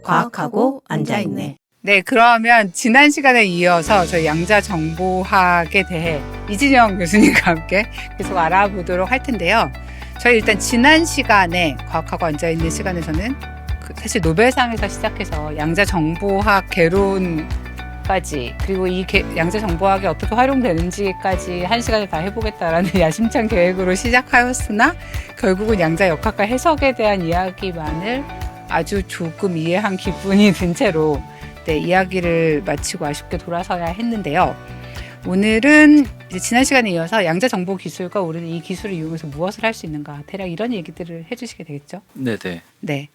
과학하고 앉아있네. 네, 그러면 지난 시간에 이어서 저희 양자정보학에 대해 이진영 교수님과 함께 계속 알아보도록 할 텐데요. 저희 일단 지난 시간에 과학하고 앉아있는 시간에서는 사실 노벨상에서 시작해서 양자정보학 개론까지 그리고 이 양자정보학이 어떻게 활용되는지까지 한 시간에 다 해보겠다라는 야심찬 계획으로 시작하였으나 결국은 양자역학과 해석에 대한 이야기만을 아주 조금 이해한 기분이 든 채로 이야기를 마치고 아쉽게 돌아서야 했는데요. 오늘은 이제 지난 시간에 이어서 양자정보기술과 우리는 이 기술을 이용해서 무엇을 할 수 있는가 대략 이런 얘기들을 해주시게 되겠죠? 네네. 네,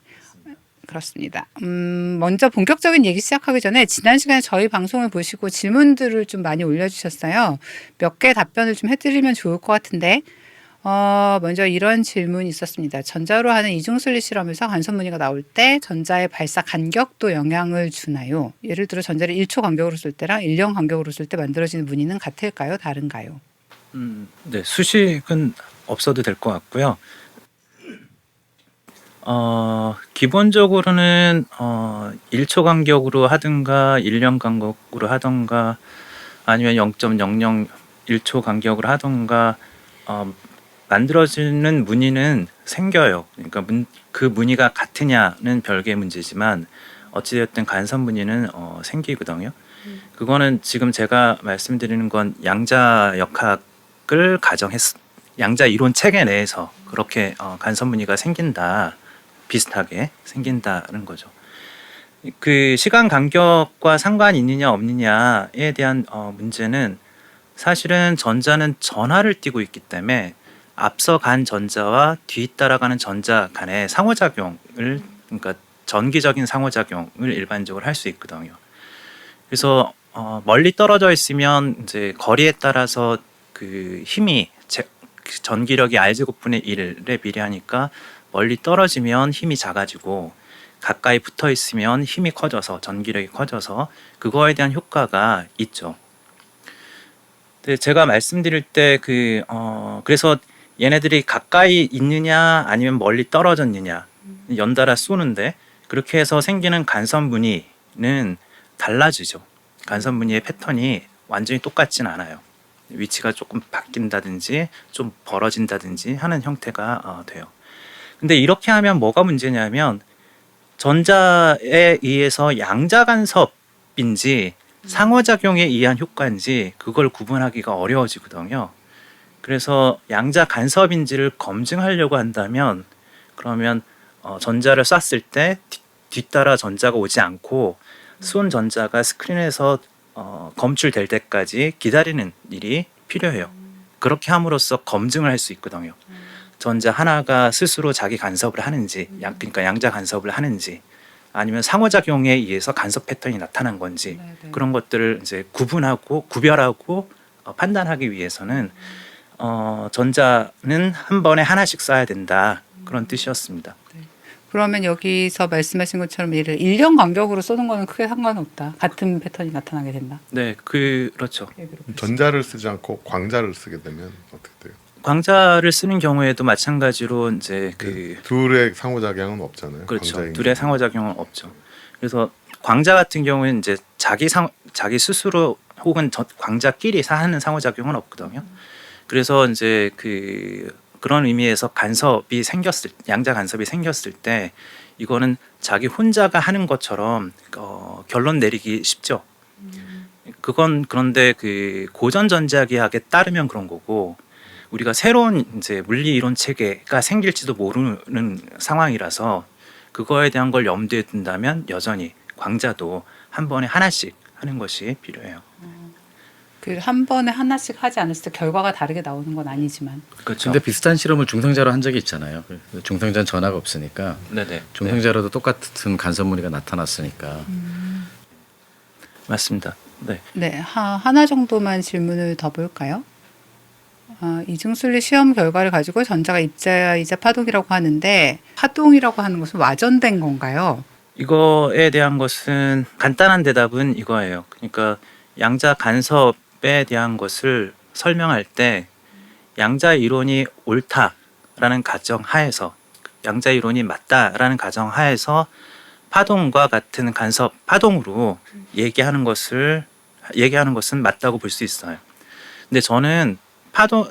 그렇습니다. 먼저 본격적인 얘기 시작하기 전에 지난 시간에 저희 방송을 보시고 질문들을 좀 많이 올려주셨어요. 몇 개 답변을 좀 해드리면 좋을 것 같은데 먼저 이런 질문이 있었습니다. 전자로 하는 이중순리 실험에서 간섭무늬가 나올 때 전자의 발사 간격도 영향을 주나요? 예를 들어 전자를 1초 간격으로 쏠 때랑 1년 간격으로 쏠 때 만들어지는 무늬는 같을까요? 다른가요? 네, 수식은 없어도 될 것 같고요. 기본적으로는 1초 간격으로 하든가 1년 간격으로 하든가 아니면 0.001초 간격으로 하든가 만들어지는 무늬는 생겨요. 그러니까 그 무늬가 같으냐는 별개의 문제지만 어찌되었든 간섭 무늬는 생기거든요. 그거는 지금 제가 말씀드리는 건 양자역학을 양자 이론 체계 내에서 그렇게 간섭 무늬가 생긴다, 비슷하게 생긴다는 거죠. 그 시간 간격과 상관이 있느냐 없느냐에 대한 문제는 사실은 전자는 전하를 띠고 있기 때문에 앞서 간 전자와 뒤따라가는 전자 간의 상호작용을, 그러니까 전기적인 상호작용을 일반적으로 할 수 있거든요. 그래서 멀리 떨어져 있으면 이제 거리에 따라서 그 힘이 전기력이 R제곱분의 1에 비례하니까 멀리 떨어지면 힘이 작아지고 가까이 붙어 있으면 힘이 커져서 전기력이 커져서 그거에 대한 효과가 있죠. 근데 제가 말씀드릴 때 그래서 얘네들이 가까이 있느냐 아니면 멀리 떨어졌느냐 연달아 쏘는데 그렇게 해서 생기는 간섭 무늬는 달라지죠. 간섭 무늬의 패턴이 완전히 똑같진 않아요. 위치가 조금 바뀐다든지 좀 벌어진다든지 하는 형태가 돼요. 근데 이렇게 하면 뭐가 문제냐면 전자에 의해서 양자 간섭인지 상호작용에 의한 효과인지 그걸 구분하기가 어려워지거든요. 그래서 양자 간섭인지를 검증하려고 한다면 그러면 전자를 쐈을 때 뒤따라 전자가 오지 않고 쏜 전자가 스크린에서 검출될 때까지 기다리는 일이 필요해요. 그렇게 함으로써 검증을 할 수 있거든요. 전자 하나가 스스로 자기 간섭을 하는지, 그러니까 양자 간섭을 하는지, 아니면 상호작용에 의해서 간섭 패턴이 나타난 건지 그런 것들을 이제 구별하고 판단하기 위해서는 전자는 한 번에 하나씩 쏴야 된다 그런 뜻이었습니다. 네. 그러면 여기서 말씀하신 것처럼 예를 1년 간격으로 쏘는 거는 크게 상관없다. 같은 패턴이 나타나게 된다. 네, 그렇죠. 전자를 쓰지 않고 광자를 쓰게 되면 어떻게 돼요? 광자를 쓰는 경우에도 마찬가지로 이제 둘의 상호작용은 없잖아요. 그렇죠. 둘의 상호작용은 없죠. 그래서 광자 같은 경우는 이제 자기 스스로 혹은 광자끼리 하는 상호작용은 없거든요. 그래서 이제 그런 의미에서 양자 간섭이 생겼을 때 이거는 자기 혼자가 하는 것처럼 결론 내리기 쉽죠. 그런데 고전 전자기학에 따르면 그런 거고 우리가 새로운 이제 물리 이론 체계가 생길지도 모르는 상황이라서 그거에 대한 걸 염두에 둔다면 여전히 광자도 한 번에 하나씩 하는 것이 필요해요. 한 번에 하나씩 하지 않았을 때 결과가 다르게 나오는 건 아니지만. 그렇죠. 근데 비슷한 실험을 중성자로 한 적이 있잖아요. 중성자는 전하가 없으니까. 네네. 중성자로도 똑같은 간섭 무늬가 나타났으니까. 맞습니다. 네. 네, 하나 정도만 질문을 더 볼까요? 이중순리 시험 결과를 가지고 전자가 입자이자 파동이라고 하는데 파동이라고 하는 것은 와전된 건가요? 이거에 대한 것은 간단한 대답은 이거예요. 그러니까 양자 간섭에 대한 것을 설명할 때 양자 이론이 옳다라는 가정 하에서 양자 이론이 맞다라는 가정 하에서 파동과 같은 간섭 파동으로 얘기하는 것은 맞다고 볼 수 있어요. 근데 저는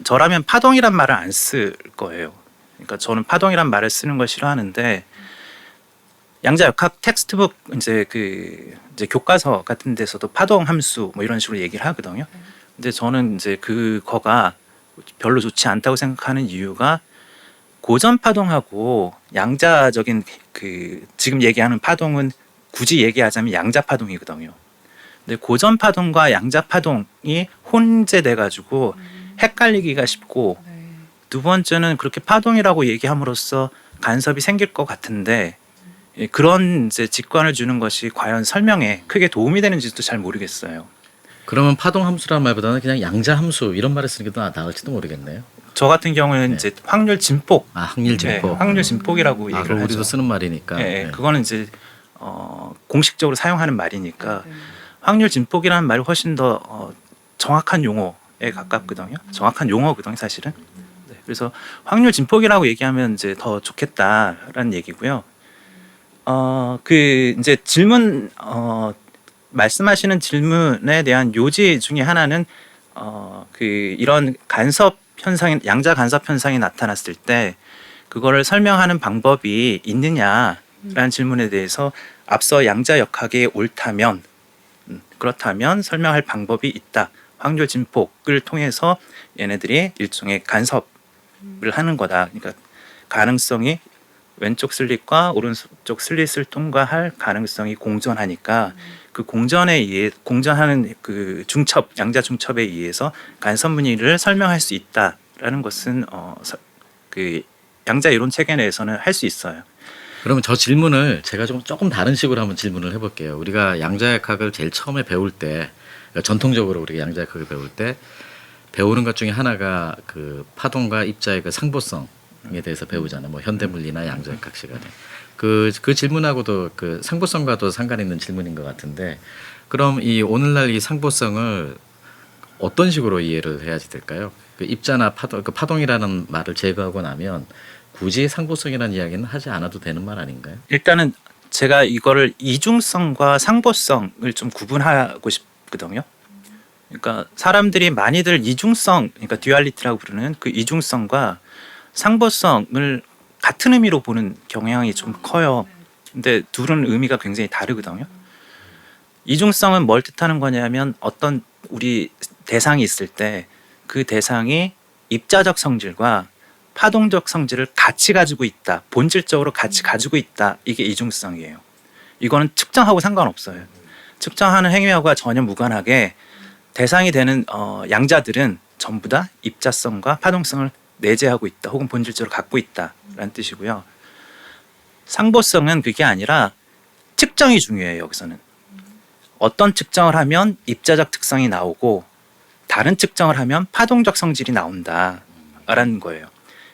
저라면 파동이란 말을 안 쓸 거예요. 그러니까 저는 파동이란 말을 쓰는 걸 싫어하는데 양자역학 텍스트북 이제 교과서 같은 데서도 파동 함수 뭐 이런 식으로 얘기를 하거든요. 근데 저는 이제 그거가 별로 좋지 않다고 생각하는 이유가 고전 파동하고 양자적인 지금 얘기하는 파동은 굳이 얘기하자면 양자 파동이거든요. 근데 고전 파동과 양자 파동이 혼재돼 가지고 헷갈리기가 쉽고 두 번째는 그렇게 파동이라고 얘기함으로써 간섭이 생길 것 같은데 그런 이제 직관을 주는 것이 과연 설명에 크게 도움이 되는지도 잘 모르겠어요. 그러면 파동 함수라는 말보다는 그냥 양자 함수 이런 말을 쓰는 게 더 나을지도 모르겠네요. 저 같은 경우는 이제 확률 진폭, 확률 진폭. 확률 진폭이라고 얘기를 그럼 하죠. 우리도 쓰는 말이니까. 그거는 이제 공식적으로 사용하는 말이니까 확률 진폭이라는 말이 훨씬 더 정확한 용어에 가깝거든요. 정확한 용어거든요, 사실은. 그래서 확률 진폭이라고 얘기하면 이제 더 좋겠다라는 얘기고요. 이제 질문 말씀하시는 질문에 대한 요지 중에 하나는 이런 간섭 현상이 양자 간섭 현상이 나타났을 때 그거를 설명하는 방법이 있느냐라는 질문에 대해서 앞서 양자역학이 옳다면 그렇다면 설명할 방법이 있다. 확률 진폭을 통해서 얘네들이 일종의 간섭을 하는 거다. 그러니까 가능성이 왼쪽 슬릿과 오른쪽 슬릿을 통과할 가능성이 공존하니까 그 공존하는 그 중첩 양자 중첩에 의해서 간섭 무늬를 설명할 수 있다라는 것은 그 양자 이론 체계 내에서는 할 수 있어요. 그러면 저 질문을 제가 조금 다른 식으로 한번 질문을 해볼게요. 우리가 양자역학을 제일 처음에 배울 때 그러니까 전통적으로 우리가 양자역학을 배울 때 배우는 것 중에 하나가 그 파동과 입자의 그 상보성에 대해서 배우잖아요. 뭐 현대물리나 양자역학 시간에 그 질문하고도 그 상보성과도 상관 있는 질문인 것 같은데 그럼 이 오늘날 이 상보성을 어떤 식으로 이해를 해야지 될까요? 그 입자나 파동이라는 말을 제거하고 나면 굳이 상보성이라는 이야기는 하지 않아도 되는 말 아닌가요? 일단은 제가 이거를 이중성과 상보성을 좀 구분하고 싶거든요. 그러니까 사람들이 많이들 이중성, 그러니까 듀얼리티라고 부르는 그 이중성과 상보성을 같은 의미로 보는 경향이 좀 커요. 근데 둘은 의미가 굉장히 다르거든요. 이중성은 뭘 뜻하는 거냐면 어떤 우리 대상이 있을 때 그 대상이 입자적 성질과 파동적 성질을 같이 가지고 있다. 본질적으로 같이 가지고 있다. 이게 이중성이에요. 이거는 측정하고 상관없어요. 측정하는 행위와 전혀 무관하게 대상이 되는 양자들은 전부 다 입자성과 파동성을 내재하고 있다. 혹은 본질적으로 갖고 있다라는 뜻이고요. 상보성은 그게 아니라 측정이 중요해요. 여기서는. 어떤 측정을 하면 입자적 특성이 나오고 다른 측정을 하면 파동적 성질이 나온다라는 거예요.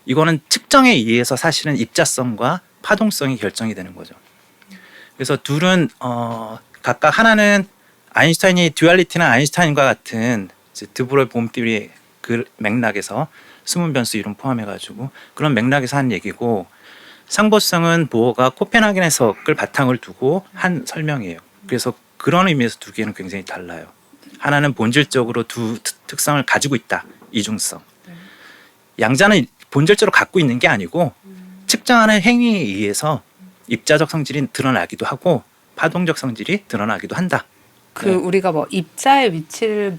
이거는 측정에 의해서 사실은 입자성과 파동성이 결정이 되는 거죠. 그래서 둘은 각각 하나는 아인슈타인이 듀얼리티나 아인슈타인과 같은 드브로이 봄띠리의 그 맥락에서 숨은 변수 이론 포함해가지고 그런 맥락에서 한 얘기고 상보성은 보어가 코펜하겐 해석을 바탕을 두고 한 설명이에요. 그래서 그런 의미에서 두 개는 굉장히 달라요. 하나는 본질적으로 두 특성을 가지고 있다. 이중성. 양자는 본질적으로 갖고 있는 게 아니고 측정하는 행위에 의해서 입자적 성질이 드러나기도 하고 파동적 성질이 드러나기도 한다. 우리가 뭐 입자의 위치를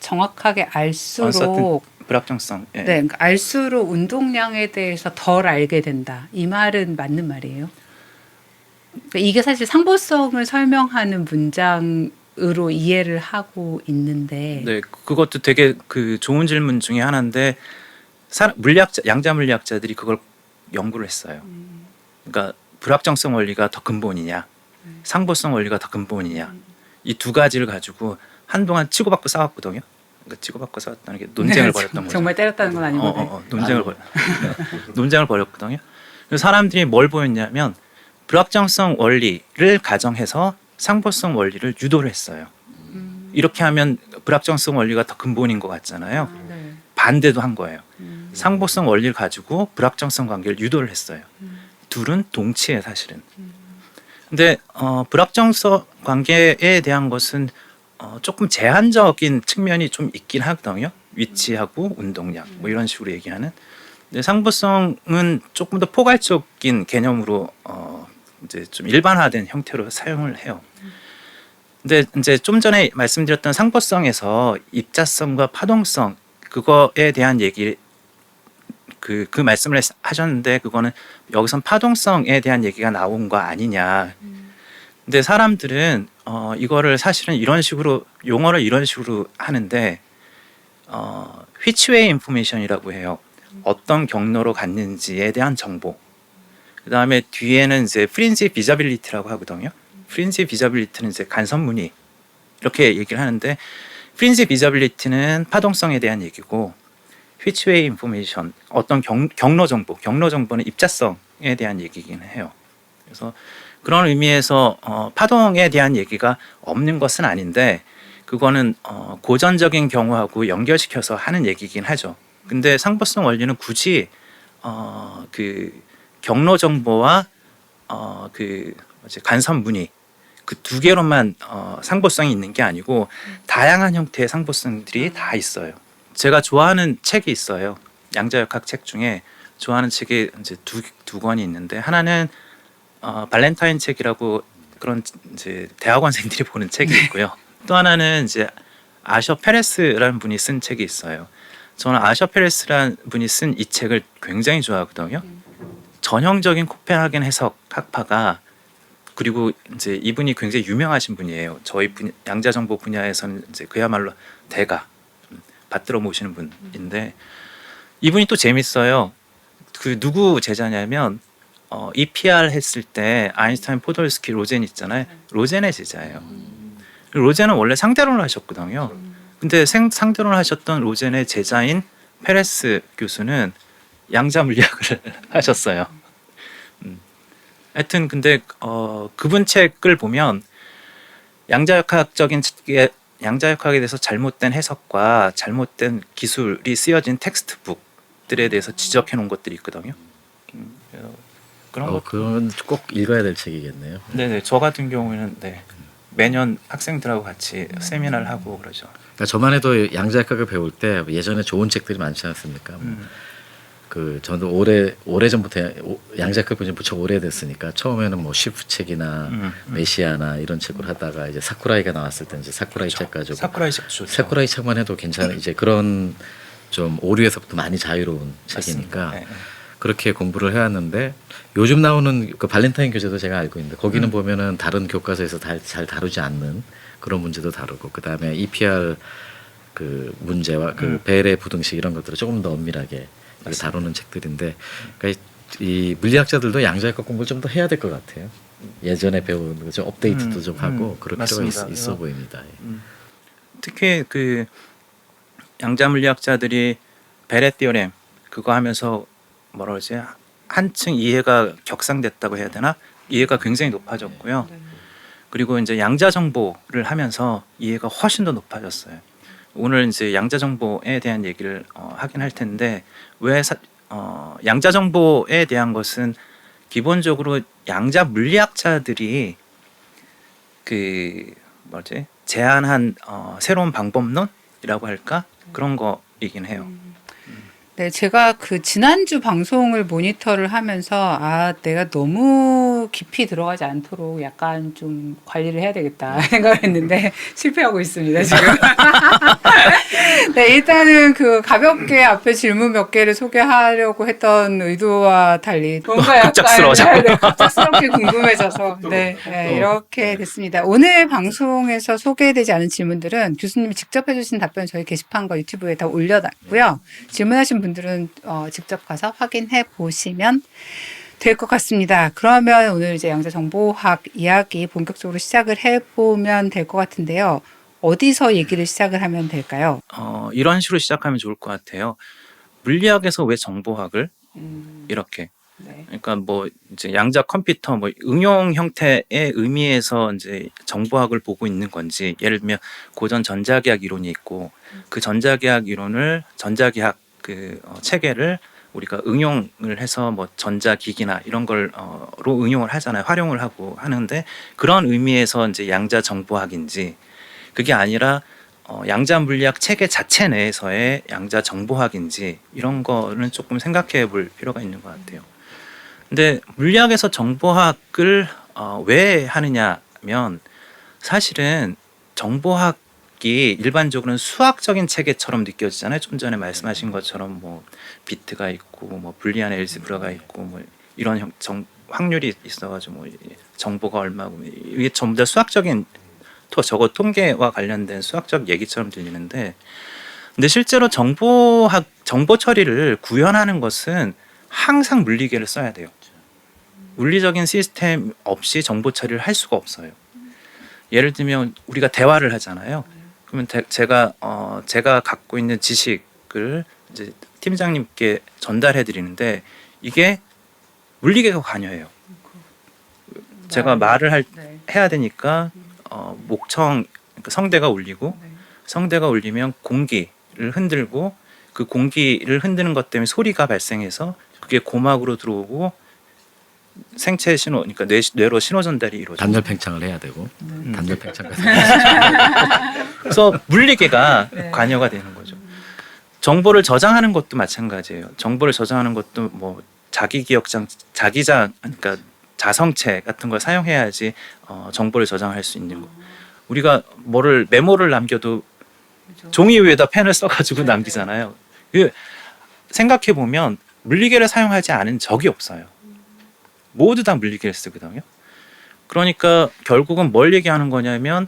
정확하게 알수록 불확정성. 예. 네, 그러니까 알수록 운동량에 대해서 덜 알게 된다. 이 말은 맞는 말이에요. 그러니까 이게 사실 상보성을 설명하는 문장으로 이해를 하고 있는데. 네, 그것도 되게 좋은 질문 중에 하나인데 양자 물리학자들이 그걸 연구를 했어요. 그러니까 불확정성 원리가 더 근본이냐, 상보성 원리가 더 근본이냐, 이 두 가지를 가지고 한동안 치고받고 싸웠거든요. 그러니까 치고받고 싸웠다는 게 논쟁을 벌였던 거죠. 정말 때렸다는 건 아니고. 논쟁을 벌였거든요. 그래서 사람들이 뭘 보였냐면 불확정성 원리를 가정해서 상보성 원리를 유도를 했어요. 이렇게 하면 불확정성 원리가 더 근본인 것 같잖아요. 네. 반대도 한 거예요. 상보성 원리를 가지고 불확정성 관계를 유도를 했어요. 둘은 동치에 사실은. 근데 불확정성 관계에 대한 것은 조금 제한적인 측면이 좀 있긴 하거든요. 위치하고 운동량 뭐 이런 식으로 얘기하는. 근데 상부성은 조금 더 포괄적인 개념으로 이제 좀 일반화된 형태로 사용을 해요. 근데 이제 좀 전에 말씀드렸던 상보성에서 입자성과 파동성 그거에 대한 얘기 그 말씀을 하셨는데 그거는 여기선 파동성에 대한 얘기가 나온 거 아니냐. 근데 사람들은 이거를 사실은 이런 식으로 용어를 이런 식으로 하는데 which way information이라고 해요. 어떤 경로로 갔는지에 대한 정보. 그 다음에 뒤에는 이제 fringe visibility라고 하거든요. fringe visibility는 이제 간선무늬 이렇게 얘기를 하는데 fringe visibility는 파동성에 대한 얘기고 which way information 어떤 경로 정보는 입자성에 대한 얘기긴 해요. 그래서 그런 의미에서 파동에 대한 얘기가 없는 것은 아닌데 그거는 고전적인 경우하고 연결시켜서 하는 얘기긴 하죠. 근데 상보성 원리는 굳이 그 경로 정보와 그 간선 무늬 그 두 개로만 상보성이 있는 게 아니고 다양한 형태의 상보성들이 다 있어요. 제가 좋아하는 책이 있어요. 양자역학 책 중에 좋아하는 책이 이제 두 권이 있는데 하나는 발렌타인 책이라고 그런 이제 대학원생들이 보는 책이 있고요. 또 하나는 이제 아셔 페레스라는 분이 쓴 책이 있어요. 저는 아셔 페레스라는 분이 쓴 이 책을 굉장히 좋아하거든요. 전형적인 코펜하겐 해석 학파가 그리고 이제 이분이 굉장히 유명하신 분이에요. 저희 양자 정보 분야에서는 이제 그야말로 대가 받들어 모시는 분인데 이분이 또 재밌어요. 그 누구 제자냐면 EPR 했을 때 아인슈타인, 포돌스키, 로젠 있잖아요. 로젠의 제자예요. 로젠은 원래 상대론을 하셨거든요. 근데 상대론을 하셨던 로젠의 제자인 페레스 교수는 양자 물리학을 하셨어요. 하여튼 근데 그분 책을 보면 양자역학에 대해서 잘못된 해석과 잘못된 기술이 쓰여진 텍스트북들에 대해서 지적해 놓은 것들이 있거든요. 그런 것. 그건 꼭 읽어야 될 책이겠네요. 네네. 저 같은 경우에는 네. 매년 학생들하고 같이 세미나를 하고 그러죠. 그러니까 저만 해도 양자역학을 배울 때 예전에 좋은 책들이 많지 않습니까? 그 저도 오래 전부터 양자역학을 본 지 무척 오래됐으니까 처음에는 뭐 쉬프 책이나 메시아나 이런 책을 하다가 이제 사쿠라이가 나왔을 때 이제 사쿠라이 책 가지고 사쿠라이 책 좋죠. 사쿠라이 책만 해도 괜찮은 이제 그런 좀 오류에서부터 많이 자유로운 책이니까 맞습니다. 네. 그렇게 공부를 해왔는데 요즘 나오는 그 발렌타인 교재도 제가 알고 있는데 거기는 보면은 다른 교과서에서 잘 다루지 않는 그런 문제도 다루고 그 다음에 EPR 그 문제와 그 벨의 부등식 이런 것들을 조금 더 엄밀하게 다루는 책들인데 그러니까 이 물리학자들도 양자역학 공부를 좀 더 해야 될 것 같아요. 예전에 배운 거 좀 업데이트도 좀 하고 그럴 필요가 있어 보입니다. 특히 그 양자 물리학자들이 벨의 티오렘 그거 하면서 뭐라 그러지 한층 이해가 격상됐다고 해야 되나 이해가 굉장히 높아졌고요. 그리고 이제 양자 정보를 하면서 이해가 훨씬 더 높아졌어요. 오늘 이제 양자 정보에 대한 얘기를 하긴 할 텐데 왜 양자 정보에 대한 것은 기본적으로 양자 물리학자들이 그 뭐지 제안한 새로운 방법론이라고 할까 그런 거이긴 해요. 네, 제가 그 지난주 방송을 모니터를 하면서 내가 너무 깊이 들어가지 않도록 약간 좀 관리를 해야 되겠다 생각을 했는데 실패하고 있습니다, 지금. 네, 일단은 그 가볍게 앞에 질문 몇 개를 소개하려고 했던 의도와 달리 뭔가 약간 갑작스럽게 궁금해져서 이렇게 됐습니다. 오늘 방송에서 소개되지 않은 질문들은 교수님이 직접 해주신 답변 저희 게시판과 유튜브에 다 올려놨고요. 질문하신 분들은 직접 가서 확인해 보시면 될 것 같습니다. 그러면 오늘 이제 양자정보학 이야기 본격적으로 시작을 해보면 될 것 같은데요. 어디서 얘기를 시작을 하면 될까요? 이런 식으로 시작하면 좋을 것 같아요. 물리학에서 왜 정보학을 이렇게? 네. 그러니까 뭐 이제 양자 컴퓨터 뭐 응용 형태의 의미에서 이제 정보학을 보고 있는 건지 예를 들면 고전 전자기학 이론이 있고 그 전자기학 이론을 전자기학 그 체계를 우리가 응용을 해서 뭐 전자기기나 이런 걸로 응용을 하잖아요. 활용을 하고 하는데 그런 의미에서 이제 양자 정보학인지 그게 아니라 양자 물리학 체계 자체 내에서의 양자 정보학인지 이런 거는 조금 생각해 볼 필요가 있는 것 같아요. 근데 물리학에서 정보학을 왜 하느냐면 사실은 정보학이 일반적으로는 수학적인 체계처럼 느껴지잖아요. 좀 전에 말씀하신 것처럼 뭐 비트가 있고 뭐 불리한 엘지브라가 있고 뭐 이런 확률이 있어가지고 뭐 정보가 얼마고 이게 전부 다 수학적인 저거 통계와 관련된 수학적 얘기처럼 들리는데 근데 실제로 정보 처리를 구현하는 것은 항상 물리계를 써야 돼요. 물리적인 시스템 없이 정보 처리를 할 수가 없어요. 예를 들면 우리가 대화를 하잖아요. 그러면 제가 갖고 있는 지식을 이제 팀장님께 전달해 드리는데 이게 물리계가 관여해요. 제가 말을 해야 되니까 목청 그러니까 성대가 울리고 성대가 울리면 공기를 흔들고 그 공기를 흔드는 것 때문에 소리가 발생해서 그게 고막으로 들어오고 생체 신호 그러니까 뇌로 신호 전달이 이루어져요. 단열 팽창을 해야 되고 단열 팽창 같은 그래서 물리계가 관여가 되는 거죠. 정보를 저장하는 것도 마찬가지예요. 정보를 저장하는 것도 뭐 자기기억장, 그러니까 자성체 같은 걸 사용해야지 정보를 저장할 수 있는 거. 우리가 메모를 남겨도 종이 위에다 펜을 써가지고 남기잖아요. 생각해 보면 물리계를 사용하지 않은 적이 없어요. 모두 다 물리계를 쓰거든요. 그러니까 결국은 뭘 얘기하는 거냐면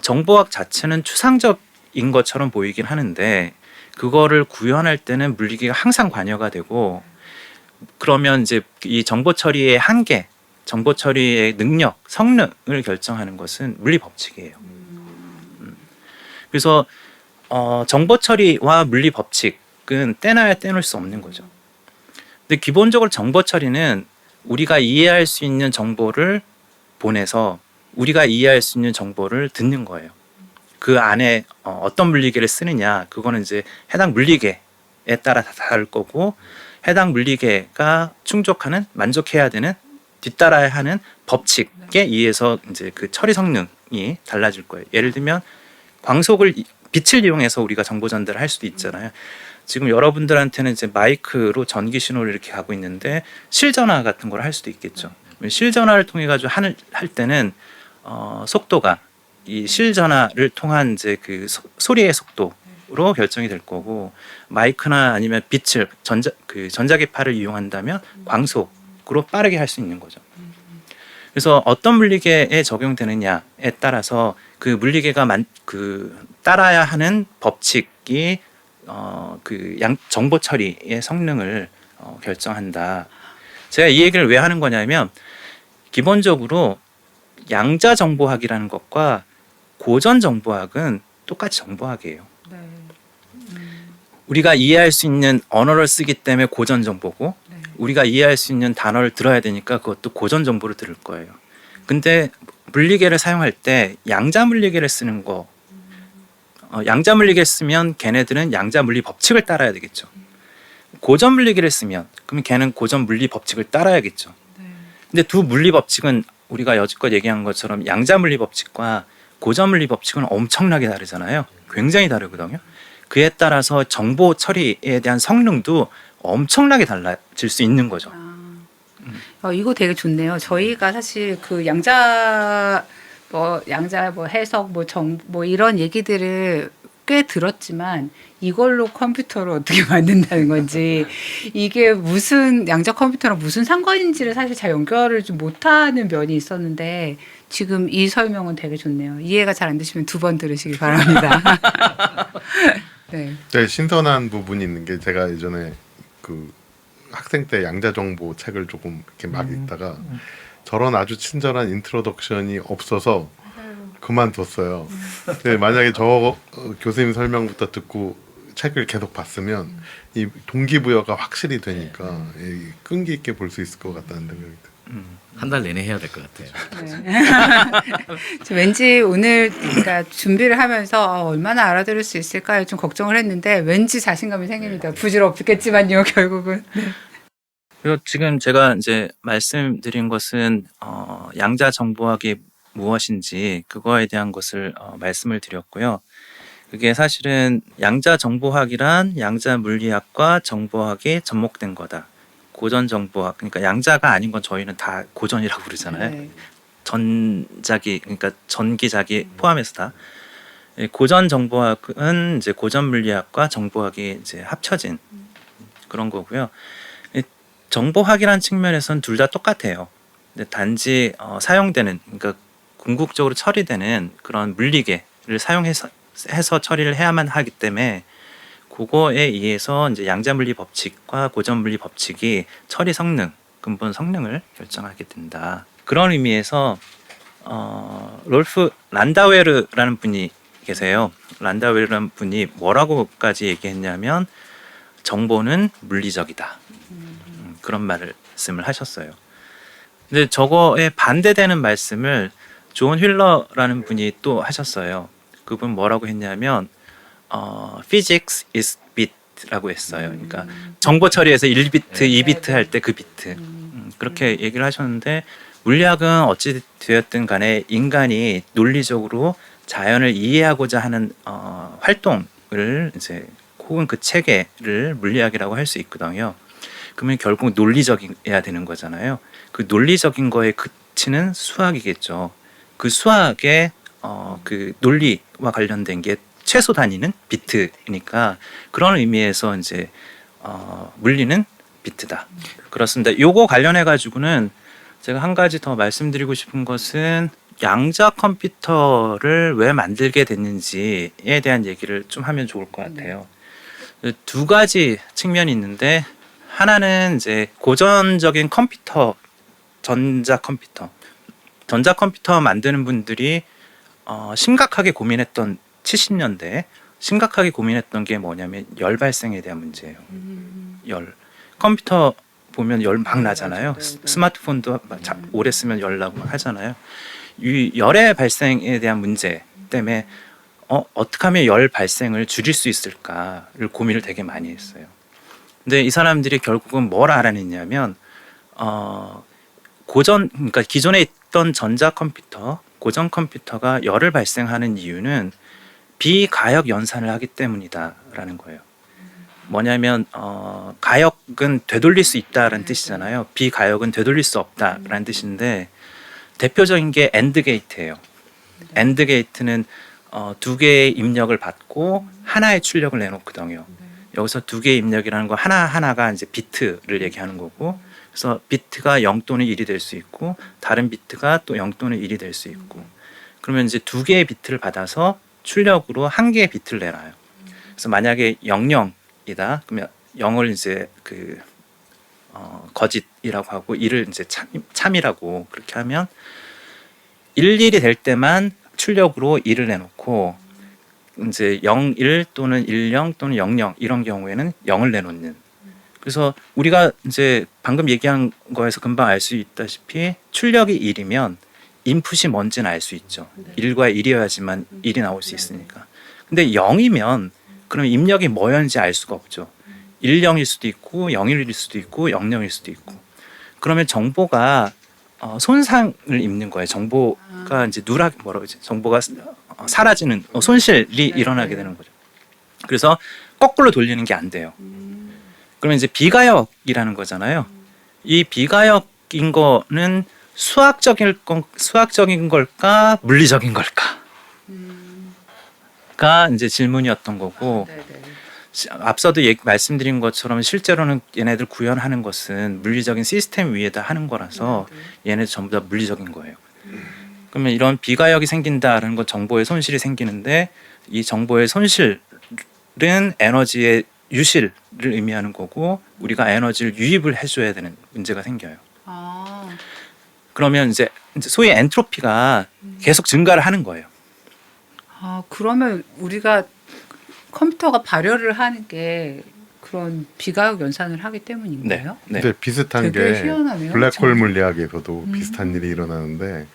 정보학 자체는 추상적인 것처럼 보이긴 하는데 그거를 구현할 때는 물리계가 항상 관여가 되고 그러면 이제 이 정보 처리의 한계, 정보 처리의 능력, 성능을 결정하는 것은 물리 법칙이에요. 그래서 정보 처리와 물리 법칙은 떼놔야 떼놓을 수 없는 거죠. 근데 기본적으로 정보 처리는 우리가 이해할 수 있는 정보를 보내서 우리가 이해할 수 있는 정보를 듣는 거예요. 그 안에 어떤 물리계를 쓰느냐 그거는 이제 해당 물리계에 따라 다 다를 거고 해당 물리계가 충족하는 만족해야 되는 뒤따라야 하는 법칙에 의해서 이제 그 처리 성능이 달라질 거예요. 예를 들면 빛을 이용해서 우리가 정보 전달을 할 수도 있잖아요. 지금 여러분들한테는 이제 마이크로 전기 신호를 이렇게 가고 있는데 실전화 같은 걸 할 수도 있겠죠. 실전화를 통해 가지고 할 때는 속도가 이 실전화를 통한 이제 그 소리의 속도로 결정이 될 거고 마이크나 아니면 빛을 전자기파를 이용한다면 광속으로 빠르게 할 수 있는 거죠. 그래서 어떤 물리계에 적용되느냐에 따라서 그 물리계가 따라야 하는 법칙이 정보 처리의 성능을 결정한다. 제가 이 얘기를 왜 하는 거냐면 기본적으로 양자 정보학이라는 것과 고전 정보학은 똑같이 정보학이에요. 우리가 이해할 수 있는 언어를 쓰기 때문에 고전 정보고 우리가 이해할 수 있는 단어를 들어야 되니까 그것도 고전 정보를 들을 거예요. 근데 물리계를 사용할 때 양자 물리계를 쓰는 거 양자 물리계를 쓰면 걔네들은 양자 물리 법칙을 따라야 되겠죠. 고전 물리계를 쓰면 그러면 걔는 고전 물리 법칙을 따라야겠죠. 근데 두 물리 법칙은 우리가 여지껏 얘기한 것처럼 양자 물리 법칙과 고전 물리 법칙은 엄청나게 다르잖아요. 굉장히 다르거든요. 그에 따라서 정보 처리에 대한 성능도 엄청나게 달라질 수 있는 거죠. 이거 되게 좋네요. 저희가 사실 그 양자 해석 뭐 이런 얘기들을 꽤 들었지만 이걸로 컴퓨터를 어떻게 만든다는 건지 이게 무슨 양자 컴퓨터랑 무슨 상관인지를 사실 잘 연결을 좀 못하는 면이 있었는데 지금 이 설명은 되게 좋네요. 이해가 잘 안 되시면 2번 들으시기 바랍니다. 네. 네, 신선한 부분이 있는 게 제가 예전에 그 학생 때 양자 정보 책을 조금 이렇게 막 읽다가 저런 아주 친절한 인트로덕션이 없어서 그만뒀어요. 근데 만약에 저 교수님 설명부터 듣고 책을 계속 봤으면 이 동기부여가 확실히 되니까 끈기 있게 볼 수 있을 것 같다는 생각이 들어요. 한 달 내내 해야 될 것 같아요. 네. 저 왠지 오늘 그러니까 준비를 하면서 얼마나 알아들을 수 있을까 좀 걱정을 했는데 왠지 자신감이 생깁니다. 부질없겠지만요, 결국은. 네. 그리고 지금 제가 이제 말씀드린 것은 양자 정보학이 무엇인지 그거에 대한 것을 말씀을 드렸고요. 그게 사실은 양자 정보학이란 양자 물리학과 정보학이 접목된 거다. 고전 정보학, 그러니까 양자가 아닌 건 저희는 다 고전이라고 부르잖아요. 네. 전자기, 그러니까 전기자기 포함해서 다. 고전 정보학은 이제 고전 물리학과 정보학이 이제 합쳐진 그런 거고요. 정보학이라는 측면에서는 둘 다 똑같아요. 근데 단지 사용되는, 그러니까 궁극적으로 처리되는 그런 물리계를 사용해서 처리를 해야만 하기 때문에 그거에 의해서 이제 양자물리 법칙과 고전물리 법칙이 처리 성능, 근본 성능을 결정하게 된다. 그런 의미에서 롤프 란다웨르라는 분이 계세요. 란다웨르라는 분이 뭐라고까지 얘기했냐면 정보는 물리적이다. 그런 말씀을 하셨어요. 근데 저거에 반대되는 말씀을 존 휠러라는 분이 또 하셨어요. 그분 뭐라고 했냐면 physics is bit라고 했어요. 그러니까 정보 처리에서 1비트, 2비트 할 때 그 비트. 그렇게 얘기를 하셨는데 물리학은 어찌 되었든 간에 인간이 논리적으로 자연을 이해하고자 하는 활동을 이제 혹은 그 체계를 물리학이라고 할 수 있거든요. 그러면 결국 논리적이어야 되는 거잖아요. 그 논리적인 거에 그치는 수학이겠죠. 그 수학의 그 논리와 관련된 게 최소 단위는 비트니까 그런 의미에서 이제 물리는 비트다. 그렇습니다. 요거 관련해 가지고는 제가 한 가지 더 말씀드리고 싶은 것은 양자 컴퓨터를 왜 만들게 됐는지에 대한 얘기를 좀 하면 좋을 것 같아요. 두 가지 측면이 있는데 하나는 이제 고전적인 컴퓨터, 전자 컴퓨터 만드는 분들이 심각하게 고민했던 70년대 심각하게 고민했던 게 뭐냐면 열 발생에 대한 문제예요. 열. 컴퓨터 보면 열 막 나잖아요. 스마트폰도 오래 쓰면 열 나고 막 하잖아요. 이 열의 발생에 대한 문제 때문에 어떻게 하면 열 발생을 줄일 수 있을까를 고민을 되게 많이 했어요. 근데 이 사람들이 결국은 뭘 알아냈냐면 그러니까 기존에 있던 전자 컴퓨터, 고전 컴퓨터가 열을 발생하는 이유는 비가역 연산을 하기 때문이다라는 거예요. 뭐냐면 가역은 되돌릴 수 있다라는 뜻이잖아요. 비가역은 되돌릴 수 없다라는 뜻인데 대표적인 게 엔드 게이트예요. 엔드 게이트는 두 개의 입력을 받고 하나의 출력을 내놓거든요. 여기서 두 개의 입력이라는 거 하나하나가 이제 비트를 얘기하는 거고, 그래서 비트가 0 또는 1이 될 수 있고 다른 비트가 또 0 또는 1이 될 수 있고, 그러면 이제 두 개의 비트를 받아서 출력으로 한 개의 비트를 내놔요. 그래서 만약에 00이다 그러면 0을 이제 그 거짓이라고 하고 1을 이제 참이라고 그렇게 하면 11이 될 때만 출력으로 1을 내놓고 이제 01 또는 10 또는 00 이런 경우에는 0을 내놓는. 그래서 우리가 이제 방금 얘기한 거에서 금방 알 수 있다시피 출력이 1이면 인풋이 뭔지는 알 수 있죠. 1과 1이어야지만 1이 나올 수 있으니까. 근데 0이면 그럼 입력이 뭐였는지 알 수가 없죠. 10일 수도 있고 01일 수도 있고 00일 수도 있고. 그러면 정보가 손상을 입는 거예요. 정보가 이제 뭐라고 그러지? 정보가 사라지는 손실이 일어나게 되는 거죠. 그래서 거꾸로 돌리는 게 안 돼요. 그러면 이제 비가역이라는 거잖아요. 이 비가역인 거는 수학적인 걸까 물리적인 걸까? 가 이제 질문이었던 거고, 앞서도 말씀드린 것처럼 실제로는 얘네들 구현하는 것은 물리적인 시스템 위에다 하는 거라서 얘네들 전부 다 물리적인 거예요. 그러면 이런 비가역이 생긴다라는 건 정보의 손실이 생기는데, 이 정보의 손실은 에너지의 유실을 의미하는 거고, 우리가 에너지를 유입을 해줘야 되는 문제가 생겨요. 그러면 이제 소위 엔트로피가 계속 증가를 하는 거예요. 그러면 우리가 컴퓨터가 발열을 하는 게 그 그런 비가역 연산을 하기 때문인가요? 네. 근데 비슷한 되게 게 희한하네요. 블랙홀 참. 물리학에서도 비슷한 일이 일어나는데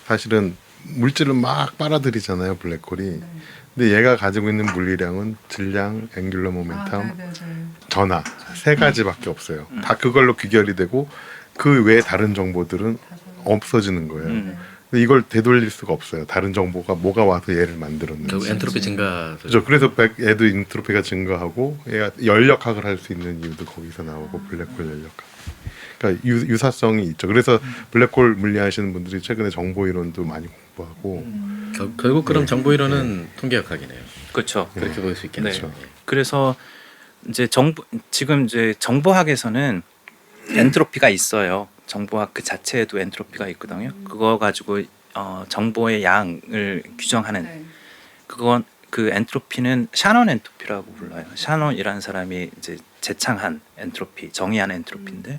사실은 물질을 막 빨아들이잖아요, 블랙홀이. 근데 얘가 가지고 있는 물리량은 질량, 앵귤러 모멘텀, 네네네. 전하 세 가지밖에 없어요. 다 그걸로 귀결이 되고 그 외에 다른 정보들은 없어지는 거예요. 근데 이걸 되돌릴 수가 없어요. 다른 정보가 뭐가 와서 얘를 만들었는지. 결국 엔트로피 증가. 그렇죠. 그래서 얘도 인트로피가 증가하고 얘가 연력학을 할 수 있는 이유도 거기서 나오고 블랙홀 연력학. 그러니까 유사성이 있죠. 그래서 블랙홀 물리하시는 분들이 최근에 정보 이론도 많이 공부하고 결국 그럼 정보 이론은 통계역학이네요. 그렇죠. 그렇게 볼 수 있겠네요. 네. 그래서 이제 지금 이제 정보학에서는 엔트로피가 있어요. 정보학 그 자체에도 엔트로피가 있거든요. 그거 가지고 정보의 양을 규정하는 네. 그건 그 엔트로피는 샤논 엔트로피라고 불러요. 샤논이라는 사람이 이제 제창한 엔트로피, 정의한 엔트로피인데,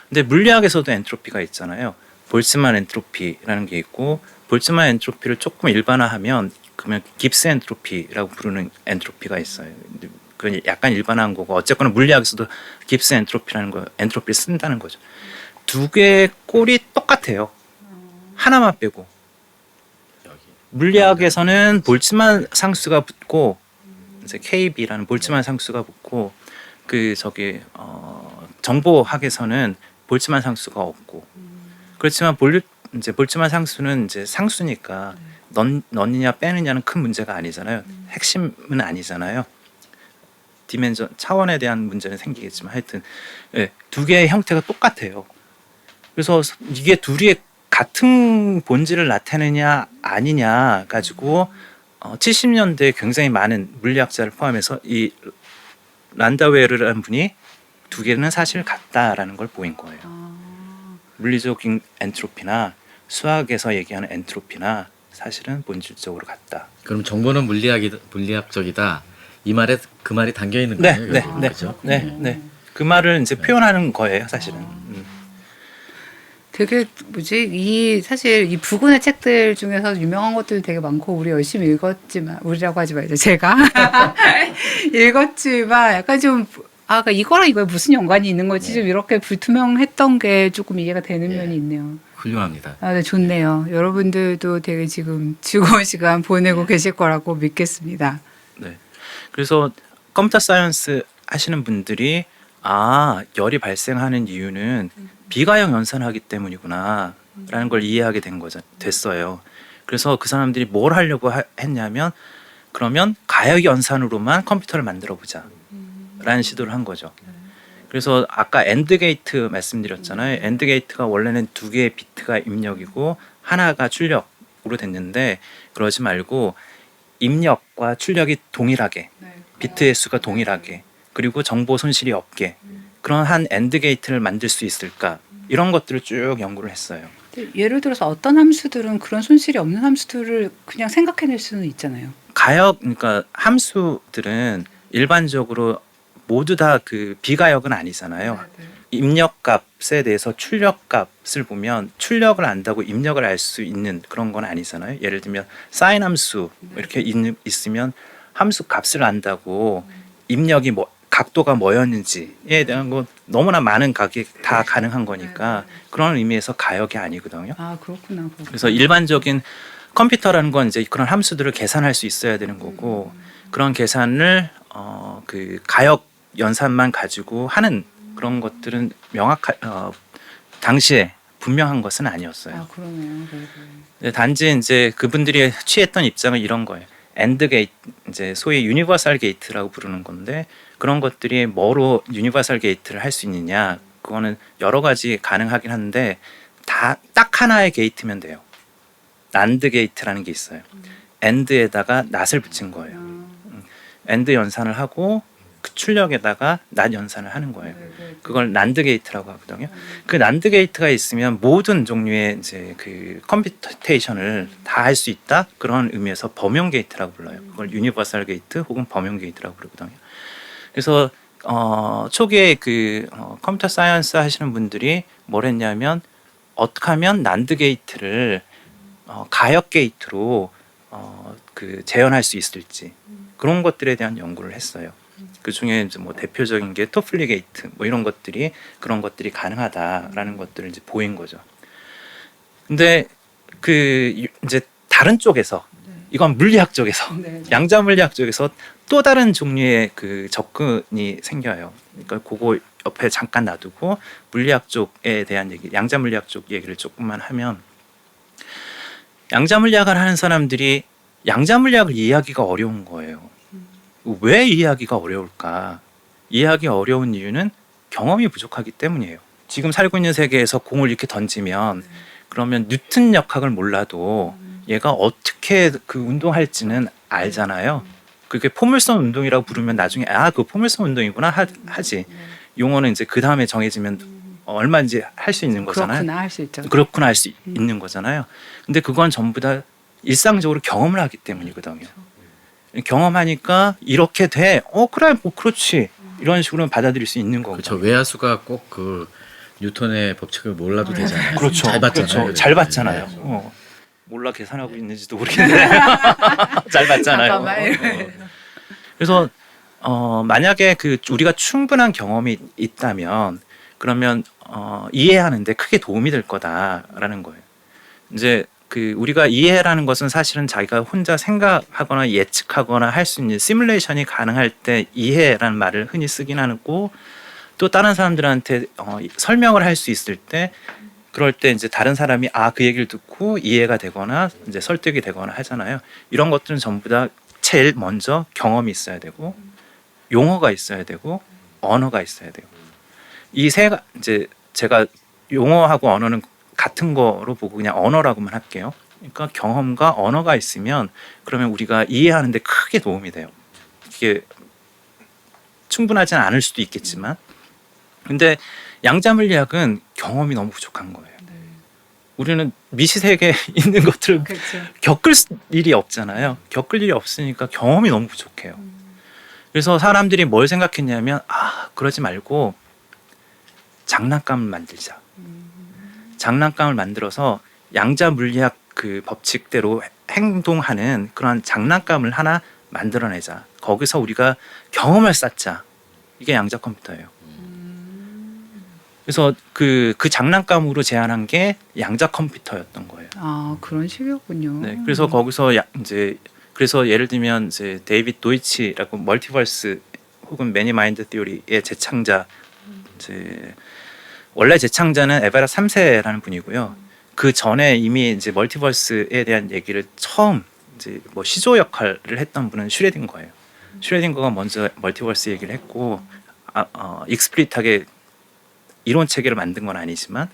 근데 물리학에서도 엔트로피가 있잖아요. 볼츠만 엔트로피라는 게 있고, 볼츠만 엔트로피를 조금 일반화하면 그러면 깁스 엔트로피라고 부르는 엔트로피가 있어요. 그건 약간 일반화한 거고, 어쨌거나 물리학에서도 깁스 엔트로피라는 거, 엔트로피를 쓴다는 거죠. 두 개의 꼴이 똑같아요. 하나만 빼고. 물리학에서는 볼츠만 상수가 붙고 이제 KB라는 볼츠만 상수가 붙고 그 정보학에서는 볼츠만 상수가 없고 그렇지만 이제 볼츠만 상수는 이제 상수니까 넣느냐 빼느냐는 큰 문제가 아니잖아요. 핵심은 아니잖아요. 디멘전 차원에 대한 문제는 생기겠지만 하여튼 두 개의 형태가 똑같아요. 그래서 이게 둘이 같은 본질을 나타내느냐 아니냐 가지고 70년대에 굉장히 많은 물리학자를 포함해서 이 란다웨르라는 분이 두 개는 사실 같다라는 걸 보인 거예요. 물리적인 엔트로피나 수학에서 얘기하는 엔트로피나 사실은 본질적으로 같다. 그럼 정보는 물리학적이다. 이 말에 그 말이 담겨 있는 네, 거예요. 네, 결국은. 네, 그렇죠? 네. 그 말을 이제 표현하는 거예요, 사실은. 되게 사실 이 부근의 책들 중에서 유명한 것들 되게 많고 우리 열심히 읽었지만 우리라고 하지 말자 제가 읽었지만 약간 좀 그러니까 이거랑 이거에 무슨 연관이 있는 거지 좀 이렇게 불투명했던 게 조금 이해가 되는 면이 있네요. 훌륭합니다. 네, 좋네요. 여러분들도 되게 지금 즐거운 시간 보내고 계실 거라고 믿겠습니다. 네. 그래서 컴퓨터 사이언스 하시는 분들이 열이 발생하는 이유는 비가역 연산하기 때문이구나 라는 걸 이해하게 됐어요. 그래서 그 사람들이 뭘 하려고 했냐면 그러면 가역 연산으로만 컴퓨터를 만들어 보자 라는 시도를 한 거죠. 그래서 아까 엔드 게이트 말씀드렸잖아요. 엔드 게이트가 원래는 두 개의 비트가 입력이고 하나가 출력으로 됐는데 그러지 말고 입력과 출력이 동일하게 비트의 수가 동일하게 그리고 정보 손실이 없게 그런 한 엔드 게이트를 만들 수 있을까 이런 것들을 쭉 연구를 했어요. 예를 들어서 어떤 함수들은 그런 손실이 없는 함수들을 그냥 생각해낼 수는 있잖아요. 그러니까 함수들은 일반적으로 모두 다 그 비가역은 아니잖아요. 입력값에 대해서 출력값을 보면 출력을 안다고 입력을 알 수 있는 그런 건 아니잖아요. 예를 들면 사인 함수 이렇게 있으면 함수 값을 안다고 입력이 각도가 뭐였는지에 대한 거 너무나 많은 각이 다 가능한 거니까 그런 의미에서 가역이 아니거든요. 그렇구나. 그래서 일반적인 컴퓨터라는 건 이제 그런 함수들을 계산할 수 있어야 되는 거고 그런 계산을 그 가역 연산만 가지고 하는 그런 것들은 당시에 분명한 것은 아니었어요. 그러네요. 단지 이제 그분들이 취했던 입장은 이런 거예요. 엔드 게이트, 이제 소위 유니버설 게이트라고 부르는 건데 그런 것들이 뭐로 유니버설 게이트를 할 수 있느냐? 그거는 여러 가지 가능하긴 한데 딱 하나의 게이트면 돼요. 난드 게이트라는 게 있어요. 엔드에다가 낫을 붙인 거예요. 엔드 연산을 하고 그 출력에다가 낫 연산을 하는 거예요. 그걸 난드 게이트라고 하거든요. 그 난드 게이트가 있으면 모든 종류의 이제 그 컴퓨테이션을 다 할 수 있다. 그런 의미에서 범용 게이트라고 불러요. 그걸 유니버설 게이트 혹은 범용 게이트라고 부르거든요. 그래서 초기에 그 컴퓨터 사이언스 하시는 분들이 뭘 했냐면 어떻게 하면 난드 게이트를 가역 게이트로 그 재현할 수 있을지 그런 것들에 대한 연구를 했어요. 그 중에 이제 뭐 대표적인 게 토플리게이트 뭐 이런 것들이 그런 것들이 가능하다라는 것들을 이제 보인 거죠. 근데 그 이제 다른 쪽에서 이건 물리학 쪽에서 네. 양자 물리학 쪽에서 또 다른 종류의 그 접근이 생겨요. 그러니까 그거 옆에 잠깐 놔두고 물리학 쪽에 대한 얘기, 양자 물리학 쪽 얘기를 조금만 하면 양자 물리학을 하는 사람들이 양자 물리학을 이해하기가 어려운 거예요. 왜 이해하기가 어려울까? 이해하기 어려운 이유는 경험이 부족하기 때문이에요. 지금 살고 있는 세계에서 공을 이렇게 던지면 그러면 뉴턴 역학을 몰라도 얘가 어떻게 그 운동할지는 알잖아요. 그게 포물선 운동이라고 부르면 나중에 그 포물선 운동이구나 하지. 용어는 이제 그 다음에 정해지면 얼마인지 할 수 있는 거잖아요. 그렇구나 할 수 있죠. 그렇구나 할 수 있는 거잖아요. 근데 그건 전부 다 일상적으로 경험을 하기 때문이거든요. 경험하니까 이렇게 돼. 그래, 뭐 그렇지. 이런 식으로 받아들일 수 있는 거고. 그렇죠. 외야수가 꼭 그 뉴턴의 법칙을 몰라도 되잖아요. 그렇죠. 잘 봤잖아요. 그렇죠. 잘 봤잖아요. 네. 몰라 계산하고 있는지도 모르겠는데 잘 봤잖아요. 잠깐만. 그래서 만약에 그 우리가 충분한 경험이 있다면 그러면 이해하는데 크게 도움이 될 거다라는 거예요. 이제 그 우리가 이해라는 것은 사실은 자기가 혼자 생각하거나 예측하거나 할 수 있는 시뮬레이션이 가능할 때 이해라는 말을 흔히 쓰긴 하고 또 다른 사람들한테 설명을 할 수 있을 때 그럴 때 이제 다른 사람이 그 얘기를 듣고 이해가 되거나 이제 설득이 되거나 하잖아요. 이런 것들은 전부 다 제일 먼저 경험이 있어야 되고 용어가 있어야 되고 언어가 있어야 되고 이 세 이제 제가 용어하고 언어는 같은 거로 보고 그냥 언어라고만 할게요. 그러니까 경험과 언어가 있으면 그러면 우리가 이해하는 데 크게 도움이 돼요. 이게 충분하지는 않을 수도 있겠지만 근데 양자 물리학은 경험이 너무 부족한 거예요. 우리는 미시세계에 있는 것들을 그렇죠. 겪을 일이 없잖아요. 겪을 일이 없으니까 경험이 너무 부족해요. 그래서 사람들이 뭘 생각했냐면 그러지 말고 장난감을 만들자. 장난감을 만들어서 양자 물리학 그 법칙대로 행동하는 그런 장난감을 하나 만들어내자. 거기서 우리가 경험을 쌓자. 이게 양자 컴퓨터예요. 그래서 그 장난감으로 제안한 게 양자 컴퓨터였던 거예요. 그런 식이었군요. 네, 그래서 거기서 이제 그래서 예를 들면 이제 데이빗 도이치라고 멀티버스 혹은 매니 마인드 티오리의 재창자 이제 원래 재창자는 에베라 3세라는 분이고요. 그 전에 이미 이제 멀티버스에 대한 얘기를 처음 이제 뭐 시조 역할을 했던 분은 슈레딩거예요. 슈레딩거가 먼저 멀티버스 얘기를 했고 익스플리트하게 이론 체계를 만든 건 아니지만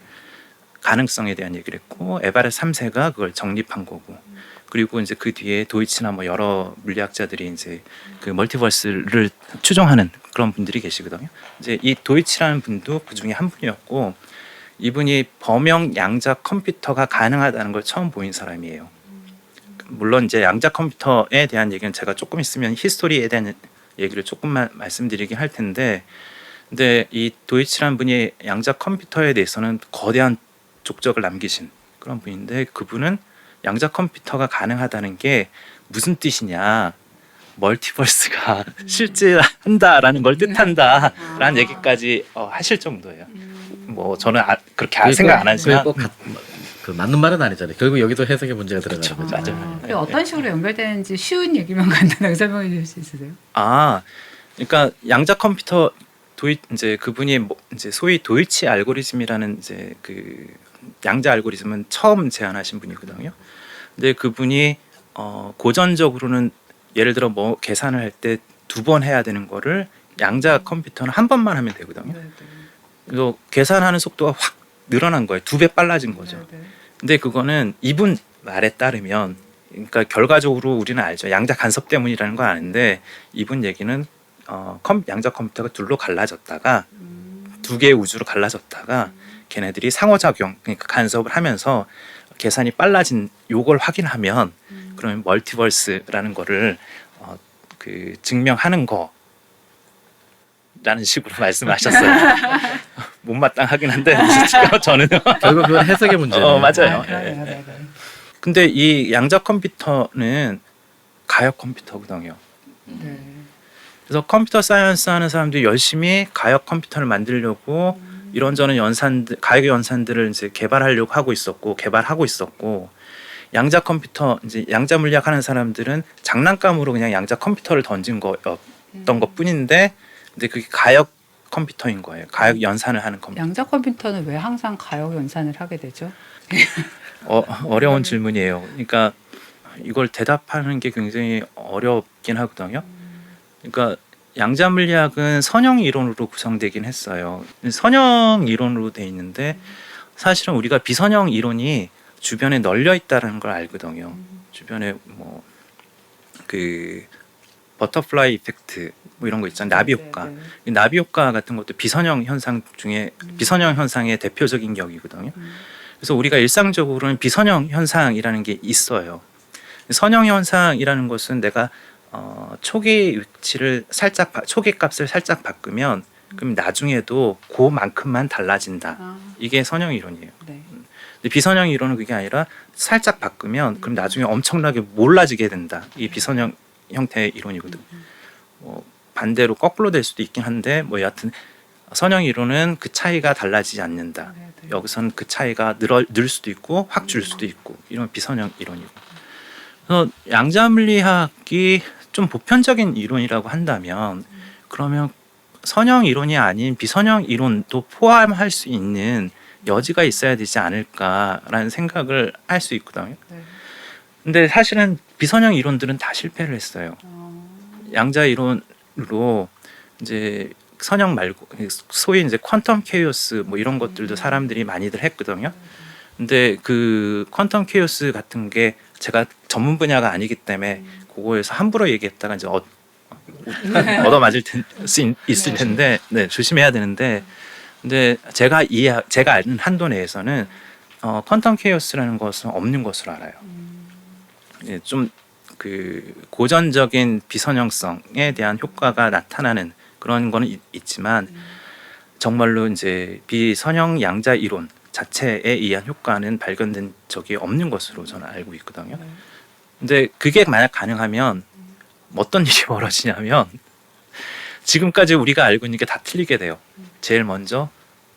가능성에 대한 얘기를 했고 에바레 3세가 그걸 정립한 거고 그리고 이제 그 뒤에 도이치나 뭐 여러 물리학자들이 이제 그 멀티버스를 추정하는 그런 분들이 계시거든요. 이제 이 도이치라는 분도 그 중에 한 분이었고 이분이 범용 양자 컴퓨터가 가능하다는 걸 처음 보인 사람이에요. 물론 이제 양자 컴퓨터에 대한 얘기는 제가 조금 있으면 히스토리에 대한 얘기를 조금만 말씀드리긴 할 텐데 근데 이 도이치라는 분이 양자 컴퓨터에 대해서는 거대한 족적을 남기신 그런 분인데 그분은 양자 컴퓨터가 가능하다는 게 무슨 뜻이냐 멀티버스가 실제한다라는 걸 뜻한다라는 얘기까지 하실 정도예요. 뭐 저는 그렇게 생각 안 하지만 그 맞는 말은 아니잖아요. 결국 여기도 해석의 문제가 그쵸, 들어가는 거죠. 맞아요. 그리고 어떤 식으로 연결되는지 쉬운 얘기만 간단하게 설명해 주실 수 있으세요? 그러니까 양자 컴퓨터 이제 그분이 이제 소위 도이치 알고리즘이라는 이제 그 양자 알고리즘은 처음 제안하신 분이거든요. 근데 그분이 고전적으로는 예를 들어 뭐 계산을 할 때 2번 해야 되는 거를 양자 컴퓨터는 한 번만 하면 되거든요. 그래서 계산하는 속도가 확 늘어난 거예요. 2배 빨라진 거죠. 근데 그거는 이분 말에 따르면 그러니까 결과적으로 우리는 알죠. 양자 간섭 때문이라는 건 아는데 이분 얘기는 양자 컴퓨터가 둘로 갈라졌다가 2개의 우주로 갈라졌다가 걔네들이 상호작용 그러니까 간섭을 하면서 계산이 빨라진 요걸 확인하면 그러면 멀티버스라는 거를 그 증명하는 거라는 식으로 말씀하셨어요. 못마땅하긴 한데 저는 결국 그건 해석의 문제예요. 맞아요. 네. 근데 이 양자 컴퓨터는 가역 컴퓨터거든요. 네. 그래서 컴퓨터 사이언스 하는 사람들이 열심히 가역 컴퓨터를 만들려고 이런저런 연산들, 가역 연산들을 이제 개발하고 있었고, 양자 컴퓨터, 이제 양자 물리학 하는 사람들은 장난감으로 그냥 양자 컴퓨터를 던진 거였던 것뿐인데, 근데 그게 가역 컴퓨터인 거예요. 가역 연산을 하는 컴퓨터. 양자 컴퓨터는 왜 항상 가역 연산을 하게 되죠? 어려운 질문이에요. 그러니까 이걸 대답하는 게 굉장히 어렵긴 하거든요. 그러니까 양자 물리학은 선형 이론으로 구성되긴 했어요. 선형 이론으로 돼 있는데 사실은 우리가 비선형 이론이 주변에 널려 있다는 걸 알거든요. 주변에 뭐 그 버터플라이 이펙트 뭐 이런 거 있잖아요. 나비 효과. 이 나비 효과 같은 것도 비선형 현상 중에 비선형 현상의 대표적인 격이거든요. 그래서 우리가 일상적으로는 비선형 현상이라는 게 있어요. 선형 현상이라는 것은 내가 초기 위치를 초기 값을 살짝 바꾸면 그럼 나중에도 그만큼만 달라진다. 이게 선형 이론이에요. 네. 근데 비선형 이론은 그게 아니라 살짝 바꾸면 그럼 나중에 엄청나게 몰라지게 된다. 이 비선형 형태의 이론이거든. 반대로 거꾸로 될 수도 있긴 한데 뭐 여하튼 선형 이론은 그 차이가 달라지지 않는다. 여기서는 그 차이가 늘 수도 있고 확 줄 수도 있고 이런 비선형 이론이고. 그래서 양자 물리학이 좀 보편적인 이론이라고 한다면 그러면 선형 이론이 아닌 비선형 이론도 포함할 수 있는 여지가 있어야 되지 않을까라는 생각을 할 수 있거든요. 네. 근데 사실은 비선형 이론들은 다 실패를 했어요. 양자 이론으로 이제 선형 말고 소위 이제 퀀텀 케이오스 뭐 이런 것들도 사람들이 많이들 했거든요. 근데 그 퀀텀 케이오스 같은 게 제가 전문 분야가 아니기 때문에 그거에서 함부로 얘기했다가 이제 얻어 맞을 수 있을 텐데 네, 조심해야 되는데 근데 제가 아는 한도 내에서는 퀀텀 케이오스라는 것은 없는 것으로 알아요. 예, 좀 그 고전적인 비선형성에 대한 효과가 나타나는 그런 거는 있지만 정말로 이제 비선형 양자 이론 자체에 의한 효과는 발견된 적이 없는 것으로 저는 알고 있거든요. 근데 그게 만약 가능하면 어떤 일이 벌어지냐면 지금까지 우리가 알고 있는 게 다 틀리게 돼요. 제일 먼저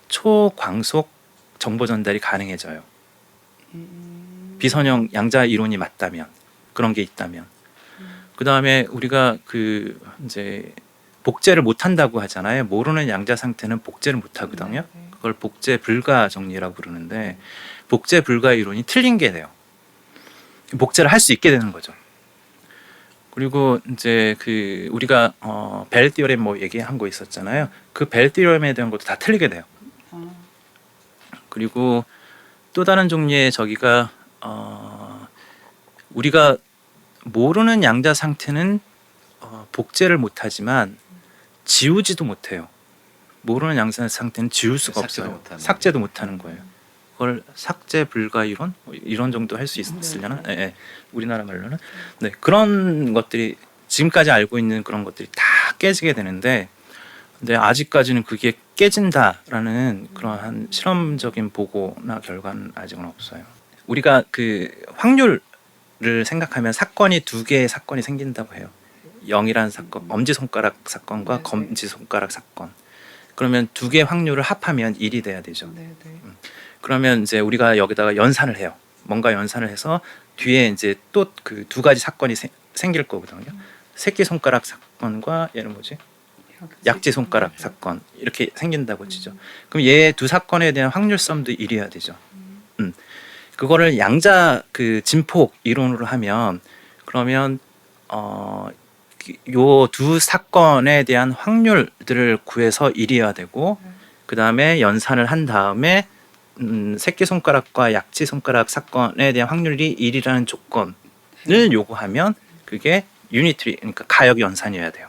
초광속 정보 전달이 가능해져요. 비선형 양자 이론이 맞다면 그런 게 있다면 그 다음에 우리가 그 이제 복제를 못 한다고 하잖아요. 모르는 양자 상태는 복제를 못 하거든요. 그걸 복제 불가 정리라고 부르는데 복제 불가 이론이 틀린 게 돼요. 복제를 할 수 있게 되는 거죠. 그리고 이제 그 우리가 벨 티어렘 뭐 얘기한 거 있었잖아요. 그 벨 티어렘에 대한 것도 다 틀리게 돼요. 그리고 또 다른 종류의 저기가 우리가 모르는 양자 상태는 복제를 못하지만 지우지도 못해요. 모르는 양자 상태는 지울 수가 없어요. 삭제도 못하는 거예요. 그걸 삭제 불가 이론 뭐 이런 정도 할 수 있으려나? 네. 네. 우리나라 말로는 네 그런 것들이 지금까지 알고 있는 그런 것들이 다 깨지게 되는데, 근데 아직까지는 그게 깨진다라는 그러한 실험적인 보고나 결과는 아직은 없어요. 우리가 그 확률을 생각하면 사건이 두 개의 사건이 생긴다고 해요. 0이라는 사건, 엄지손가락 사건과 검지손가락 사건. 그러면 두 개의 확률을 합하면 1이 돼야 되죠. 그러면 이제 우리가 여기다가 연산을 해요. 뭔가 연산을 해서 뒤에 이제 또 그 두 가지 사건이 생길 거거든요. 새끼손가락 사건과 얘는 뭐지? 약지손가락 사건 이렇게 생긴다고 치죠. 그럼 얘 두 사건에 대한 확률섬도 1이어야 되죠. 그거를 양자 그 진폭 이론으로 하면 그러면 요 두 사건에 대한 확률들을 구해서 1이어야 되고 그 다음에 연산을 한 다음에 새끼손가락과 약지손가락 사건에 대한 확률이 1이라는 조건을 요구하면 그게 유니트리, 그러니까 가역 연산이어야 돼요.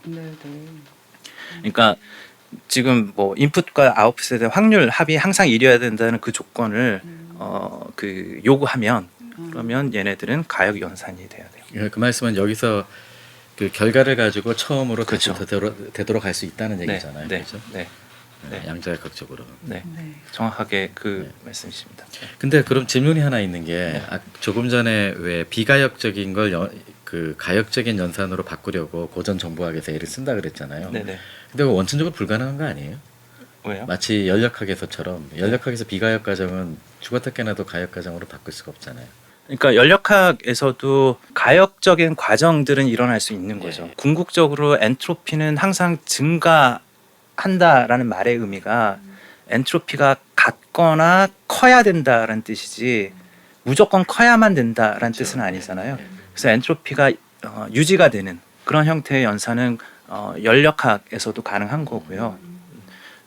그러니까 지금 뭐 인풋과 아웃풋에 대한 확률 합이 항상 1이어야 된다는 그 조건을 그 요구하면 그러면 얘네들은 가역 연산이 돼야 돼요. 그 말씀은 여기서 그 결과를 가지고 처음으로 그렇죠. 다시 되돌아갈 수 있다는 얘기잖아요. 네. 그렇죠? 네. 네. 양자역학적으로. 네, 네. 정확하게 그 네. 말씀이십니다. 네. 근데 그럼 질문이 하나 있는 게 네. 조금 전에 왜 비가역적인 걸 그 가역적인 연산으로 바꾸려고 고전 정보학에서 얘를 쓴다 그랬잖아요. 네네. 근데 그거 원천적으로 불가능한 거 아니에요? 왜요? 마치 연력학에서처럼 연력학에서 비가역 과정은 죽었다 깨나도 가역 과정으로 바꿀 수가 없잖아요. 그러니까 연력학에서도 가역적인 과정들은 일어날 수 있는 거죠. 예. 궁극적으로 엔트로피는 항상 증가한다라는 말의 의미가 엔트로피가 같거나 커야 된다라는 뜻이지 무조건 커야만 된다라는 뜻은 아니잖아요. 그래서 엔트로피가 유지가 되는 그런 형태의 연산은 연력학에서도 가능한 거고요.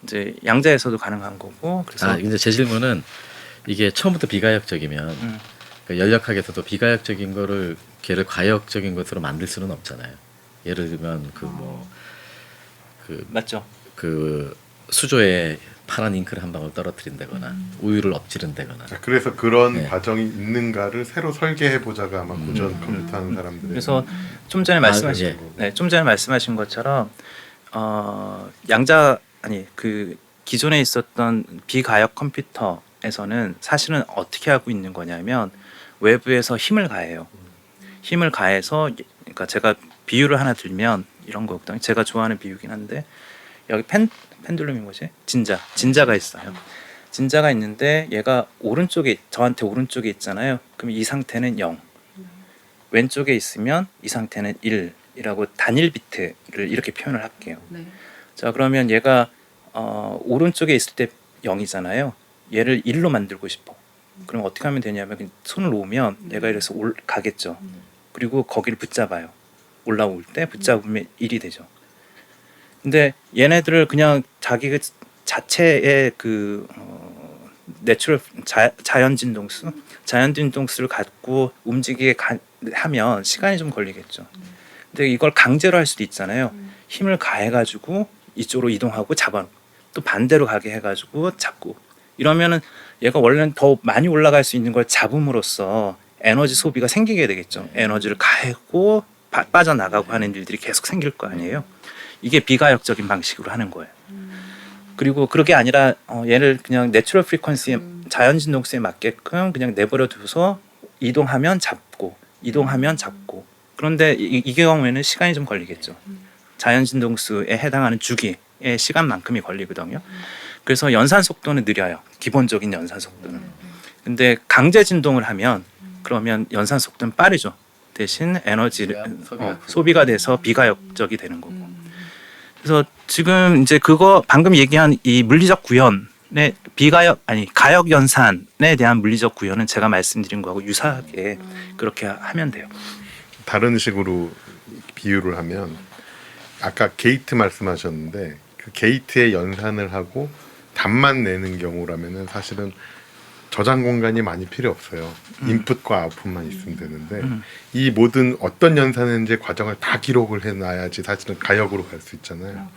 이제 양자에서도 가능한 거고. 그래서 이제 제 질문은 이게 처음부터 비가역적이면 그러니까 연력학에서도 비가역적인 거를 걔를 가역적인 것으로 만들 수는 없잖아요. 예를 들면 맞죠. 그 수조에 파란 잉크를 한 방울 떨어뜨린다거나 우유를 엎지른다거나. 그래서 그런 네. 과정이 있는가를 새로 설계해 보자가 아마 고전 컴퓨터 하는 사람들의 그래서 좀 전에 말씀하신 예. 좀 전에 말씀하신 것처럼 양자 그 기존에 있었던 비가역 컴퓨터에서는 사실은 어떻게 하고 있는 거냐면 외부에서 힘을 가해요. 힘을 가해서 그러니까 제가 비유를 하나 들면 이런 거거든요. 제가 좋아하는 비유긴 한데 여기 펜듈럼이 뭐지? 진자가 있어요. 진자가 있는데 얘가 저한테 오른쪽에 있잖아요. 그럼 이 상태는 0. 왼쪽에 있으면 이 상태는 1이라고 단일 비트를 이렇게 표현을 할게요. 네. 자, 그러면 얘가 오른쪽에 있을 때 0이잖아요. 얘를 1로 만들고 싶어. 그럼 어떻게 하면 되냐면 그냥 손을 놓으면 얘가 이래서 가겠죠. 그리고 거기를 붙잡아요. 올라올 때 붙잡으면 1이 되죠. 근데 얘네들을 그냥 자기 그 자체의 그 내추럴 자연 진동수를 갖고 움직이게 하면 시간이 좀 걸리겠죠. 근데 이걸 강제로 할 수도 있잖아요. 힘을 가해가지고 이쪽으로 이동하고 또 반대로 가게 해가지고 잡고 이러면은 얘가 원래는 더 많이 올라갈 수 있는 걸 잡음으로써 에너지 소비가 생기게 되겠죠. 에너지를 가해고 빠져나가고 하는 일들이 계속 생길 거 아니에요. 이게 비가역적인 방식으로 하는 거예요. 그리고 그게 아니라 얘를 그냥 내추럴 프리퀀시에 자연 진동수에 맞게끔 그냥 내버려 두서 이동하면 잡고 그런데 이 경우에는 시간이 좀 걸리겠죠. 자연 진동수에 해당하는 주기의 시간만큼이 걸리거든요. 그래서 연산 속도는 느려요. 기본적인 연산 속도는. 근데 강제 진동을 하면 그러면 연산 속도는 빠르죠. 대신 에너지를 소비가 돼서 비가역적이 되는 거고. 그래서 지금 이제 방금 얘기한 이 물리적 구현의 가역 연산에 대한 물리적 구현은 제가 말씀드린 거하고 유사하게 그렇게 하면 돼요. 다른 식으로 비유를 하면 아까 게이트 말씀하셨는데 그 게이트에 연산을 하고 답만 내는 경우라면은 사실은 저장 공간이 많이 필요 없어요. 인풋과 아웃풋만 있으면 되는데 이 모든 어떤 연산인지 과정을 다 기록을 해놔야지 사실은 가역으로 갈 수 있잖아요.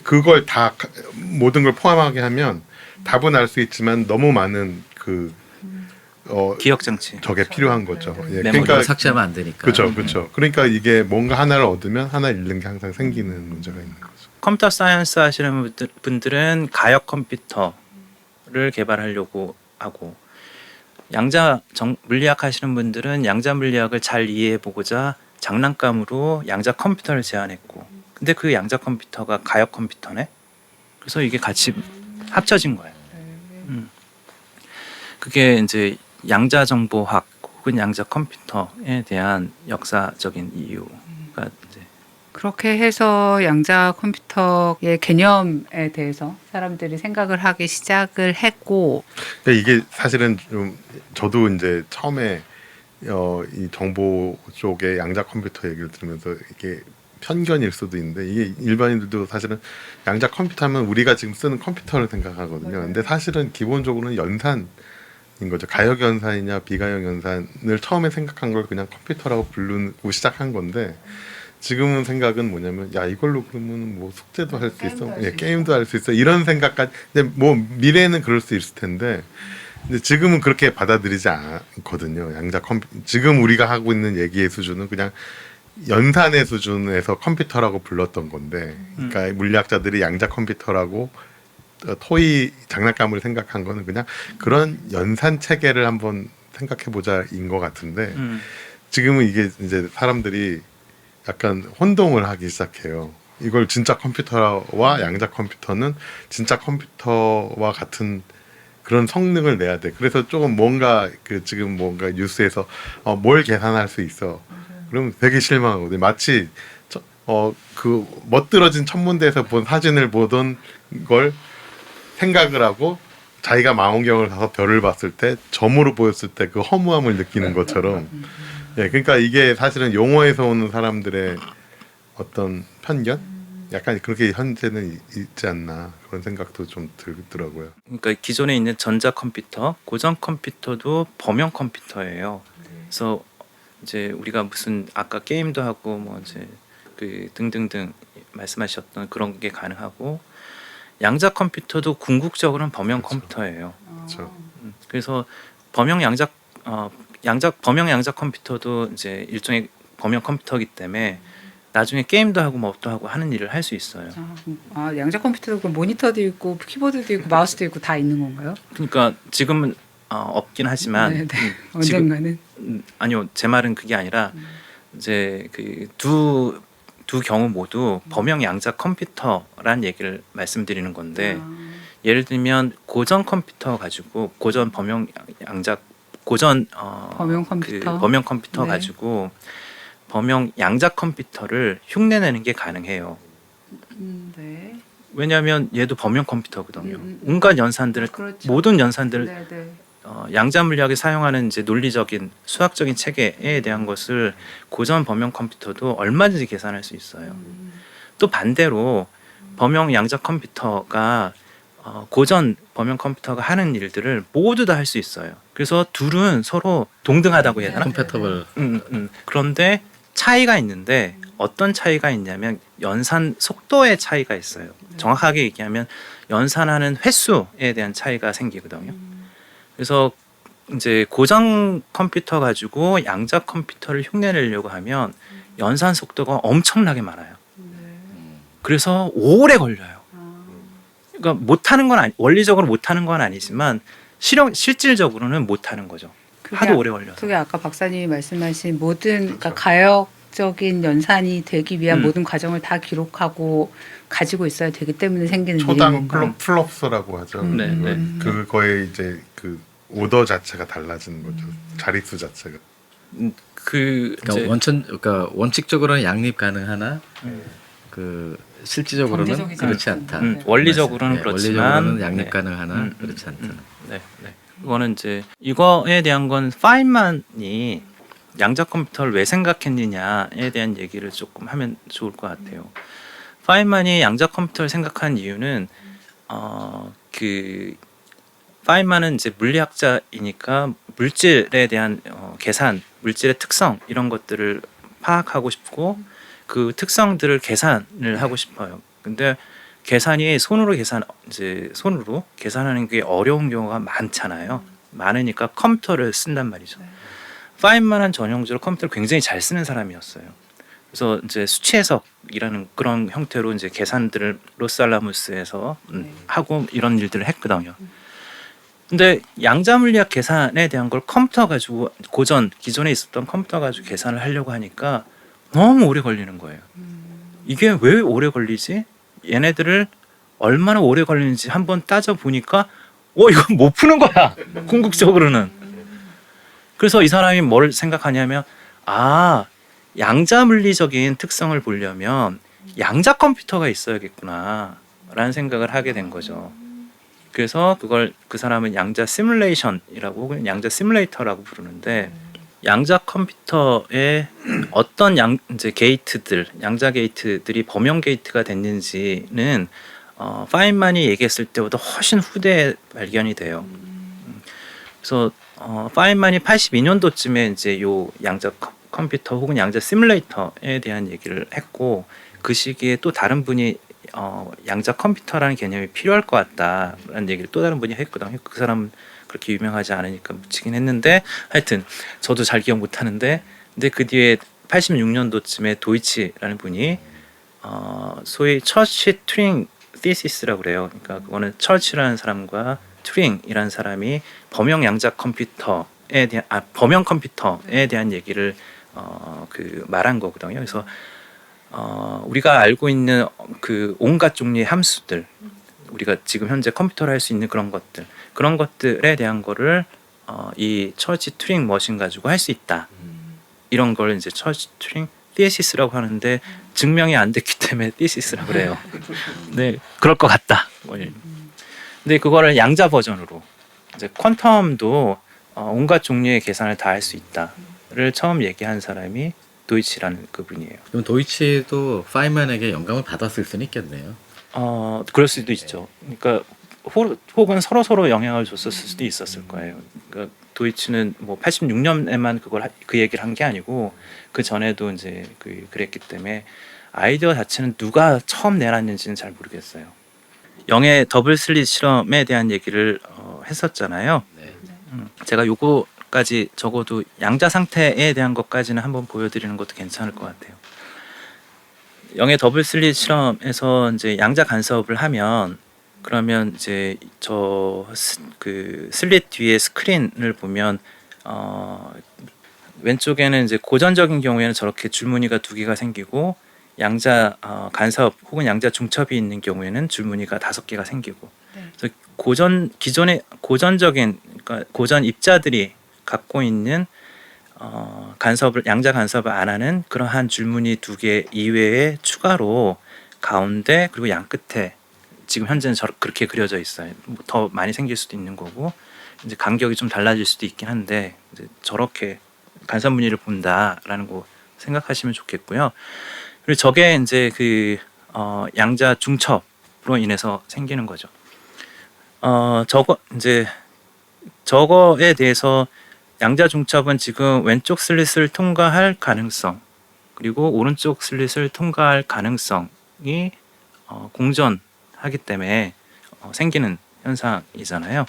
그걸 다 모든 걸 포함하게 하면 답은 알 수 있지만 너무 많은 기억 장치. 저게 필요한 거죠. 예, 그러니까 삭제하면 안 되니까. 그렇죠. 그러니까 이게 뭔가 하나를 얻으면 하나를 잃는 게 항상 생기는 문제가 있는 거죠. 컴퓨터 사이언스 하시는 분들은 가역 컴퓨터를 개발하려고 하고 양자 물리학 하시는 분들은 양자 물리학을 잘 이해해 보고자 장난감으로 양자 컴퓨터를 제안했고 근데 그 양자 컴퓨터가 가역 컴퓨터네. 그래서 이게 같이 합쳐진 거예요. 그게 이제 양자 정보학 혹은 양자 컴퓨터에 대한 역사적인 이유가 이제 그렇게 해서 양자 컴퓨터의 개념에 대해서 사람들이 생각을 하기 시작을 했고 근데 이게 사실은 좀 저도 이제 처음에 이 정보 쪽의 양자 컴퓨터 얘기를 들으면서 이게 편견일 수도 있는데 이게 일반인들도 사실은 양자 컴퓨터 하면 우리가 지금 쓰는 컴퓨터를 생각하거든요. 근데 사실은 기본적으로는 연산인 거죠. 가역 연산이냐 비가역 연산을 처음에 생각한 걸 그냥 컴퓨터라고 부르고 시작한 건데 지금은 생각은 뭐냐면 야 이걸로 그러면 뭐 숙제도 할 수 있어, 게임도 할 수 있어 이런 생각까지. 근데 뭐 미래에는 그럴 수 있을 텐데 근데 지금은 그렇게 받아들이지 않거든요. 지금 우리가 하고 있는 얘기의 수준은 그냥 연산의 수준에서 컴퓨터라고 불렀던 건데, 그러니까 물리학자들이 양자 컴퓨터라고 토이 장난감을 생각한 거는 그냥 그런 연산 체계를 한번 생각해 보자인 것 같은데 지금은 이게 이제 사람들이 약간 혼동을 하기 시작해요. 이걸 진짜 컴퓨터와 양자 컴퓨터는 진짜 컴퓨터와 같은 그런 성능을 내야 돼. 그래서 조금 뭔가 지금 뭔가 뉴스에서 뭘 계산할 수 있어. 그럼 되게 실망하거든요. 마치 그 멋들어진 천문대에서 본 사진을 보던 걸 생각을 하고 자기가 망원경을 사서 별을 봤을 때 점으로 보였을 때 그 허무함을 느끼는 것처럼. 예, 그러니까 이게 사실은 용어에서 오는 사람들의 어떤 편견? 약간 그렇게 현재는 있지 않나 그런 생각도 좀 들더라고요. 그러니까 기존에 있는 전자 컴퓨터, 고전 컴퓨터도 범용 컴퓨터예요. 그래서 이제 우리가 무슨 아까 게임도 하고 뭐 이제 그 등등등 말씀하셨던 그런 게 가능하고 양자 컴퓨터도 궁극적으로는 범용 그렇죠. 컴퓨터예요. 그렇죠. 그래서 범용 양자 컴퓨터도 이제 일종의 범용 컴퓨터이기 때문에 나중에 게임도 하고 뭐도 하고 하는 일을 할 수 있어요. 양자 컴퓨터도 그 모니터도 있고 키보드도 있고 마우스도 있고 다 있는 건가요? 그러니까 지금은 없긴 하지만 네, 네. 언젠가는 아니요, 제 말은 그게 아니라 이제 그 두 경우 모두 범용 양자 컴퓨터란 얘기를 말씀드리는 건데 예를 들면 고전 컴퓨터 가지고 고전 범용 양자 고전 범용 컴퓨터. 그 범용 컴퓨터 네. 가지고 범용 양자 컴퓨터를 흉내내는 게 가능해요. 네. 왜냐하면 얘도 범용 컴퓨터거든요. 온갖 연산들을 그렇죠. 모든 연산들을 네, 네. 양자 물리학에 사용하는 이제 논리적인 수학적인 체계에 대한 것을 고전 범용 컴퓨터도 얼마든지 계산할 수 있어요. 또 반대로 범용 양자 컴퓨터가 고전 범용 컴퓨터가 하는 일들을 모두 다 할 수 있어요. 그래서 둘은 서로 동등하다고 해야 되나? 컴패터블. 그런데 차이가 있는데 어떤 차이가 있냐면 연산 속도의 차이가 있어요. 정확하게 얘기하면 연산하는 횟수에 대한 차이가 생기거든요. 그래서 이제 고전 컴퓨터 가지고 양자 컴퓨터를 흉내내려고 하면 연산 속도가 엄청나게 많아요. 그래서 오래 걸려요. 그러니까 못하는 건 원리적으로 못하는 건 아니지만 실질적으로는 못하는 거죠. 하도 오래 걸려서. 그게 아까 박사님이 말씀하신 모든 그러니까 가역적인 연산이 되기 위한 모든 과정을 다 기록하고 가지고 있어야 되기 때문에 생기는 일인 초당 건가요? 플롭스라고 하죠. 네, 네. 그거의 이제 그 오더 자체가 달라지는 거죠. 자릿수 자체가. 그러니까 원칙적으로는 양립 가능하나 그 실질적으로는 경제적이지 그렇지 않다. 않다. 원리적으로는 네, 그렇지만 원리적으로는 양립 네. 가능하나 그렇지 않다. 네, 네. 그거는 이제 이거에 대한 건 파인만이 양자 컴퓨터를 왜 생각했느냐에 대한 얘기를 조금 하면 좋을 것 같아요. 파인만이 양자 컴퓨터를 생각한 이유는 그 파인만은 이제 물리학자이니까 물질에 대한 계산, 물질의 특성 이런 것들을 파악하고 싶고 그 특성들을 계산을 하고 싶어요. 근데 계산이 손으로 계산하는 게 어려운 경우가 많잖아요. 많으니까 컴퓨터를 쓴단 말이죠. 파인만은 전형적으로 컴퓨터를 굉장히 잘 쓰는 사람이었어요. 그래서 이제 수치 해석이라는 그런 형태로 이제 계산들을 로스알라무스에서 하고 이런 일들을 했거든요. 근데 양자 물리학 계산에 대한 걸 컴퓨터 가지고 기존에 있었던 컴퓨터 가지고 계산을 하려고 하니까 너무 오래 걸리는 거예요. 이게 왜 오래 걸리지? 얘네들을 얼마나 오래 걸리는지 한번 따져 보니까 이건 못 푸는 거야. 궁극적으로는. 그래서 이 사람이 뭘 생각하냐면 양자 물리적인 특성을 보려면 양자 컴퓨터가 있어야겠구나 라는 생각을 하게 된 거죠. 그래서 그 사람은 양자 시뮬레이션이라고 혹은 양자 시뮬레이터라고 부르는데 양자 컴퓨터의 어떤 양자 게이트들이 범용 게이트가 됐는지는 파인만이 얘기했을 때보다 훨씬 후대에 발견이 돼요. 그래서 파인만이 82년도쯤에 이제 요 양자 컴퓨터 혹은 양자 시뮬레이터에 대한 얘기를 했고 그 시기에 또 다른 분이 양자 컴퓨터라는 개념이 필요할 것 같다라는 얘기를 또 다른 분이 했거든요. 그 사람은 그렇게 유명하지 않으니까 묻히긴 했는데 하여튼 저도 잘 기억 못하는데 근데 그 뒤에 86년도쯤에 도이치라는 분이 소위 처치 튜링 thesis,라고 그래요. 그러니까 그거는 철치라는 사람과 튜링이라는 사람이 범용 컴퓨터에 대한 얘기를 말한 거거든요. 그래서 우리가 알고 있는 그 온갖 종류의 함수들, 우리가 지금 현재 컴퓨터로 할 수 있는 그런 것들에 대한 거를 이 철치 튜링 머신 가지고 할 수 있다. 이런 걸 이제 철치 튜링 thesis라고 하는데 증명이 안 됐기 때문에 thesis라고 그래요. 네, 그럴 것 같다. 근데 그거를 양자 버전으로 이제 퀀텀도 온갖 종류의 계산을 다 할 수 있다를 처음 얘기한 사람이 도이치라는 그분이에요. 그럼 도이치도 파이만에게 영감을 받았을 수는 있겠네요. 그럴 수도 있죠. 그러니까 혹은 서로 영향을 줬을 수도 있었을 거예요. 그러니까 도이치는 뭐 86년에만 그 얘기를 한 게 아니고 그 전에도 이제 그랬기 때문에 아이디어 자체는 누가 처음 내놨는지는 잘 모르겠어요. 영의 더블 슬릿 실험에 대한 얘기를 했었잖아요. 네. 제가 요거까지 적어도 양자 상태에 대한 것까지는 한번 보여드리는 것도 괜찮을 것 같아요. 영의 더블 슬릿 실험에서 이제 양자 간섭을 하면 그러면 이제 그 슬릿 뒤에 스크린을 보면 왼쪽에는 이제 고전적인 경우에는 저렇게 줄무늬가 2개가 생기고 양자 간섭 혹은 양자 중첩이 있는 경우에는 줄무늬가 5개가 생기고 그래서 기존의 고전적인 그러니까 고전 입자들이 갖고 있는 양자 간섭을 안 하는 그러한 줄무늬 2개 이외에 추가로 가운데 그리고 양 끝에 지금 현재는 그렇게 그려져 있어요. 더 많이 생길 수도 있는 거고 이제 간격이 좀 달라질 수도 있긴 한데 이제 저렇게 간섭 무늬를 본다라는 거 생각하시면 좋겠고요. 그리고 저게 이제 그 양자 중첩으로 인해서 생기는 거죠. 저거에 대해서 양자 중첩은 지금 왼쪽 슬릿을 통과할 가능성 그리고 오른쪽 슬릿을 통과할 가능성이 공존하기 때문에 생기는 현상이잖아요.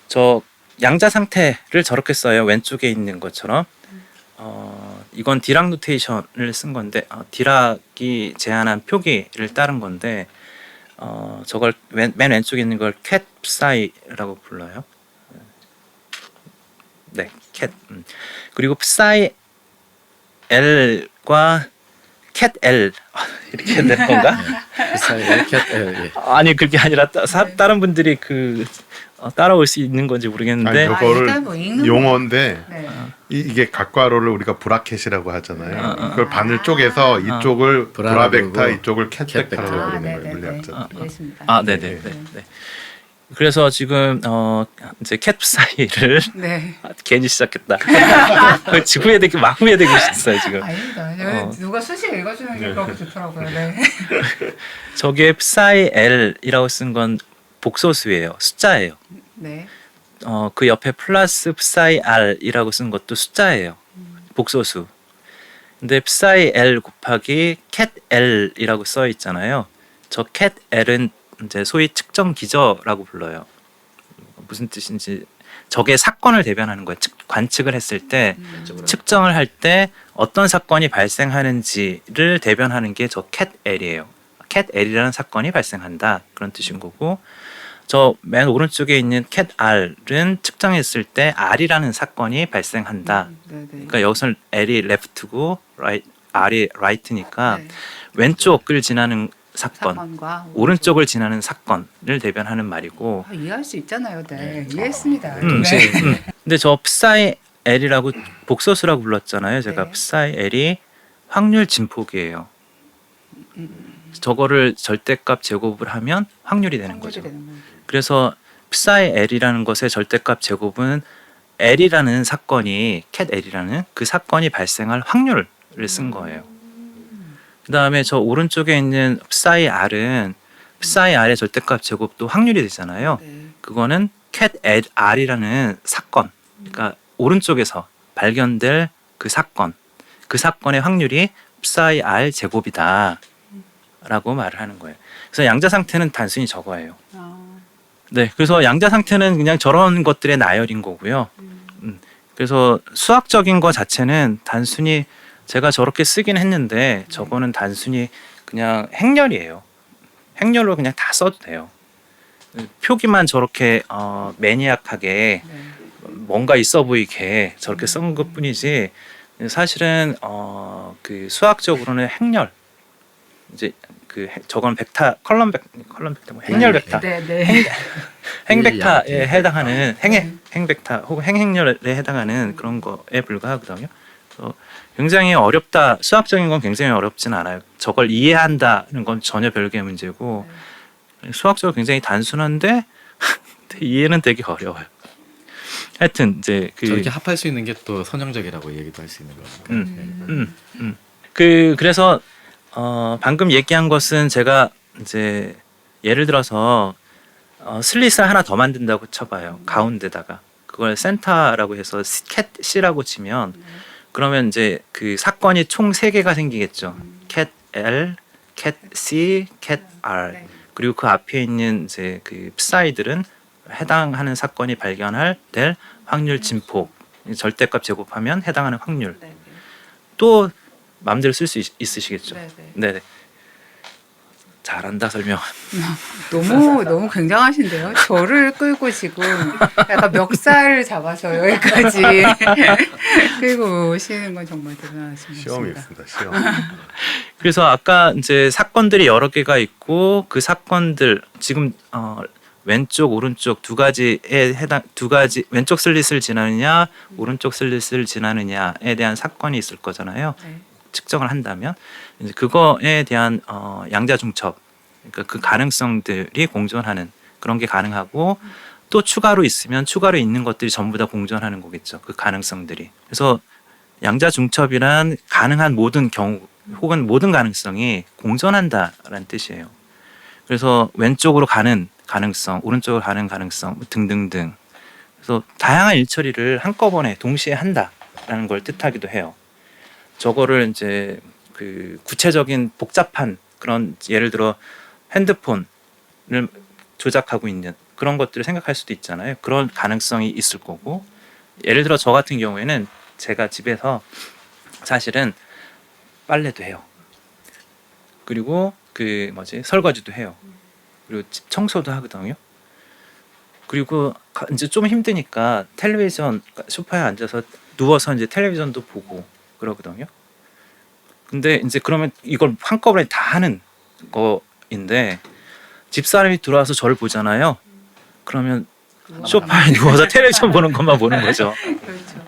저 양자 상태를 저렇게 써요. 왼쪽에 있는 것처럼. 이건 디락 노테이션을 쓴 건데 디락이 제안한 표기를 따른 건데 저걸 맨 왼쪽에 있는 걸 캣사이라고 불러요. 네, 캣. 그리고 psi L과 캣 L 이렇게 된 건가? 예. 아니 그게 아니라 다른 분들이 따라올 수 있는 건지 모르겠는데 아니, 그거를 일단 뭐 읽는 용어인데 네. 이게 각괄호를 우리가 브라켓이라고 하잖아요. 그걸 반을 쪼개서 이쪽을 브라백타, 브라벡타, 이쪽을 캣벡타라고 캣벡타. 하는 거예요. 네네네. 물리학자. 알겠습니다. 네네. 그래서 지금 이제 캣사이를 네. 괜히 시작했다. 지금 후회되고 막 후회되고 있어요 지금. 아닙니다. 누가 수시 읽어주는 게 그렇게 좋더라고요. 네. 저게 psi L이라고 쓴 건 복소수예요. 숫자예요. 네. 그 옆에 플러스 psi R이라고 쓴 것도 숫자예요. 복소수. 근데 psi L 곱하기 cat L이라고 써 있잖아요. 저 cat L은 이제 소위 측정 기저라고 불러요. 무슨 뜻인지 저게 사건을 대변하는 거예요. 관측을 했을 때 측정을 할 때 어떤 사건이 발생하는지를 대변하는 게 저 cat L이에요. cat L이라는 사건이 발생한다 그런 뜻인 거고 저 맨 오른쪽에 있는 cat R은 측정했을 때 R이라는 사건이 발생한다. 그러니까 여기서는 L이 left고 R이 right니까 네. 왼쪽을 지나는 사건, 사건과 오른쪽을 지나는 사건을 대변하는 말이고 이해할 수 있잖아요. 네. 이해했습니다. 근데 저 psi L이라고 복소수라고 불렀잖아요. 제가 네. psi L이 확률 진폭이에요. 저거를 절대값 제곱을 하면 확률이 되는 거죠. 그래서 psi L이라는 것의 절대값 제곱은 L이라는 사건이 cat L이라는 그 사건이 발생할 확률을 쓴 거예요. 그 다음에 저 오른쪽에 있는 psi R은 psi R의 절대값 제곱도 확률이 되잖아요. 네. 그거는 cat R이라는 사건, 그러니까 오른쪽에서 발견될 그 사건의 확률이 psi R 제곱이다 라고 말을 하는 거예요. 그래서 양자 상태는 단순히 저거예요. 네, 그래서 양자 상태는 그냥 저런 것들의 나열인 거고요. 그래서 수학적인 거 자체는 단순히 제가 저렇게 쓰긴 했는데 저거는 단순히 그냥 행렬이에요. 행렬로 그냥 다 써도 돼요. 표기만 저렇게 매니악하게 네. 뭔가 있어 보이게 저렇게 쓴 것뿐이지 사실은 그 수학적으로는 행렬 이제 저건 벡터 컬럼 벡터 뭐 행렬 벡터 네. 행벡터에 해당하는 행벡터 혹은 행렬에 해당하는 그런 거에 불과하거든요. 그래서 굉장히 어렵다. 수학적인 건 굉장히 어렵진 않아요. 저걸 이해한다는 건 전혀 별개의 문제고 수학적으로 굉장히 단순한데 이해는 되게 어려워요. 하여튼 이제 저렇게 합할 수 있는 게 또 선정적이라고 얘기도 할 수 있는 거니까. 그래서 방금 얘기한 것은 제가 이제 예를 들어서 슬릿을 하나 더 만든다고 쳐봐요. 가운데다가 그걸 센터라고 해서 캣 C라고 치면 그러면 이제 그 사건이 총 3개가 생기겠죠. 캣 L, 캣 C, 캣 R. 그리고 그 앞에 있는 이제 그 psi들은 해당하는 사건이 될 확률 진폭 절대값 제곱하면 해당하는 확률. 또 마음대로 쓸 수 있으시겠죠. 네. 잘한다 설명. 너무 굉장하신데요. 저를 끌고 지금 약간 멱살을 잡아서 여기까지 끌고 오시는 건 정말 대단하신 것 시험이 같습니다. 있습니다. 시험. 그래서 아까 이제 사건들이 여러 개가 있고 그 사건들 지금 왼쪽 오른쪽 두 가지 왼쪽 슬릿을 지나느냐 오른쪽 슬릿을 지나느냐에 대한 사건이 있을 거잖아요. 네. 측정을 한다면 이제 그거에 대한 양자 중첩 그러니까 그 가능성들이 공존하는 그런 게 가능하고 또 추가로 있으면 추가로 있는 것들이 전부 다 공존하는 거겠죠. 그 가능성들이. 그래서 양자 중첩이란 가능한 모든 경우 혹은 모든 가능성이 공존한다라는 뜻이에요. 그래서 왼쪽으로 가는 가능성, 오른쪽으로 가는 가능성 등등등. 그래서 다양한 일처리를 한꺼번에 동시에 한다라는 걸 뜻하기도 해요. 저거를 이제 그 구체적인 복잡한 그런 예를 들어 핸드폰을 조작하고 있는 그런 것들을 생각할 수도 있잖아요. 그런 가능성이 있을 거고 예를 들어 저 같은 경우에는 제가 집에서 사실은 빨래도 해요. 그리고 설거지도 해요. 그리고 집 청소도 하거든요. 그리고 이제 좀 힘드니까 텔레비전 소파에 앉아서 누워서 이제 텔레비전도 보고 그러거든요. 근데 이제 그러면 이걸 한꺼번에 다 하는 거인데 집사람이 들어와서 저를 보잖아요. 그러면 소파에 누워서 텔레비전 보는 것만 보는 거죠. 그렇죠.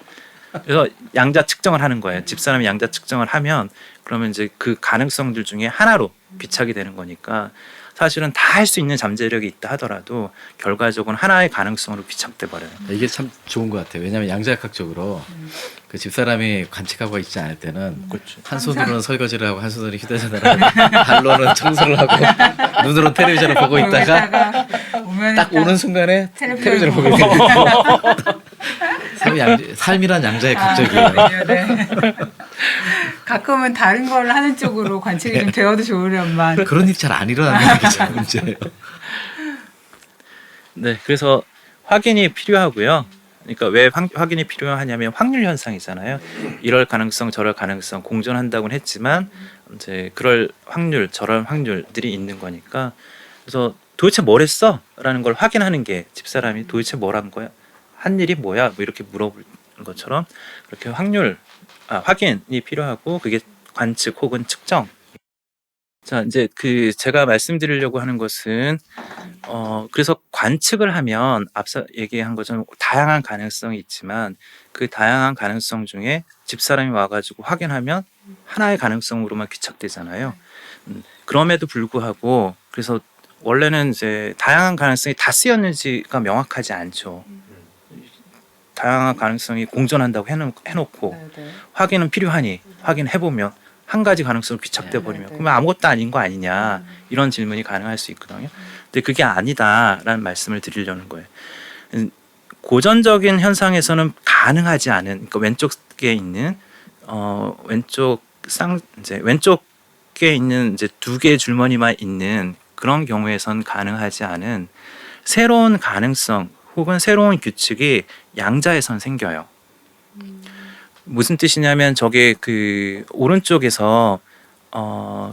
그래서 양자 측정을 하는 거예요. 집사람이 양자 측정을 하면 그러면 이제 그 가능성들 중에 하나로 귀착이 되는 거니까 사실은 다 할 수 있는 잠재력이 있다 하더라도 결과적으로는 하나의 가능성으로 귀착돼 버려요. 이게 참 좋은 것 같아요. 왜냐하면 양자역학적으로 그 집사람이 관측하고 있지 않을 때는 그렇죠. 한 손으로는 설거지를 하고 한 손으로는 휴대전화를 하고 발로는 청소를 하고 눈으로 텔레비전을 보고 있다가 딱 오는 순간에 텔레비전을 보게 되는 삶이란 양자역학적이에요. 네. 가끔은 다른 걸 하는 쪽으로 관측이 좀 되어도 좋으련만. 그런 일이 잘 안 일어나는 게 참 문제예요. 네, 그래서 확인이 필요하고요. 그러니까 왜 확인이 필요하냐면 확률 현상이잖아요. 이럴 가능성, 저럴 가능성 공존한다고는 했지만 이제 그럴 확률, 저럴 확률들이 있는 거니까. 그래서 도대체 뭘 했어? 라는 걸 확인하는 게 집사람이 도대체 뭘 한 거야? 한 일이 뭐야? 뭐 이렇게 물어볼 것처럼 그렇게 확인이 필요하고 그게 관측 혹은 측정. 자, 이제 제가 말씀드리려고 하는 것은 그래서 관측을 하면 앞서 얘기한 것처럼 다양한 가능성이 있지만 그 다양한 가능성 중에 집사람이 와가지고 확인하면 하나의 가능성으로만 귀착되잖아요. 그럼에도 불구하고 그래서 원래는 이제 다양한 가능성이 다 쓰였는지가 명확하지 않죠. 다양한 가능성이 공존한다고 해놓고 확인은 필요하니 확인해보면 한 가지 가능성으로 귀착돼 버리면 그러면 아무것도 아닌 거 아니냐 이런 질문이 가능할 수 있거든요. 근데 그게 아니다라는 말씀을 드리려는 거예요. 고전적인 현상에서는 가능하지 않은 그러니까 왼쪽에 있는 왼쪽에 있는 이제 두 개의 줄무늬만 있는 그런 경우에선 가능하지 않은 새로운 가능성 혹은 새로운 규칙이 양자에선 생겨요. 무슨 뜻이냐면 저게 오른쪽에서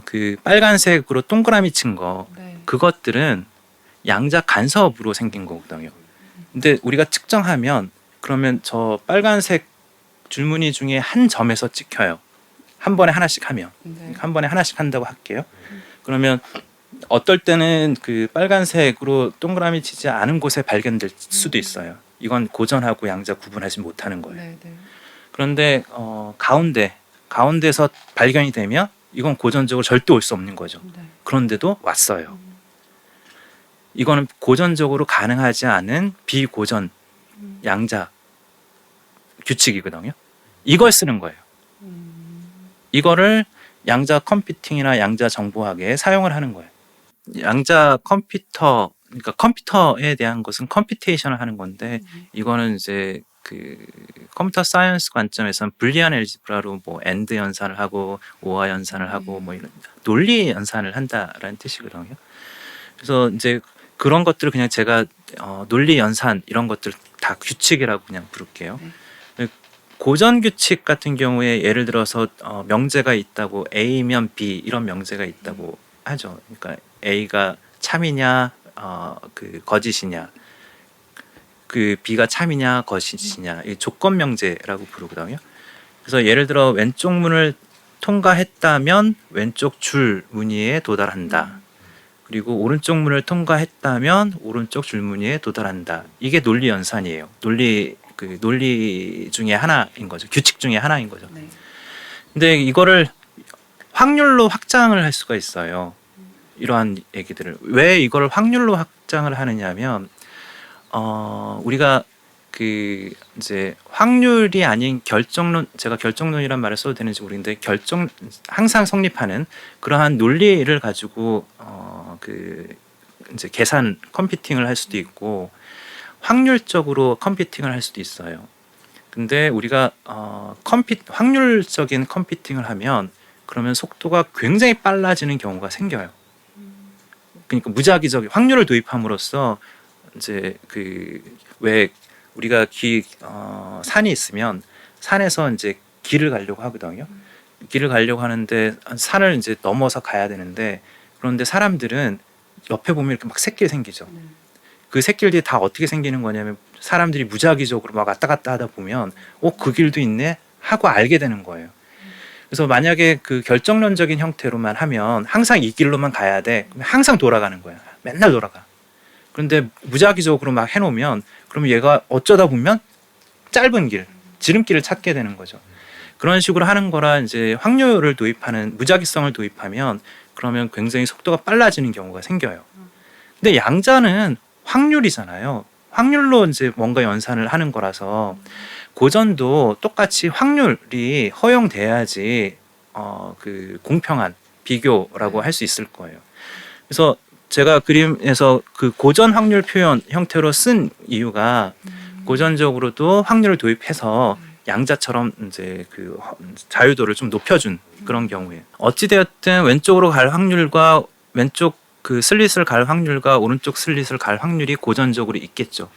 그 빨간색으로 동그라미 친 거 그것들은 양자 간섭으로 생긴 거거든요. 근데 우리가 측정하면 그러면 저 빨간색 줄무늬 중에 한 점에서 찍혀요. 한 번에 하나씩 하면 네. 한 번에 하나씩 한다고 할게요. 그러면 어떨 때는 그 빨간색으로 동그라미 치지 않은 곳에 발견될 수도 있어요. 이건 고전하고 양자 구분하지 못하는 거예요. 네, 네. 그런데 가운데서 발견이 되면 이건 고전적으로 절대 올 수 없는 거죠. 네. 그런데도 왔어요. 이거는 고전적으로 가능하지 않은 비고전 양자 규칙이거든요. 이걸 쓰는 거예요. 이거를 양자 컴퓨팅이나 양자 정보학에 사용을 하는 거예요. 양자 컴퓨터, 그러니까 컴퓨터에 대한 것은 컴퓨테이션을 하는 건데 이거는 이제 그 컴퓨터 사이언스 관점에서는 불리한 엘지브라로 뭐 엔드 연산을 하고 오화 연산을 하고 뭐 이런 논리 연산을 한다라는 뜻이거든요. 그래서 이제 그런 것들을 그냥 제가 논리 연산 이런 것들 다 규칙이라고 그냥 부를게요. 고전 규칙 같은 경우에 예를 들어서 명제가 있다고 A면 B 이런 명제가 있다고 하죠. 그러니까 A가 참이냐 그 거짓이냐 그 B가 참이냐 거짓이냐 이 조건 명제라고 부르거든요. 그래서 예를 들어 왼쪽 문을 통과했다면 왼쪽 줄 무늬에 도달한다. 그리고 오른쪽 문을 통과했다면 오른쪽 줄 무늬에 도달한다. 이게 논리 연산이에요. 논리 중에 하나인 거죠. 규칙 중에 하나인 거죠. 네. 근데 이거를 확률로 확장을 할 수가 있어요. 이러한 얘기들을 왜 이걸 확률로 확장을 하느냐면 우리가 그 이제 확률이 아닌 결정론, 제가 결정론이란 말을 써도 되는지 모르겠는데 항상 성립하는 그러한 논리를 가지고 그 이제 계산 컴퓨팅을 할 수도 있고 확률적으로 컴퓨팅을 할 수도 있어요. 근데 우리가 확률적인 컴퓨팅을 하면 그러면 속도가 굉장히 빨라지는 경우가 생겨요. 그러니까 무작위적 확률을 도입함으로써 이제 그 왜 우리가 산이 있으면 산에서 이제 길을 가려고 하거든요. 길을 가려고 하는데 산을 이제 넘어서 가야 되는데 그런데 사람들은 옆에 보면 이렇게 막 샛길 생기죠. 그 샛길들이 다 어떻게 생기는 거냐면 사람들이 무작위적으로 막 왔다 갔다 하다 보면 그 길도 있네 하고 알게 되는 거예요. 그래서 만약에 그 결정론적인 형태로만 하면 항상 이 길로만 가야 돼. 그러면 항상 돌아가는 거야. 맨날 돌아가. 그런데 무작위적으로 막 해놓으면 그러면 얘가 어쩌다 보면 짧은 길, 지름길을 찾게 되는 거죠. 그런 식으로 하는 거라 이제 확률을 도입하는 무작위성을 도입하면 그러면 굉장히 속도가 빨라지는 경우가 생겨요. 근데 양자는 확률이잖아요. 확률로 이제 뭔가 연산을 하는 거라서 고전도 똑같이 확률이 허용돼야지 그 공평한 비교라고 할 수 있을 거예요. 그래서 제가 그림에서 그 고전 확률 표현 형태로 쓴 이유가 고전적으로도 확률을 도입해서 양자처럼 이제 그 자유도를 좀 높여준 그런 경우에 어찌되었든 왼쪽으로 갈 확률과 왼쪽 그 슬릿을 갈 확률과 오른쪽 슬릿을 갈 확률이 고전적으로 있겠죠.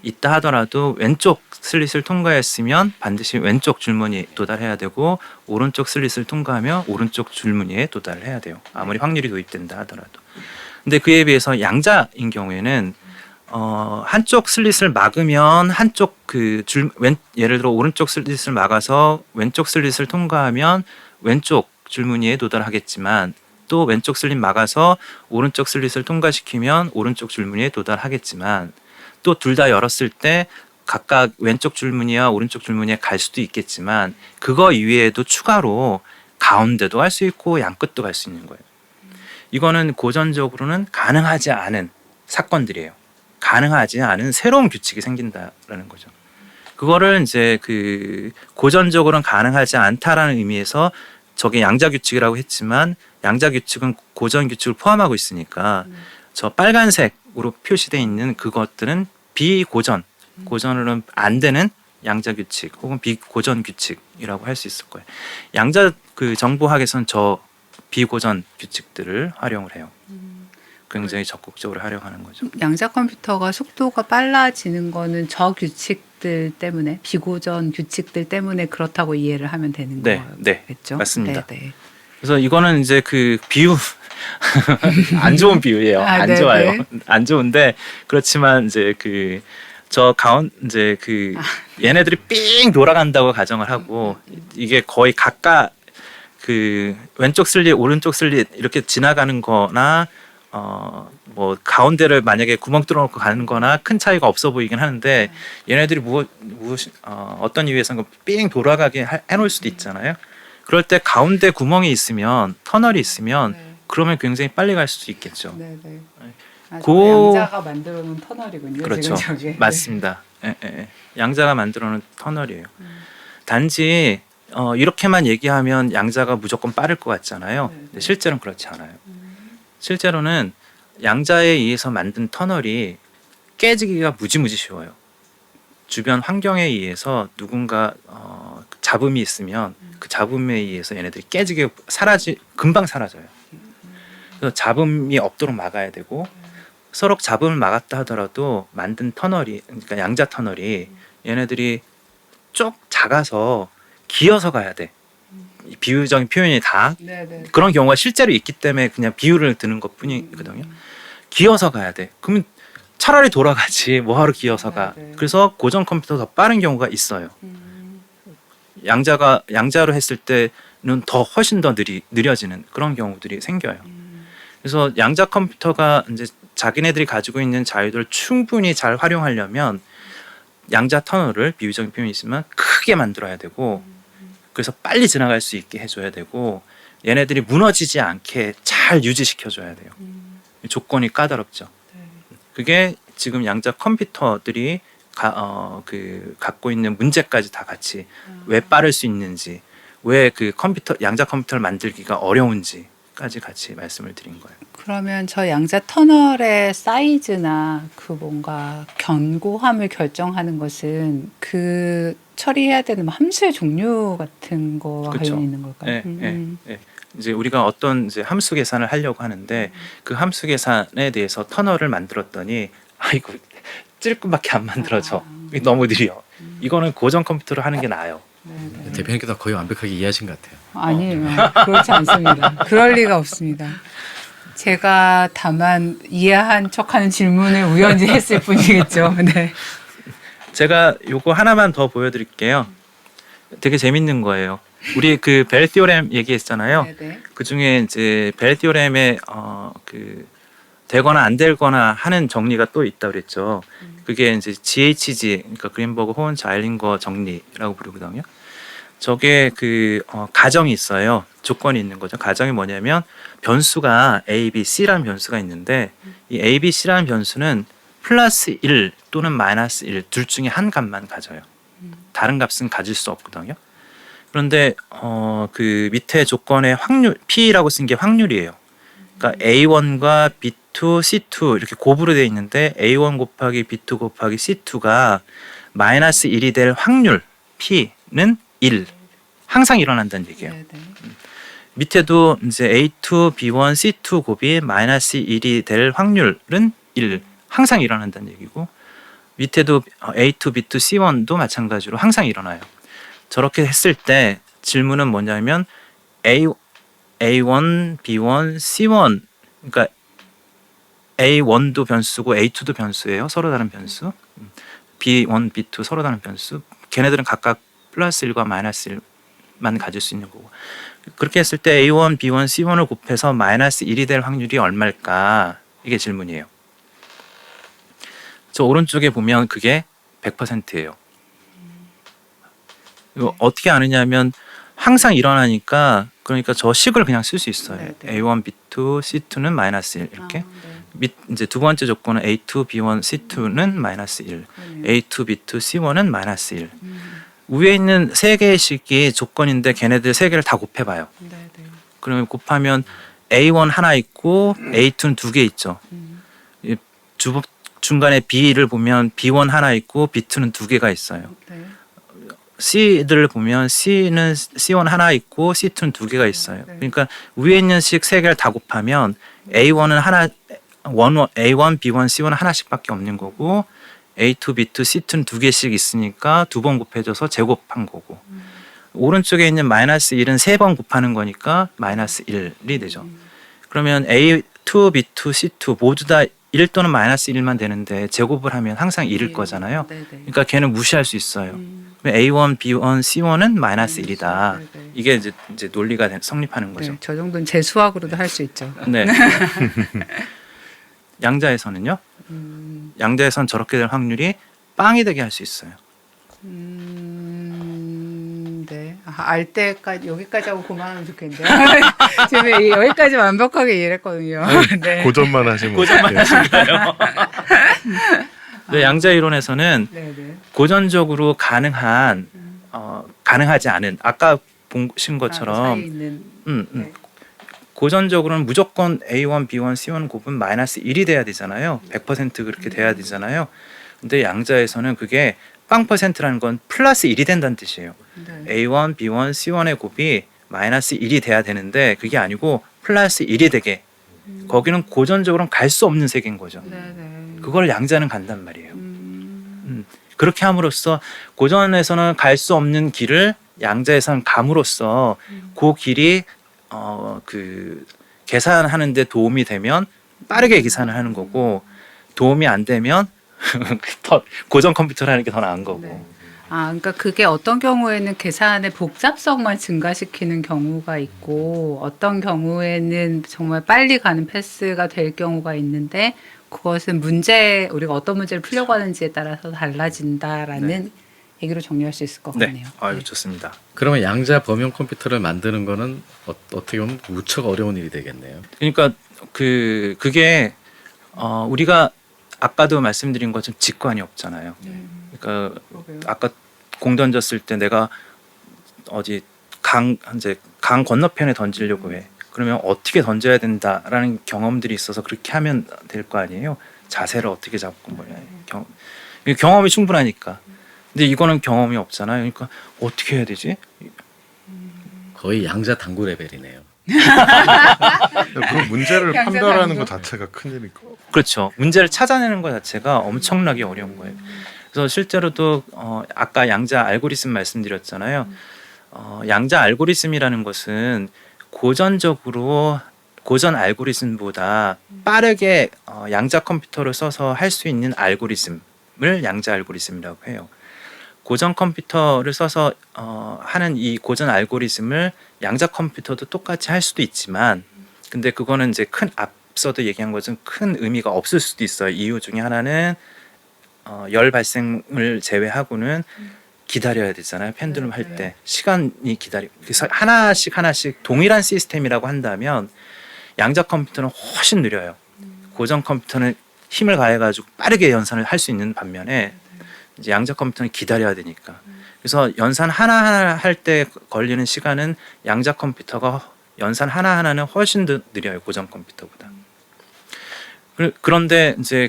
있다 하더라도 왼쪽 슬릿을 통과했으면 반드시 왼쪽 줄무늬에 도달해야 되고 오른쪽 슬릿을 통과하며 오른쪽 줄무늬에 도달을 해야 돼요. 아무리 확률이 도입된다 하더라도. 근데 그에 비해서 양자인 경우에는 한쪽 슬릿을 막으면 한쪽 예를 들어 오른쪽 슬릿을 막아서 왼쪽 슬릿을 통과하면 왼쪽 줄무늬에 도달하겠지만 또 왼쪽 슬릿 막아서 오른쪽 슬릿을 통과시키면 오른쪽 줄무늬에 도달하겠지만 또 둘 다 열었을 때 각각 왼쪽 줄무늬와 오른쪽 줄무늬에 갈 수도 있겠지만 그거 이외에도 추가로 가운데도 갈 수 있고 양끝도 갈 수 있는 거예요. 이거는 고전적으로는 가능하지 않은 사건들이에요. 가능하지 않은 새로운 규칙이 생긴다라는 거죠. 그거를 이제 그 고전적으로는 가능하지 않다라는 의미에서 저게 양자 규칙이라고 했지만 양자 규칙은 고전 규칙을 포함하고 있으니까 저 빨간색으로 표시되어 있는 그것들은 비고전, 고전으로는 안 되는 양자 규칙 혹은 비고전 규칙이라고 할 수 있을 거예요. 양자 그 정보학에서는 저 비고전 규칙들을 활용을 해요. 굉장히 적극적으로 활용하는 거죠. 양자 컴퓨터가 속도가 빨라지는 거는 저 규칙들 때문에 비고전 규칙들 때문에 그렇다고 이해를 하면 되는 네, 네, 거겠죠? 맞습니다. 네, 네. 그래서 이거는 이제 그 비유 안 좋은 비유예요. 아, 안 네네. 좋아요. 안 좋은데 그렇지만 이제 그 저 가운 이제 그 얘네들이 삥 돌아간다고 가정을 하고 이게 거의 가까 그 왼쪽 슬릿 오른쪽 슬릿 이렇게 지나가는 거나 뭐 가운데를 만약에 구멍 뚫어놓고 가는 거나 큰 차이가 없어 보이긴 하는데 얘네들이 어떤 이유에선가 삥 돌아가게 해놓을 수도 있잖아요. 그럴 때 가운데 구멍이 있으면 터널이 있으면 네. 그러면 굉장히 빨리 갈 수도 있겠죠. 네, 네. 아, 고- 양자가 만들어 놓은 터널이군요. 그렇죠. 지금 저게. 맞습니다. 예, 예, 예. 양자가 만들어놓은 터널이에요. 단지 이렇게만 얘기하면 양자가 무조건 빠를 것 같잖아요. 네. 근데 실제로는 그렇지 않아요. 실제로는 양자에 의해서 만든 터널이 깨지기가 무지무지 쉬워요. 주변 환경에 의해서 누군가 잡음이 있으면 그 잡음에 의해서 얘네들이 깨지게 금방 사라져요. 그래서 잡음이 없도록 막아야 되고 서로 잡음을 막았다 하더라도 만든 터널이 그러니까 양자 터널이 얘네들이 쭉 작아서 기어서 가야 돼. 이 비유적인 표현이 다 네, 네. 그런 경우가 실제로 있기 때문에 그냥 비유를 드는 것 뿐이거든요. 기어서 가야 돼. 그러면 차라리 돌아가지 뭐하러 기어서 가. 네, 네. 그래서 고전 컴퓨터 더 빠른 경우가 있어요. 양자로 했을 때는 더 훨씬 더 느려지는 그런 경우들이 생겨요. 그래서 양자 컴퓨터가 이제 자기네들이 가지고 있는 자유도를 충분히 잘 활용하려면 양자 터널을 비유적인 표현이 있으면 크게 만들어야 되고 그래서 빨리 지나갈 수 있게 해줘야 되고 얘네들이 무너지지 않게 잘 유지시켜줘야 돼요. 조건이 까다롭죠. 그게 지금 양자 컴퓨터들이 갖고 있는 문제까지 다 같이 왜 빠를 수 있는지 왜 그 양자 컴퓨터를 만들기가 어려운지까지 같이 말씀을 드린 거예요. 그러면 저 양자 터널의 사이즈나 그 뭔가 견고함을 결정하는 것은 그 처리해야 되는 뭐 함수의 종류 같은 거와 그쵸. 관련이 있는 걸까요? 예. 이제 우리가 어떤 이제 함수 계산을 하려고 하는데 그 함수 계산에 대해서 터널을 만들었더니 아이고 찔끔밖에 안 만들어져. 이게 너무 느려. 이거는 고전 컴퓨터로 하는 게 나아요. 네, 네. 대표님께서 거의 완벽하게 이해하신 것 같아요. 아니에요. 그렇지 않습니다. 그럴 리가 없습니다. 제가 다만 이해한 척하는 질문을 우연히 했을 뿐이겠죠. 네. 제가 요거 하나만 더 보여드릴게요. 되게 재밌는 거예요. 우리 그 벨 티오렘 얘기했잖아요. 네. 그 중에 이제 벨 티오렘에 그 되거나 안 되거나 하는 정리가 또 있다 그랬죠. 그게 이제 GHG, 그러니까 그린버그 호은 자일링거 정리라고 부르거든요. 저게 그 가정이 있어요. 조건이 있는 거죠. 가정이 뭐냐면 변수가 A, B, C라는 변수가 있는데 이 A, B, C라는 변수는 플러스 1 또는 마이너스 1 둘 중에 한 값만 가져요. 다른 값은 가질 수 없거든요. 그런데 그 밑에 조건의 확률 P라고 쓴 게 확률이에요. 그러니까 A1과 B2, C2 이렇게 곱으로 되어 있는데 A1 곱하기 B2 곱하기 C2가 마이너스 1이 될 확률 P는 1. 항상 일어난다는 얘기예요. 네. 밑에도 이제 A2, B1, C2 곱이 마이너스 1이 될 확률은 1. 항상 일어난다는 얘기고 밑에도 A2, B2, C1도 마찬가지로 항상 일어나요. 저렇게 했을 때 질문은 뭐냐면 A1, B1, C1 그러니까 A1도 변수고 A2도 변수예요. 서로 다른 변수. B1, B2 서로 다른 변수. 걔네들은 각각 플러스 1과 마이너스 1만 가질 수 있는 거고. 그렇게 했을 때 A1, B1, C1을 곱해서 마이너스 1이 될 확률이 얼마일까? 이게 질문이에요. 저 오른쪽에 보면 그게 100%예요. 이거 어떻게 아느냐면 항상 일어나니까 그러니까 저 식을 그냥 쓸 수 있어요. 네. A1, B2, C2는 마이너스 1 이렇게. 이제 두 번째 조건은 A2, B1, C2는 마이너스 1. A2, B2, C1은 마이너스 1. 위에 있는 세 개의 식이 조건인데 걔네들 세 개를 다 곱해봐요. 그러면 곱하면 A1 하나 있고 A2는 두 개 있죠. 중간에 B를 보면 B1 하나 있고 B2는 두 개가 있어요. C들을 보면 C는 C1 하나 있고 C2는 두 개가 있어요. 그러니까 위에 있는 식 세 개를 다 곱하면 A1은 하나, A1, B1, C1은 하나씩밖에 없는 거고 A2, B2, C2는 두 개씩 있으니까 두 번 곱해져서 제곱한 거고 오른쪽에 있는 마이너스 1은 3번 곱하는 거니까 마이너스 1이 되죠. 그러면 A2, B2, C2 모두 다 1 또는 마이너스 1만 되는데 제곱을 하면 항상 1일 거잖아요. 네네. 그러니까 걔는 무시할 수 있어요. A1, B1, C1은 마이너스 1이다. 네네. 이게 이제 논리가 성립하는 거죠. 네, 저 정도는 제 수학으로도 할 수 있죠. 네. 양자에서는요? 양자에선 저렇게 될 확률이 빵이 되게 할 수 있어요. 네. 알 때까지 여기까지 하고 그만하면 좋겠는데요. 지금 여기까지 완벽하게 이해했거든요. 네. 고전만 하시면 고전만 어떡해요. 하신가요? 네, 양자 이론에서는 네네. 고전적으로 가능하지 않은 아까 보신 것처럼 사이에 있는 네. 고전적으로는 무조건 A1, B1, C1 곱은 마이너스 1이 돼야 되잖아요. 100% 그렇게 돼야 되잖아요. 근데 양자에서는 그게 빵 퍼센트라는 건 플러스 1이 된다는 뜻이에요. 네. A1, B1, C1의 곱이 마이너스 1이 돼야 되는데 그게 아니고 플러스 1이 되게 거기는 고전적으로는 갈 수 없는 세계인 거죠. 네네. 그걸 양자는 간단 말이에요. 그렇게 함으로써 고전에서는 갈 수 없는 길을 양자에서는 감으로써 그 길이 그 계산하는데 도움이 되면 빠르게 계산을 하는 거고 도움이 안 되면 더 고전 컴퓨터라는 게 더 나은 거고. 네. 그러니까 그게 어떤 경우에는 계산의 복잡성만 증가시키는 경우가 있고 어떤 경우에는 정말 빨리 가는 패스가 될 경우가 있는데 그것은 우리가 어떤 문제를 풀려고 하는지에 따라서 달라진다라는 얘기로 정리할 수 있을 것 같네요. 아유 좋습니다. 그러면 양자 범용 컴퓨터를 만드는 거는 어떻게 보면 무척 어려운 일이 되겠네요. 그러니까 그게 우리가 아까도 말씀드린 것처럼 직관이 없잖아요. 그러니까 그러게요. 아까 공 던졌을 때 내가 강 건너편에 던지려고 해. 그러면 어떻게 던져야 된다라는 경험들이 있어서 그렇게 하면 될 거 아니에요. 자세를 어떻게 잡고 경험이 충분하니까. 근데 이거는 경험이 없잖아요. 그러니까 어떻게 해야 되지? 거의 양자 당구 레벨이네요. 그 문제를 양자 판별하는 당구. 것 자체가 큰일이고. 그렇죠. 문제를 찾아내는 것 자체가 엄청나게 어려운 거예요. 그래서 실제로도 아까 양자 알고리즘 말씀드렸잖아요. 양자 알고리즘이라는 것은 고전 알고리즘보다 빠르게 양자 컴퓨터를 써서 할 수 있는 알고리즘을 양자 알고리즘이라고 해요. 고전 컴퓨터를 써서 하는 이 고전 알고리즘을 양자 컴퓨터도 똑같이 할 수도 있지만 근데 그거는 이제 앞서도 얘기한 것은 큰 의미가 없을 수도 있어요. 이유 중에 하나는 열 발생을 제외하고는 기다려야 되잖아요. 펜듈럼 할 때 시간이 그래서 하나씩 동일한 시스템이라고 한다면 양자 컴퓨터는 훨씬 느려요. 고전 컴퓨터는 힘을 가해가지고 빠르게 연산을 할 수 있는 반면에 이제 양자 컴퓨터는 기다려야 되니까. 그래서 연산 하나하나 할 때 걸리는 시간은 양자 컴퓨터가 연산 하나하나는 훨씬 더 느려요. 고전 컴퓨터보다. 그런데 이제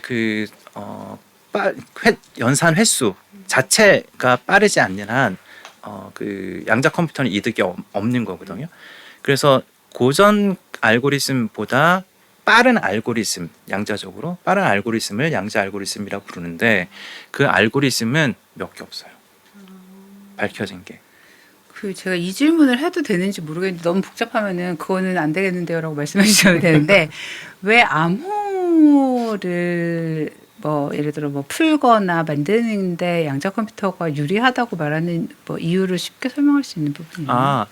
연산 횟수 자체가 빠르지 않는 한 그 양자 컴퓨터는 이득이 없는 거거든요. 그래서 고전 알고리즘보다 빠른 알고리즘, 양자적으로 빠른 알고리즘을 양자 알고리즘이라고 부르는데 그 알고리즘은 몇 개 없어요. 밝혀진 게. 제가 이 질문을 해도 되는지 모르겠는데 너무 복잡하면은 그거는 안 되겠는데요라고 말씀해 주셔도 되는데 왜 암호를 예를 들어 풀거나 만드는데 양자 컴퓨터가 유리하다고 말하는 이유를 쉽게 설명할 수 있는 부분이에요.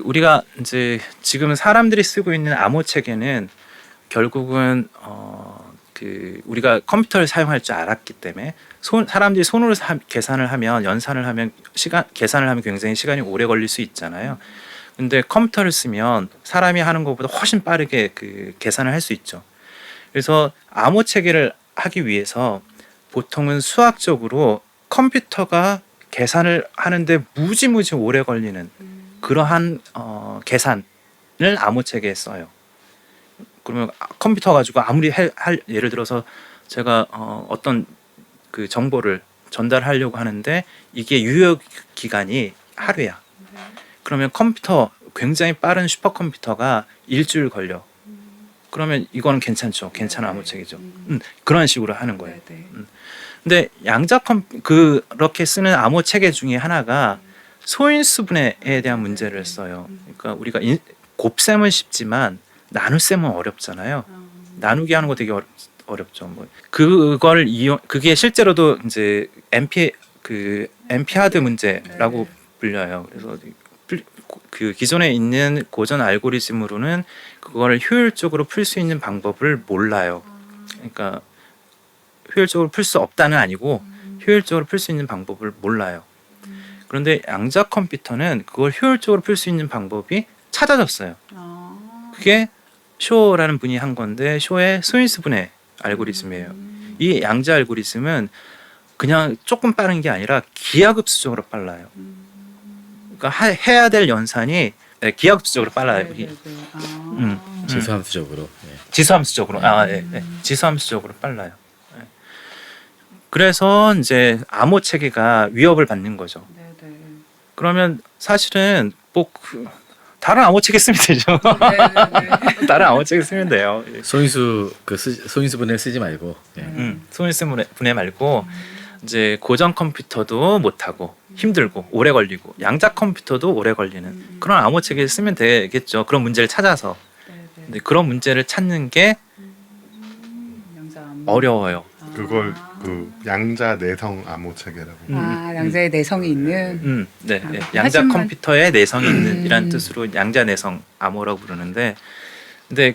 우리가 이제 지금 사람들이 쓰고 있는 암호 체계는 결국은 우리가 컴퓨터를 사용할 줄 알았기 때문에 사람들이 손으로 계산을 하면 연산을 하면 계산을 하면 굉장히 시간이 오래 걸릴 수 있잖아요. 근데 컴퓨터를 쓰면 사람이 하는 것보다 훨씬 빠르게 계산을 할 수 있죠. 그래서 암호 체계를 하기 위해서 보통은 수학적으로 컴퓨터가 계산을 하는데 무지무지 오래 걸리는 그러한 계산을 암호 체계에 써요. 그러면 컴퓨터 가지고 아무리 예를 들어서 제가 어떤 그 정보를 전달하려고 하는데 이게 유효 기간이 하루야. 그러면 굉장히 빠른 슈퍼컴퓨터가 일주일 걸려. 그러면 이거는 괜찮죠. 괜찮은 암호 체계죠. 그런 식으로 하는 거예요. 근데 그렇게 쓰는 암호 체계 중에 하나가 소인수분해에 대한 문제를 써요. 그러니까 우리가 곱셈은 쉽지만 나눗셈은 어렵잖아요. 나누기 하는 거 되게 어렵죠. 뭐 그걸 그게 실제로도 이제 엠피하드 문제라고 불려요. 그래서 그 기존에 있는 고전 알고리즘으로는 그걸 효율적으로 풀 수 있는 방법을 몰라요. 그러니까 효율적으로 풀 수 없다는 아니고 효율적으로 풀 수 있는 방법을 몰라요. 그런데 양자 컴퓨터는 그걸 효율적으로 풀 수 있는 방법이 찾아졌어요. 그게 쇼라는 분이 한 건데 쇼의 소인수분해 알고리즘이에요. 이 양자 알고리즘은 그냥 조금 빠른 게 아니라 기하급수적으로 빨라요. 그러니까 해야 될 연산이 기하급수적으로 빨라요. 지수함수적으로. 지수함수적으로 지수함수적으로 빨라요. 그래서 이제 암호 체계가 위협을 받는 거죠. 그러면 사실은 뭐 다른 암호 체계 쓰면 되죠. 다른 암호 체계 쓰면 돼요. 소인수분해 쓰지 말고. 소인수분해 말고 이제 고전 컴퓨터도 못하고 힘들고 오래 걸리고 양자 컴퓨터도 오래 걸리는 그런 암호 체계 쓰면 되겠죠. 그런 문제를 찾아서. 근데 그런 문제를 찾는 게 어려워요. 그걸 그 양자 내성 암호 체계라고. 양자의 내성이 있는. 네. 양자 컴퓨터에 내성이 있는 이란 뜻으로 양자 내성 암호라고 부르는데, 근데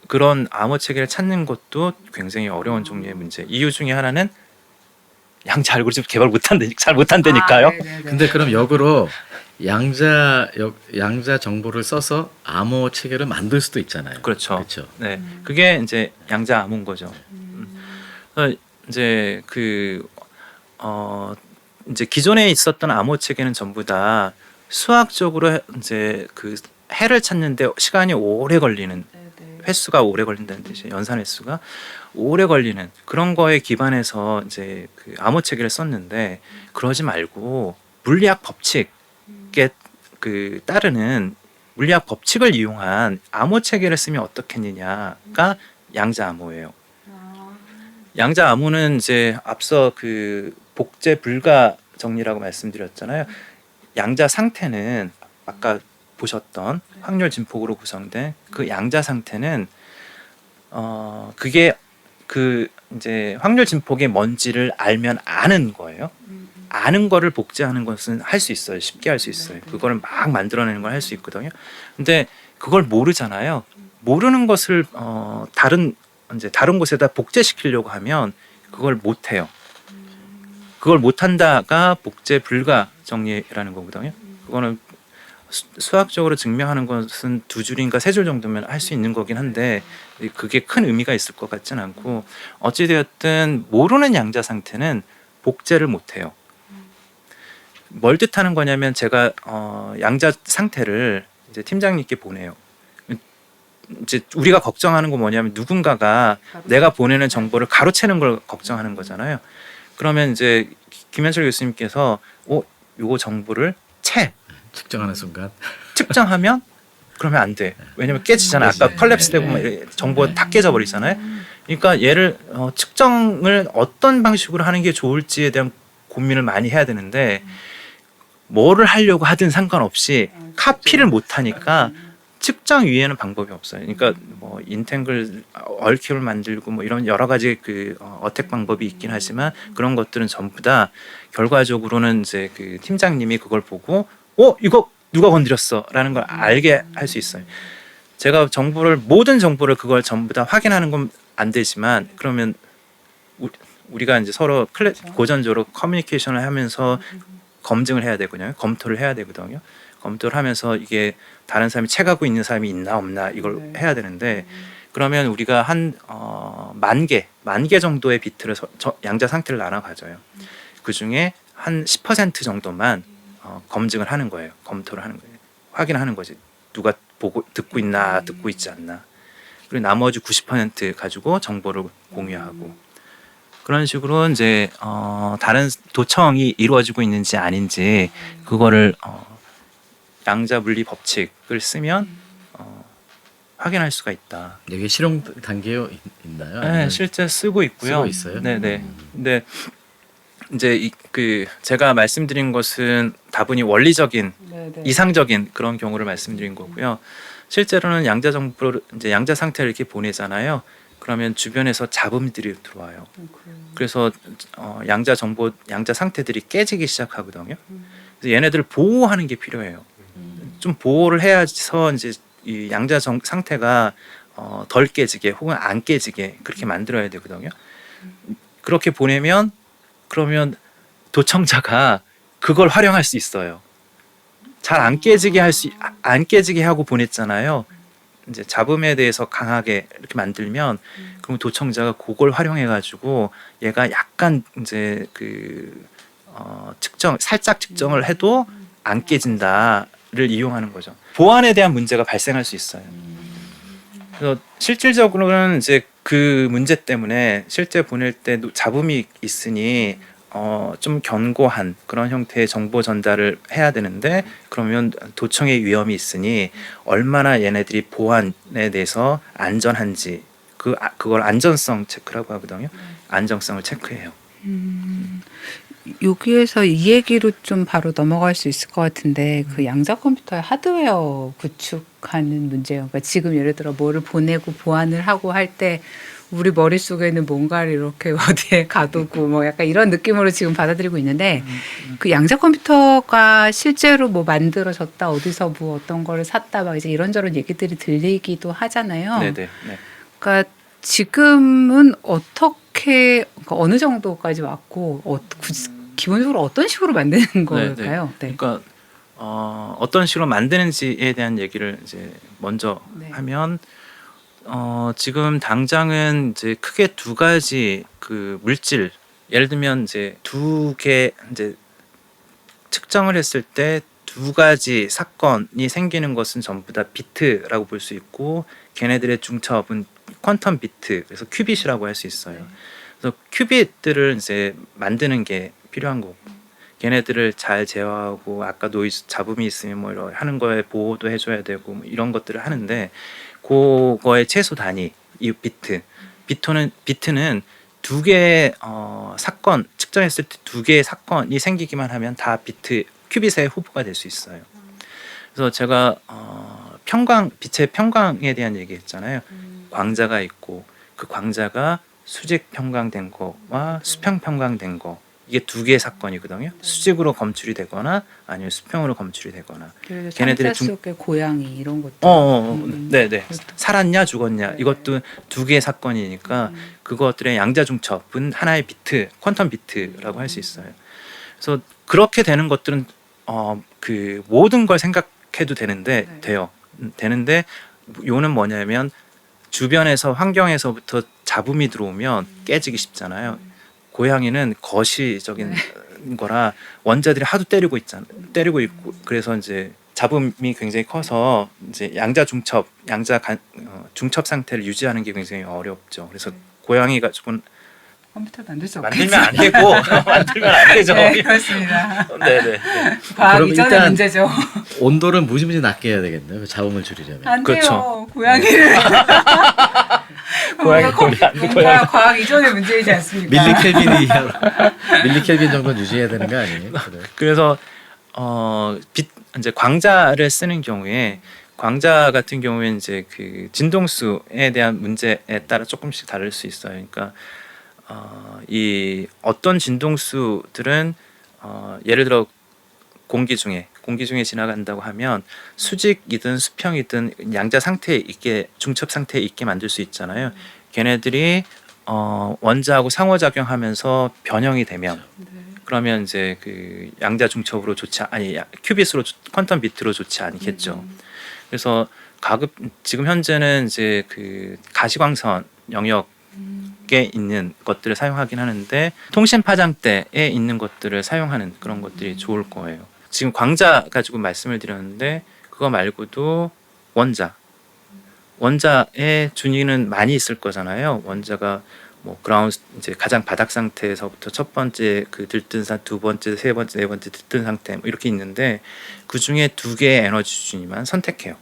그런 암호 체계를 찾는 것도 굉장히 어려운 종류의 문제. 이유 중에 하나는 양자 알고리즘 개발 잘 못한다니까요. 근데 그럼 역으로 양자 정보를 써서 암호 체계를 만들 수도 있잖아요. 그렇죠. 네, 그게 이제 양자 암호인 거죠. 이제 이제 기존에 있었던 암호 체계는 전부 다 수학적으로 이제 그 해를 찾는데 시간이 오래 걸리는, 횟수가 오래 걸린다는 뜻이에요. 연산 횟수가 오래 걸리는 그런 거에 기반해서 이제 그 암호 체계를 썼는데, 그러지 말고 물리학 법칙에 따르는 물리학 법칙을 이용한 암호 체계를 쓰면 어떻겠느냐가 양자 암호예요. 양자 암호는 이제 앞서 그 복제 불가 정리라고 말씀드렸잖아요. 양자 상태는 아까 보셨던 확률 진폭으로 구성된 그 양자 상태는 그게 그 이제 확률 진폭이 뭔지를 알면 아는 거예요. 아는 거를 복제하는 것은 할 수 있어요. 쉽게 할 수 있어요. 그거를 막 만들어내는 걸 할 수 있거든요. 근데 그걸 모르잖아요. 모르는 것을 다른 곳에다 복제시키려고 하면 그걸 못 해요. 그걸 못 한다가 복제 불가 정리라는 거거든요. 그거는 수학적으로 증명하는 것은 2줄인가 3줄 정도면 할 수 있는 거긴 한데, 그게 큰 의미가 있을 것 같지는 않고, 어찌되었든 모르는 양자 상태는 복제를 못 해요. 뭘 뜻하는 거냐면, 제가 양자 상태를 이제 팀장님께 보내요. 이제 우리가 걱정하는 건 뭐냐면, 누군가가 내가 보내는 정보를 가로채는 걸 걱정하는 거잖아요. 그러면 이제 김현철 교수님께서 요거 정보를 측정하는 순간 측정하면 그러면 안 돼. 왜냐면 깨지잖아. 아까 컬랩스되고 막 정보가 다 깨져버리잖아요. 그러니까 얘를 측정을 어떤 방식으로 하는 게 좋을지에 대한 고민을 많이 해야 되는데, 뭐를 하려고 하든 상관없이 카피를 못 하니까 측정 위에는 방법이 없어요. 그러니까 뭐 인탱글, 얽힙을 만들고 뭐 이런 여러 가지 그 어택 방법이 있긴 하지만, 그런 것들은 전부 다 결과적으로는 이제 그 팀장님이 그걸 보고 이거 누가 건드렸어라는 걸 알게 할 수 있어요. 제가 모든 정보를 그걸 전부 다 확인하는 건 안 되지만, 그러면 우리가 이제 서로 고전적으로 커뮤니케이션을 하면서 검증을 해야 되거든요. 검토를 해야 되거든요. 검토를 하면서 이게 다른 사람이 채가고 있는 사람이 있나 없나 이걸 해야 되는데, 그러면 우리가 한 10,000개 정도의 비트를 양자 상태를 나눠 가져요. 그 중에 한 10% 정도만 검증을 하는 거예요. 검토를 하는 거예요. 확인하는 거지. 누가 듣고 있나, 듣고 있지 않나. 그리고 나머지 90% 가지고 정보를 공유하고, 그런 식으로 이제 다른 도청이 이루어지고 있는지 아닌지 그거를 양자 물리 법칙을 쓰면 확인할 수가 있다. 여기 실용 단계에 있나요? 네, 실제 쓰고 있고요. 쓰고 있어요. 네네. 근데 이제 제가 말씀드린 것은 다분히 원리적인 네네. 이상적인 그런 경우를 말씀드린 거고요. 실제로는 양자 정보를 이제 양자 상태를 이렇게 보내잖아요. 그러면 주변에서 잡음들이 들어와요. 그래서 양자 정보, 양자 상태들이 깨지기 시작하거든요. 그래서 얘네들을 보호하는 게 필요해요. 좀 보호를 해서 이제 이 양자 상태가 덜 깨지게 혹은 안 깨지게 그렇게 만들어야 되거든요. 그렇게 보내면 그러면 도청자가 그걸 활용할 수 있어요. 잘 안 깨지게 안 깨지게 하고 보냈잖아요. 이제 잡음에 대해서 강하게 이렇게 만들면 그럼 도청자가 그걸 활용해 가지고 얘가 약간 이제 살짝 측정을 해도 안 깨진다를 이용하는 거죠. 보안에 대한 문제가 발생할 수 있어요. 그래서 실질적으로는 이제 그 문제 때문에 실제 보낼 때 잡음이 있으니 좀 견고한 그런 형태의 정보 전달을 해야 되는데 그러면 도청의 위험이 있으니 얼마나 얘네들이 보안에 대해서 안전한지 그걸 안전성 체크라고 하거든요. 안정성을 체크해요. 여기에서 이 얘기로 좀 바로 넘어갈 수 있을 것 같은데 그 양자 컴퓨터의 하드웨어 구축하는 문제예요. 그러니까 지금 예를 들어 뭐를 보내고 보안을 하고 할 때 우리 머릿속에는 뭔가를 이렇게 어디에 가두고 뭐 약간 이런 느낌으로 지금 받아들이고 있는데 그 양자 컴퓨터가 실제로 뭐 만들어졌다 어디서 뭐 어떤 거를 샀다 막 이제 이런저런 얘기들이 들리기도 하잖아요. 네네. 네. 그러니까 지금은 어떻게 그러니까 어느 정도까지 왔고 기본적으로 어떤 식으로 만드는 걸까요? 네. 그러니까 어떤 식으로 만드는지에 대한 얘기를 이제 먼저 네. 하면 지금 당장은 이제 크게 두 가지 그 물질 예를 들면 이제 두 개 이제 측정을 했을 때 두 가지 사건이 생기는 것은 전부 다 비트라고 볼 수 있고 걔네들의 중첩은 퀀텀 비트 그래서 큐빗이라고 할 수 있어요. 그래서 큐빗들을 이제 만드는 게 필요한 거고 걔네들을 잘 제어하고 아까 노이즈 잡음이 있으면 뭐 이런 하는 거에 보호도 해줘야 되고 뭐 이런 것들을 하는데 그거의 최소 단위 이 비트는 두 개의 사건 측정했을 때 두 개의 사건이 생기기만 하면 다 비트 큐빗의 후보가 될 수 있어요. 그래서 제가 빛의 평광에 대한 얘기했잖아요. 광자가 있고 그 광자가 수직 평광된 거와 수평 평광된 거 이게 두 개의 사건이거든요. 수직으로 검출이 되거나 아니면 수평으로 검출이 되거나. 걔네들의 속의 고양이 이런 것도. 네네. 살았냐 죽었냐 이것도 두 개의 사건이니까 그것들의 양자 중첩은 하나의 비트, 퀀텀 비트라고 할 수 있어요. 그래서 그렇게 되는 것들은 그 모든 걸 생각해도 되는데 되는데 요는 뭐냐면 주변에서 환경에서부터 잡음이 들어오면 깨지기 쉽잖아요. 고양이는 거시적인 거라 원자들이 하도 때리고 있고 그래서 이제 잡음이 굉장히 커서 이제 중첩 상태를 유지하는 게 굉장히 어렵죠. 그래서 고양이가 조금 컴퓨터 만들 수 만들면 안 되고 만들면 안 되죠. 네, 그렇습니다. 네네. 과학 그럼 이전의 일단 문제죠. 온도를 무지무지 낮게 해야 되겠네요. 그 잡음을 줄이려면. 안 그렇죠. 돼요. 고양이를. 뭔가 과학 이전의 문제이지 않습니까? 밀리켈빈 정도는 유지해야 되는 거 아니에요? 그래. 그래서 이제 광자를 쓰는 경우에 광자 같은 경우에 이제 그 진동수에 대한 문제에 따라 조금씩 다를 수 있어요. 그러니까 이 어떤 진동수들은 예를 들어 공기 중에 지나간다고 하면 수직이든 수평이든 양자 상태에 있게 중첩 상태에 있게 만들 수 있잖아요. 걔네들이 원자하고 상호작용하면서 변형이 되면 그러면 이제 그 양자 중첩으로 큐빗으로 퀀텀 비트로 좋지 않겠죠. 그래서 지금 현재는 이제 그 가시광선 영역에 있는 것들을 사용하긴 하는데 통신 파장대에 있는 것들을 사용하는 그런 것들이 좋을 거예요. 지금 광자 가지고 말씀을 드렸는데 그거 말고도 원자의 준위는 많이 있을 거잖아요. 원자가 뭐 그라운드 이제 가장 바닥 상태에서부터 첫 번째 그 들뜬 두 번째, 세 번째, 네 번째 들뜬 상태 뭐 이렇게 있는데 그 중에 두 개의 에너지 준위만 선택해요.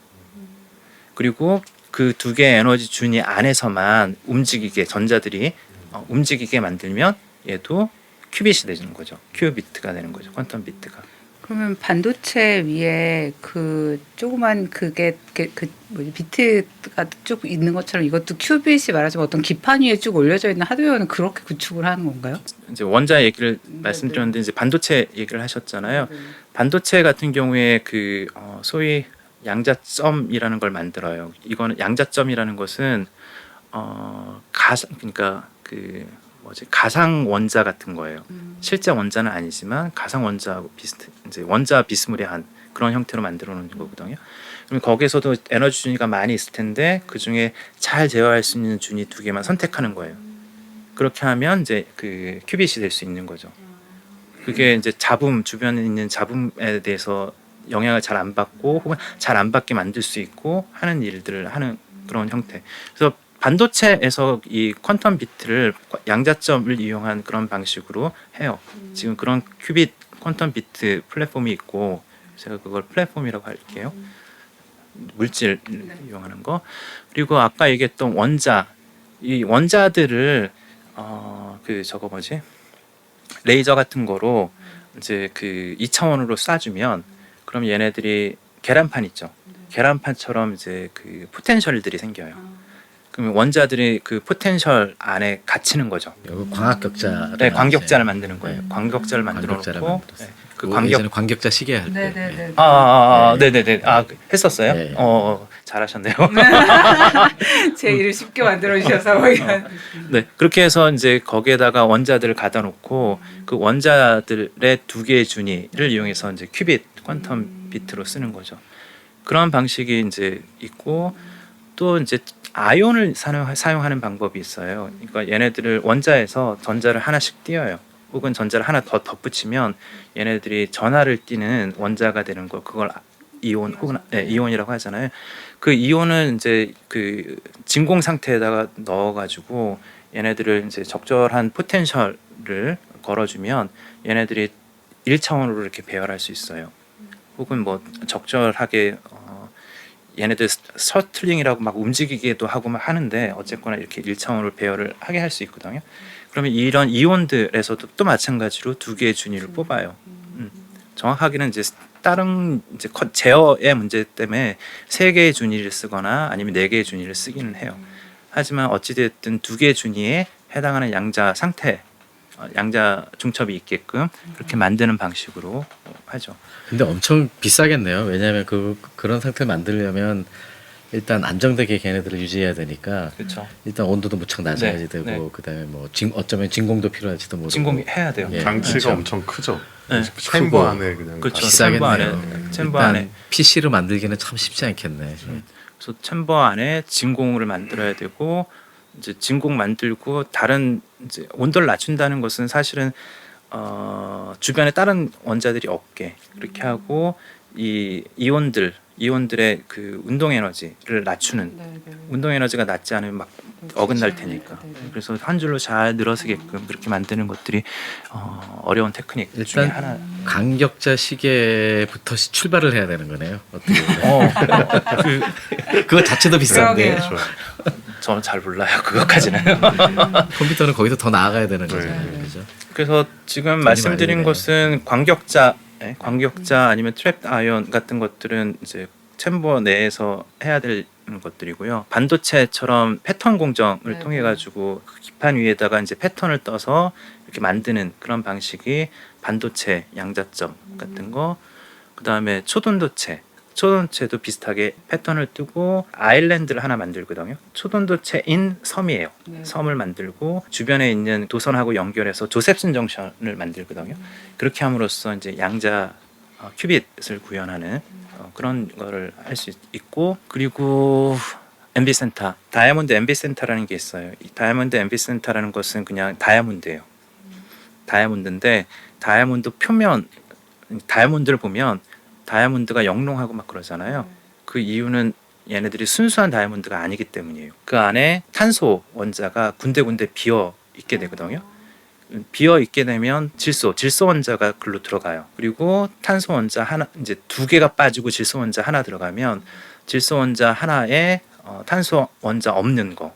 그리고 그 두 개의 에너지 준위 안에서만 전자들이 움직이게 만들면 얘도 큐빗이 되는 거죠. 큐비트가 되는 거죠. 퀀텀 비트가. 그러면 반도체 위에 그 조그만 그게 그 뭐지 비트가 쭉 있는 것처럼 이것도 큐빗이 말하자면 어떤 기판 위에 쭉 올려져 있는 하드웨어는 그렇게 구축을 하는 건가요? 이제 원자 얘기를 말씀드렸는데 이제 반도체 얘기를 하셨잖아요. 반도체 같은 경우에 그 소위 양자점이라는 걸 만들어요. 이거는 양자점이라는 것은 그러니까 그 뭐지 가상 원자 같은 거예요. 실제 원자는 아니지만 가상 원자하고 이제 원자 비스무리한 그런 형태로 만들어 놓은 거거든요. 그럼 거기에서도 에너지 준위가 많이 있을 텐데 그 중에 잘 제어할 수 있는 준위 2개만 선택하는 거예요. 그렇게 하면 이제 그 큐빗이 될 수 있는 거죠. 그게 이제 잡음 주변에 있는 잡음에 대해서 영향을 잘 안 받고 혹은 잘 안 받게 만들 수 있고 하는 일들을 하는 그런 형태. 그래서 반도체에서 이 퀀텀 비트를 양자점을 이용한 그런 방식으로 해요. 지금 그런 큐빗 퀀텀 비트 플랫폼이 있고 제가 그걸 플랫폼이라고 할게요. 물질 이용하는 거. 그리고 아까 얘기했던 원자, 이 원자들을 그 저거 뭐지 레이저 같은 거로 이제 그 2차원으로 쏴주면 그럼 얘네들이 계란판 있죠. 계란판처럼 이제 그 포텐셜들이 생겨요. 그러면 원자들이 그 포텐셜 안에 갇히는 거죠. 여기 광학격자. 네, 광격자를 만드는 거예요. 광격자를 만들어 놓고 그 예전에 광격자 시계 할 때. 네네네. 네네네. 했었어요? 네. 잘하셨네요. 제 일을 쉽게 만들어 주셔서 네, 그렇게 해서 이제 거기에다가 원자들을 가다 놓고 그 원자들의 2개의 준위를 이용해서 이제 큐빗 퀀텀 비트로 쓰는 거죠. 그런 방식이 이제 있고 또 이제 아이온을 사용하는 방법이 있어요. 그러니까 얘네들을 원자에서 전자를 하나씩 띄어요. 혹은 전자를 하나 더 덧붙이면 얘네들이 전하를 띠는 원자가 되는 거, 그걸 이온 혹은 이온이라고 하잖아요. 그 이온은 이제 그 진공 상태에다가 넣어가지고 얘네들을 이제 적절한 포텐셜을 걸어주면 얘네들이 1차원으로 이렇게 배열할 수 있어요. 혹은 뭐 적절하게 얘네들 셔틀링이라고 막 움직이기도 하고 막 하는데 어쨌거나 이렇게 1차원으로 배열을 하게 할 수 있거든요. 그러면 이런 이온들에서도 또 마찬가지로 2개의 준위를 뽑아요. 정확하게는 이제 다른 이제 제어의 문제 때문에 3개의 준위를 쓰거나 아니면 4개의 준위를 쓰기는 해요. 하지만 어찌됐든 2개의 준위에 해당하는 양자 상태, 양자 중첩이 있게끔 그렇게 만드는 방식으로 하죠. 근데 엄청 비싸겠네요. 왜냐하면 그런 상태 만들려면 일단 안정되게 걔네들을 유지해야 되니까. 그렇죠. 일단 온도도 무척 낮아야지 네, 되고 네. 그다음에 뭐 어쩌면 진공도 필요할지도 모르고. 진공해야 돼요. 예. 장치가 그렇죠. 엄청 크죠. 네. 챔버 크고. 안에 그냥 그렇죠. 다 챔버 안에, 비싸겠네요. 챔버 일단 안에. PC를 만들기는 참 쉽지 않겠네. 그래서 챔버 안에 진공을 만들어야 되고 이제 진공 만들고 다른 이제 온도를 낮춘다는 것은 사실은 주변에 다른 원자들이 없게 그렇게 하고 이 이온들의 그 운동 에너지를 낮추는 운동 에너지가 낮지 않으면 막 어긋날 테니까 그래서 한 줄로 잘 늘어서게끔 그렇게 만드는 것들이 어려운 테크닉 중에 일단 하나. 간격자 시계부터 출발을 해야 되는 거네요. 어떻게 보면. 그거 자체도 비싼데. 그러게요. 저는 잘 몰라요 그것까지는. 컴퓨터는 거기서 더 나아가야 되는 거죠. 네. 그죠? 그래서 지금 많이 말씀드린 되네요. 것은 광격자 아니면 트랩 아이온 같은 것들은 이제 챔버 내에서 해야 되는 것들이고요. 반도체처럼 패턴 공정을 통해 가지고 그 기판 위에다가 이제 패턴을 떠서 이렇게 만드는 그런 방식이 반도체 양자점 같은 거. 그다음에 초돈도체도 비슷하게 패턴을 뜨고 아일랜드를 하나 만들거든요. 초돈도체인 섬이에요. 섬을 만들고 주변에 있는 도선하고 연결해서 조셉슨 정션을 만들거든요. 그렇게 함으로써 이제 양자 큐빗을 구현하는 그런 거를 할 수 있고, 그리고 MB 센터, 다이아몬드 MB 센터라는 게 있어요. 이 다이아몬드 MB 센터라는 것은 그냥 다이아몬드예요. 다이아몬드인데 다이아몬드 표면, 다이아몬드를 보면 다이아몬드가 영롱하고 막 그러잖아요. 그 이유는 얘네들이 순수한 다이아몬드가 아니기 때문이에요. 그 안에 탄소 원자가 군데군데 비어 있게 되거든요. 비어 있게 되면 질소 원자가 글로 들어가요. 그리고 탄소 원자 하나, 이제 2개가 빠지고 질소 원자 하나 들어가면 질소 원자 하나에 탄소 원자 없는 거,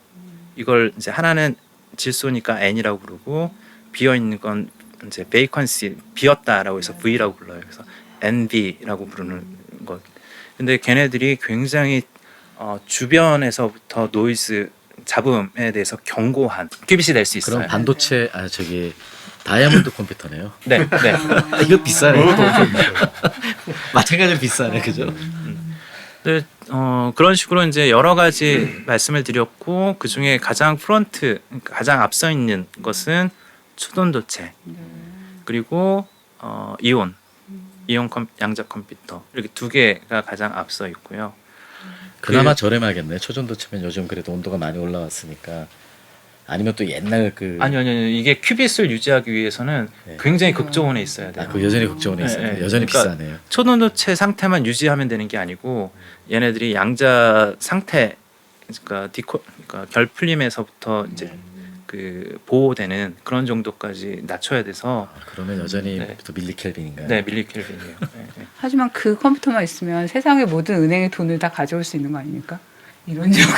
이걸 이제 하나는 질소니까 N이라고 부르고 비어 있는 건 이제 베이컨시, 비었다라고 해서 V라고 불러요. 그래서 NV라고 부르는 것. 근데 걔네들이 굉장히 주변에서부터 노이즈 잡음에 대해서 견고한 큐빗이 될 수 있어요. 그럼 반도체 다이아몬드 컴퓨터네요. 네, 네. 이거 비싸네. 마찬가지로 비싸네, 그죠? 네, 그런 식으로 이제 여러 가지 말씀을 드렸고 그 중에 가장 가장 앞서 있는 것은 초돈도체 그리고 이온 양자 컴퓨터 이렇게 두 개가 가장 앞서 있고요. 그나마 저렴하겠네. 초전도체면 요즘 그래도 온도가 많이 올라왔으니까. 아니면 또 옛날 아니요 이게 큐빗을 유지하기 위해서는 네. 굉장히 극저온에 있어야 돼요. 그 여전히 국정원에 있어요. 네, 네. 여전히 그러니까 비싸네요. 초돈도체 상태만 유지하면 되는 게 아니고 얘네들이 양자 상태 그러니까 결풀림에서부터 이제 그 보호되는 그런 정도까지 낮춰야 돼서 그러면 여전히 네. 또 밀리켈빈인가요? 네 밀리켈빈이에요. 네, 네. 하지만 그 컴퓨터만 있으면 세상의 모든 은행의 돈을 다 가져올 수 있는 거 아닙니까? 이론적으로.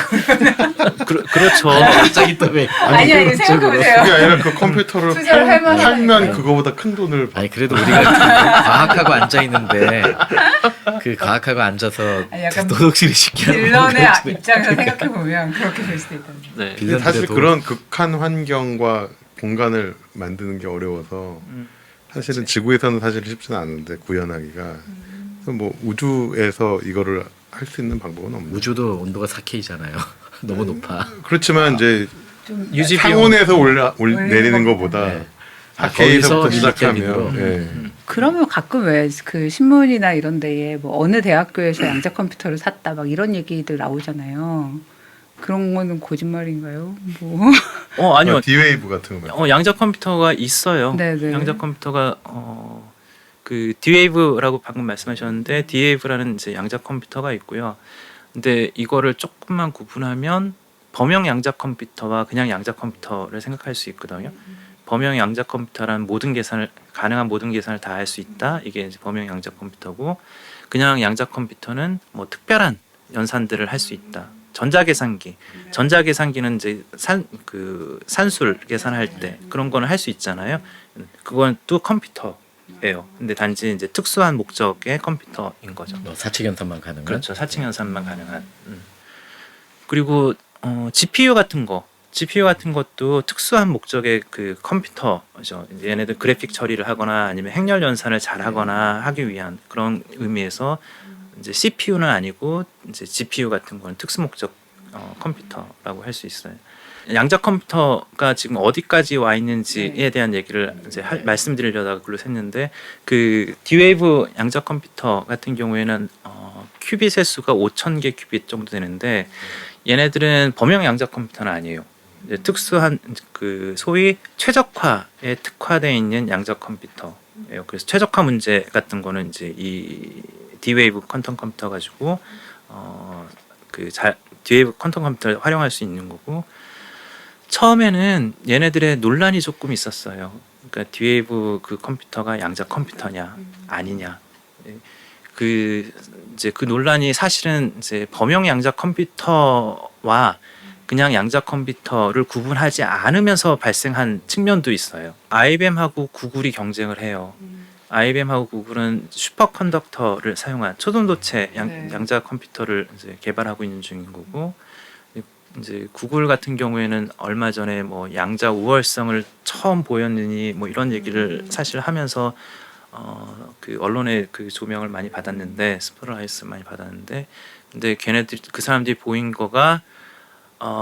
그렇죠. 갑자기 또 왜? 아니 생각해보세요. 그게 아니라 그 컴퓨터를 투자를 할 만하다니까요. 팔면 그거보다 큰 돈을 아니 그래도 우리가 과학하고 앉아 있는데 그 과학하고 앉아서 아니, 약간 도덕실을 시키는 빌런의 입장에서 생각해보면 그렇게 될 수도 있다. 네. 빌런들의 사실 도- 그런 극한 환경과 공간을 만드는 게 어려워서 사실은 지구에서는 사실 쉽지는 않은데 구현하기가 그래서 뭐 우주에서 이거를 할 수 있는 방법은 없는 우주도 온도가 4K잖아요. 너무 높아. 그렇지만 이제 좀 유지 비용 상온에서 내리는 거. 것보다 네. 4K에서부터 거기서 시작하면 밀리켈빈으로? 그러면 가끔 왜 그 신문이나 이런 데에 뭐 어느 대학교에서 양자 컴퓨터를 샀다 막 이런 얘기들 나오잖아요. 그런 거는 거짓말인가요? 뭐 아니요. 디웨이브 같은 거 양자 컴퓨터가 있어요. 네네. 양자 컴퓨터가 그 D-Wave라고 방금 말씀하셨는데 D-Wave라는 이제 양자 컴퓨터가 있고요. 근데 이거를 조금만 구분하면 범용 양자 컴퓨터와 그냥 양자 컴퓨터를 생각할 수 있거든요. 범용 양자 컴퓨터란 가능한 모든 계산을 다 할 수 있다. 이게 이제 범용 양자 컴퓨터고 그냥 양자 컴퓨터는 뭐 특별한 연산들을 할 수 있다. 전자계산기는 이제 산술 계산할 때 그런 거는 할 수 있잖아요. 그건 또 컴퓨터예요. 근데 단지 이제 특수한 목적의 컴퓨터인 거죠. 사칙 연산만 가능한. 그렇죠. 사칙 연산만 가능한. 그리고 GPU 같은 것도 특수한 목적의 그 컴퓨터죠. 얘네들 그래픽 처리를 하거나 아니면 행렬 연산을 잘 하거나 하기 위한 그런 의미에서 이제 CPU는 아니고 이제 GPU 같은 건 특수 목적 컴퓨터라고 할 수 있어요. 양자 컴퓨터가 지금 어디까지 와 있는지에 대한 얘기를 이제 말씀드리려다가 글로 샜는데 그 D-Wave 양자 컴퓨터 같은 경우에는 큐빗의 수가 5,000개 큐빗 정도 되는데 얘네들은 범용 양자 컴퓨터는 아니에요. 이제 특수한 그 소위 최적화에 특화되어 있는 양자 컴퓨터예요. 그래서 최적화 문제 같은 거는 이제 이 D-Wave 퀀텀 컴퓨터 가지고 D-Wave 퀀텀 컴퓨터를 활용할 수 있는 거고 처음에는 얘네들의 논란이 조금 있었어요. 그러니까 D-Wave 그 컴퓨터가 양자 컴퓨터냐 아니냐. 그 논란이 사실은 이제 범용 양자 컴퓨터와 그냥 양자 컴퓨터를 구분하지 않으면서 발생한 측면도 있어요. IBM하고 구글이 경쟁을 해요. IBM하고 구글은 슈퍼컨덕터를 사용한 초돈도체 양자 컴퓨터를 이제 개발하고 있는 중인 거고, 이제 구글 같은 경우에는 얼마 전에 뭐 양자 우월성을 처음 보였느니 뭐 이런 얘기를 사실 하면서 그 언론의 그 조명을 많이 받았는데 스포트라이트 많이 받았는데, 근데 그 사람들이 보인 거가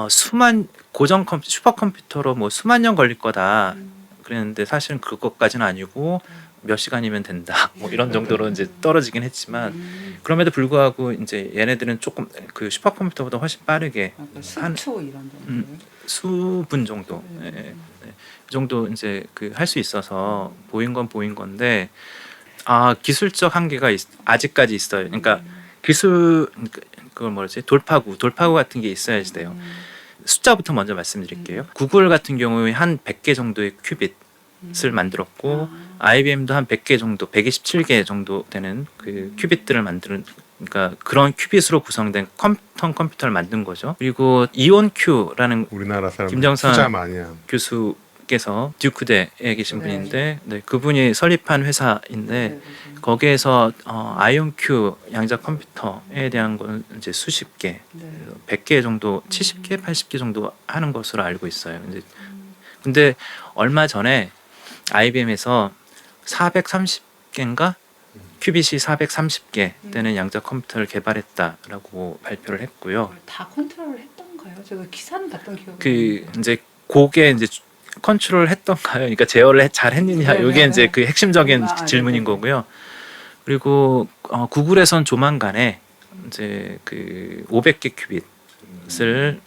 수만 고정 슈퍼컴퓨터로 뭐 수만 년 걸릴 거다 그랬는데 사실은 그것까지는 아니고 몇 시간이면 된다 뭐 이런 정도로 이제 떨어지긴 했지만 그럼에도 불구하고 이제 얘네들은 조금 그 슈퍼컴퓨터보다 훨씬 빠르게 수초 이런 정도. 수분 정도 그 정도 이제 그 할 수 있어서 보인 건 보인 건데 기술적 한계가 아직까지 있어요. 그러니까 기술 그걸 뭐지 돌파구 같은 게 있어야지 돼요. 숫자부터 먼저 말씀드릴게요. 구글 같은 경우에 한 100개 정도의 큐빗을 만들었고 IBM도 한 100개 정도, 127개 정도 되는 그 큐빗들을 만드는, 그러니까 그런 큐빗으로 구성된 퀀텀 컴퓨터를 만든 거죠. 그리고 이온큐라는 우리나라 사람 김정선 투자 많이 한 교수 께서 듀크대에 계신 분인데 네, 그분이 설립한 회사인데 거기에서 아이온큐 양자 컴퓨터에 대한 건 이제 수십 개, 100개 정도, 70개, 80개 정도 하는 것으로 알고 있어요. 이제 근데 얼마 전에 IBM에서 430개인가 큐빗이 430개 되는 양자 컴퓨터를 개발했다라고 발표를 했고요. 다 컨트롤을 했던가요? 제가 기사는 봤던 기억이. 그 이제 그게 이제 컨트롤 했던가요? 그러니까 제어를 잘 했느냐? 네, 이게 네, 이제 네. 그 핵심적인 질문인 네. 거고요. 그리고 구글에선 조만간에 이제 그 500개 큐빗을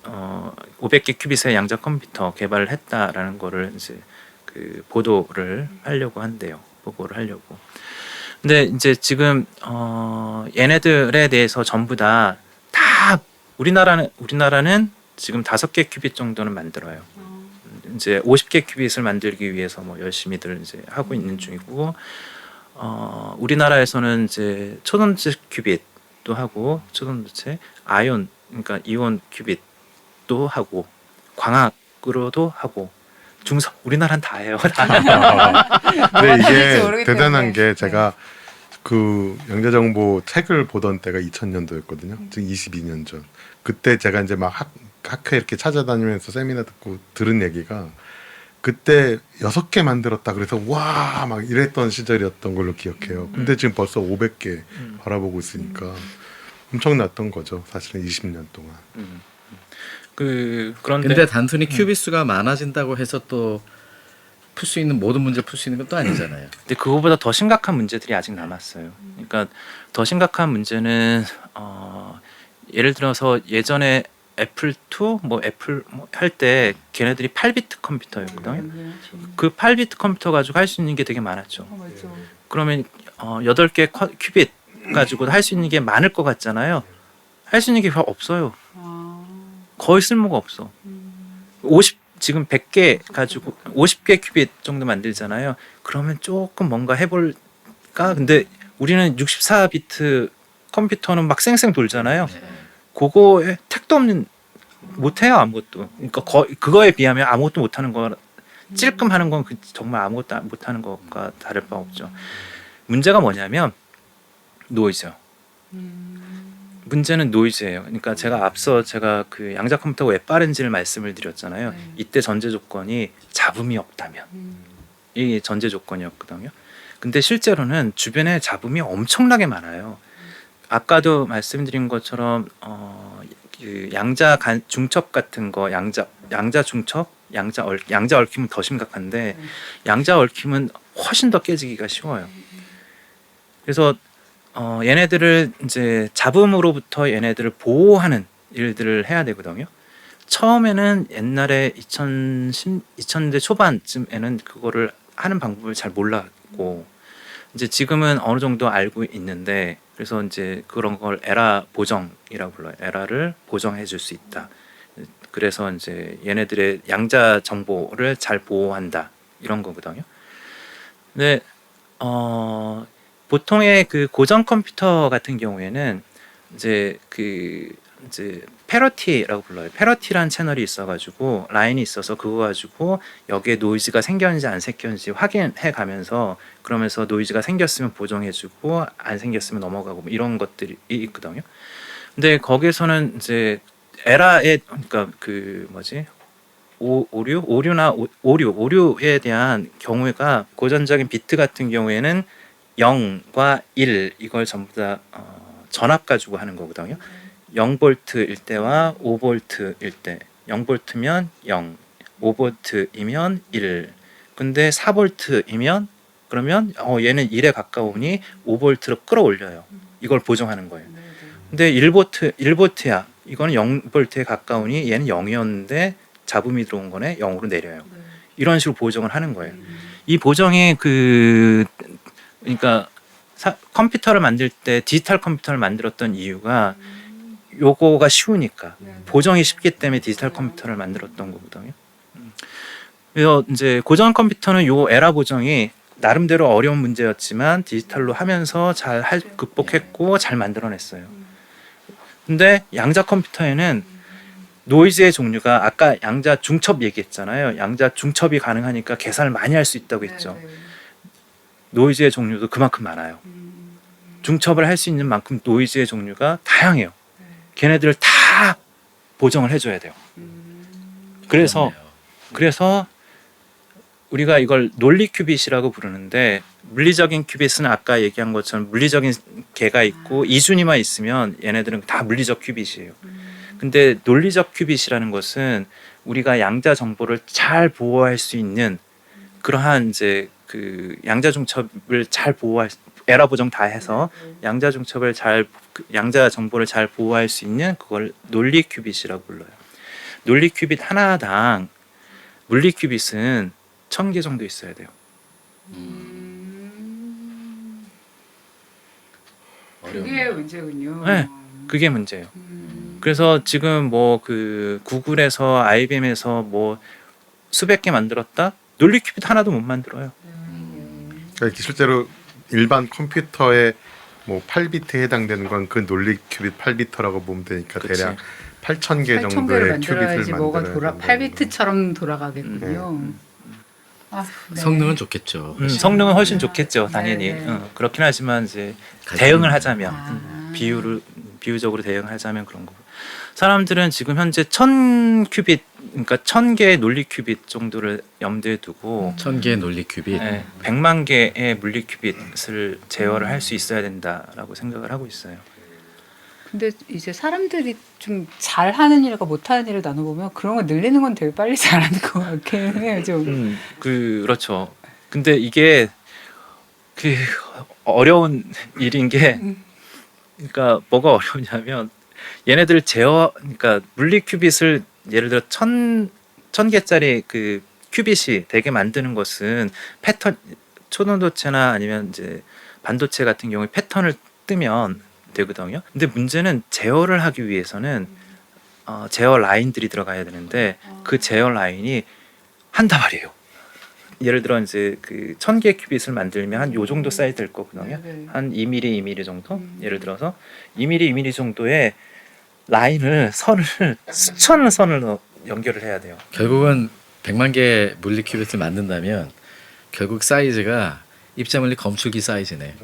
500개 큐빗의 양자 컴퓨터 개발을 했다라는 거를 이제 그 보도를 하려고 한대요. 보고를 하려고. 근데 이제 지금 얘네들에 대해서 전부 다 우리나라는 지금 5개 큐빗 정도는 만들어요. 이제 50개 큐빗을 만들기 위해서 뭐 열심히들 이제 하고 있는 중이고, 우리나라에서는 이제 초전체 큐빗도 하고 초전체 아이온 그러니까 이온 큐빗도 하고 광학으로도 하고 우리나라는 다 해요. 근데 될지 이게 모르기 대단한 때문에. 게 제가 그 양자정보 책을 보던 때가 2000년도였거든요. 지금 22년 전. 그때 제가 이제 막 학회 이렇게 찾아다니면서 세미나 듣고 들은 얘기가 그때 6개 만들었다 그래서 와 막 이랬던 시절이었던 걸로 기억해요. 근데 지금 벌써 500개 바라보고 있으니까 엄청났던 거죠. 사실은 20년 동안. 그런데 근데 단순히 큐빗 수가 많아진다고 해서 또 풀 수 있는 모든 문제 풀 수 있는 건 또 아니잖아요. 근데 그거보다 더 심각한 문제들이 아직 남았어요. 그러니까 더 심각한 문제는 예를 들어서 예전에 애플 2, 뭐 애플 할 때 걔네들이 8비트 컴퓨터였거든요. 그 8비트 컴퓨터 가지고 할 수 있는 게 되게 많았죠. 맞죠. 그러면 8개 큐빗 가지고 할 수 있는 게 많을 것 같잖아요. 할 수 있는 게 별로 없어요. 거의 쓸모가 없어. 지금 100개 가지고 50개 큐빗 정도 만들잖아요. 그러면 조금 뭔가 해볼까? 근데 우리는 64비트 컴퓨터는 막 쌩쌩 돌잖아요. 그거에 택도 없는 못해요 아무것도. 그러니까 그거에 비하면 아무것도 못하는 거 찔끔하는 건 정말 아무것도 못하는 것과 다를 바 없죠. 문제가 뭐냐면 노이즈요. 문제는 노이즈예요. 그러니까 제가 그 양자 컴퓨터가 왜 빠른지를 말씀을 드렸잖아요. 이때 전제 조건이 잡음이 없다면 이게 전제 조건이었거든요. 근데 실제로는 주변에 잡음이 엄청나게 많아요. 아까도 말씀드린 것처럼 그 양자 중첩 같은 거 양자 중첩, 양자 얽힘은 더 심각한데 양자 얽힘은 훨씬 더 깨지기가 쉬워요. 그래서 얘네들을 이제 잡음으로부터 얘네들을 보호하는 일들을 해야 되거든요. 처음에는 옛날에 2000년대 초반쯤에는 그거를 하는 방법을 잘 몰랐고 이제 지금은 어느 정도 알고 있는데 그래서 이제 그런 걸 에라 보정이라고 불러요. 에라를 보정해 줄 수 있다. 그래서 이제 얘네들의 양자 정보를 잘 보호한다 이런 거거든요. 근데 보통의 그 고전 컴퓨터 같은 경우에는 이제 패러티라고 불러요. 패러티라는 채널이 있어가지고 라인이 있어서 그거 가지고 여기에 노이즈가 생겼는지 안 생겼는지 확인해 가면서 그러면서 노이즈가 생겼으면 보정해주고 안 생겼으면 넘어가고 뭐 이런 것들이 있거든요. 근데 거기서는 이제 에라에 그러니까 그 뭐지 오류에 대한 경우가 고전적인 비트 같은 경우에는 0과 1 이걸 전부 다 전압 가지고 하는 거거든요. 0볼트일 때와 5볼트일 때 0볼트면 0, 5볼트이면 1. 근데 4볼트이면 그러면 얘는 1에 가까우니 5볼트로 끌어올려요. 이걸 보정하는 거예요. 근데 1볼트야. 이거는 0볼트에 가까우니 얘는 0이었는데 잡음이 들어온 거네. 0으로 내려요. 이런 식으로 보정을 하는 거예요. 이 보정이 그러니까 컴퓨터를 만들 때 디지털 컴퓨터를 만들었던 이유가 요거가 쉬우니까 보정이 쉽기 때문에 디지털 컴퓨터를 만들었던 거거든요. 그래서 이제 고전 컴퓨터는 요 에라 보정이 나름대로 어려운 문제였지만 디지털로 하면서 잘 극복했고 잘 만들어냈어요. 근데 양자 컴퓨터에는 노이즈의 종류가 아까 양자 중첩 얘기했잖아요. 양자 중첩이 가능하니까 계산을 많이 할 수 있다고 했죠. 노이즈의 종류도 그만큼 많아요. 중첩을 할 수 있는 만큼 노이즈의 종류가 다양해요. 걔네들을 다 보정을 해줘야 돼요. 그래서 우리가 이걸 논리 큐빗이라고 부르는데, 물리적인 큐빗은 아까 얘기한 것처럼 물리적인 개가 있고 이준위만 있으면 얘네들은 다 물리적 큐빗이에요. 근데 논리적 큐빗이라는 것은 우리가 양자 정보를 잘 보호할 수 있는 그러한 이제 그 양자 중첩을 잘 보호할, 에러 보정 다 해서 양자 중첩을 양자 정보를 잘 보호할 수 있는 그걸 논리 큐빗이라고 불러요. 논리 큐빗 하나당 물리 큐빗은 1000개 정도 있어야 돼요. 그게 문제군요. 네, 그게 문제예요. 그래서 지금 뭐 그 구글에서 IBM에서 뭐 수백 개 만들었다? 논리 큐빗 하나도 못 만들어요. 그러니까 실제로 일반 컴퓨터의 뭐 8비트에 해당되는 건 그 논리 큐빗 8비트라고 보면 되니까 그치. 대략 8,000개 8,000개를 정도의 만들어야지 큐빗을 뭐가 만들어야 8비트처럼 돌아가겠군요. 아, 네. 성능은 좋겠죠. 성능은 훨씬 좋겠죠, 당연히. 네, 네. 그렇긴 하지만 이제 갈등. 대응을 하자면 아. 비유적으로 대응하자면 그런 거고. 사람들은 지금 현재 1000큐빗, 그러니까 1000개의 논리 큐빗 정도를 염두에 두고 1000개의 논리 큐빗. 100만 개의 물리 큐빗을 제어를 할 수 있어야 된다라고 생각을 하고 있어요. 근데 이제 사람들이 좀 잘하는 일과 못하는 일을 나눠보면 그런 거 늘리는 건 되게 빨리 잘하는 것 같긴 해요. 좀. 그렇죠. 근데 이게 그 어려운 일인 게, 그러니까 뭐가 어려우냐면 얘네들 그러니까 물리 큐빗을 예를 들어 1000개짜리 그 큐빗이 되게 만드는 것은 패턴, 초전도체나 아니면 이제 반도체 같은 경우에 패턴을 뜨면 되거든요. 근데 문제는 제어를 하기 위해서는 제어 라인들이 들어가야 되는데 그 제어 라인이 한 다발이에요. 예를 들어 이제 그 1000개 큐빗을 만들면 한 요 정도 사이즈 될 거거든요. 네. 한 2mm, 2mm 정도. 예를 들어서 2mm, 2mm 정도의 라인을 선을 수천 선을 연결을 해야 돼요. 결국은 100만 개 물리 큐빗을 만든다면 결국 사이즈가 입자물리 검출기 사이즈네.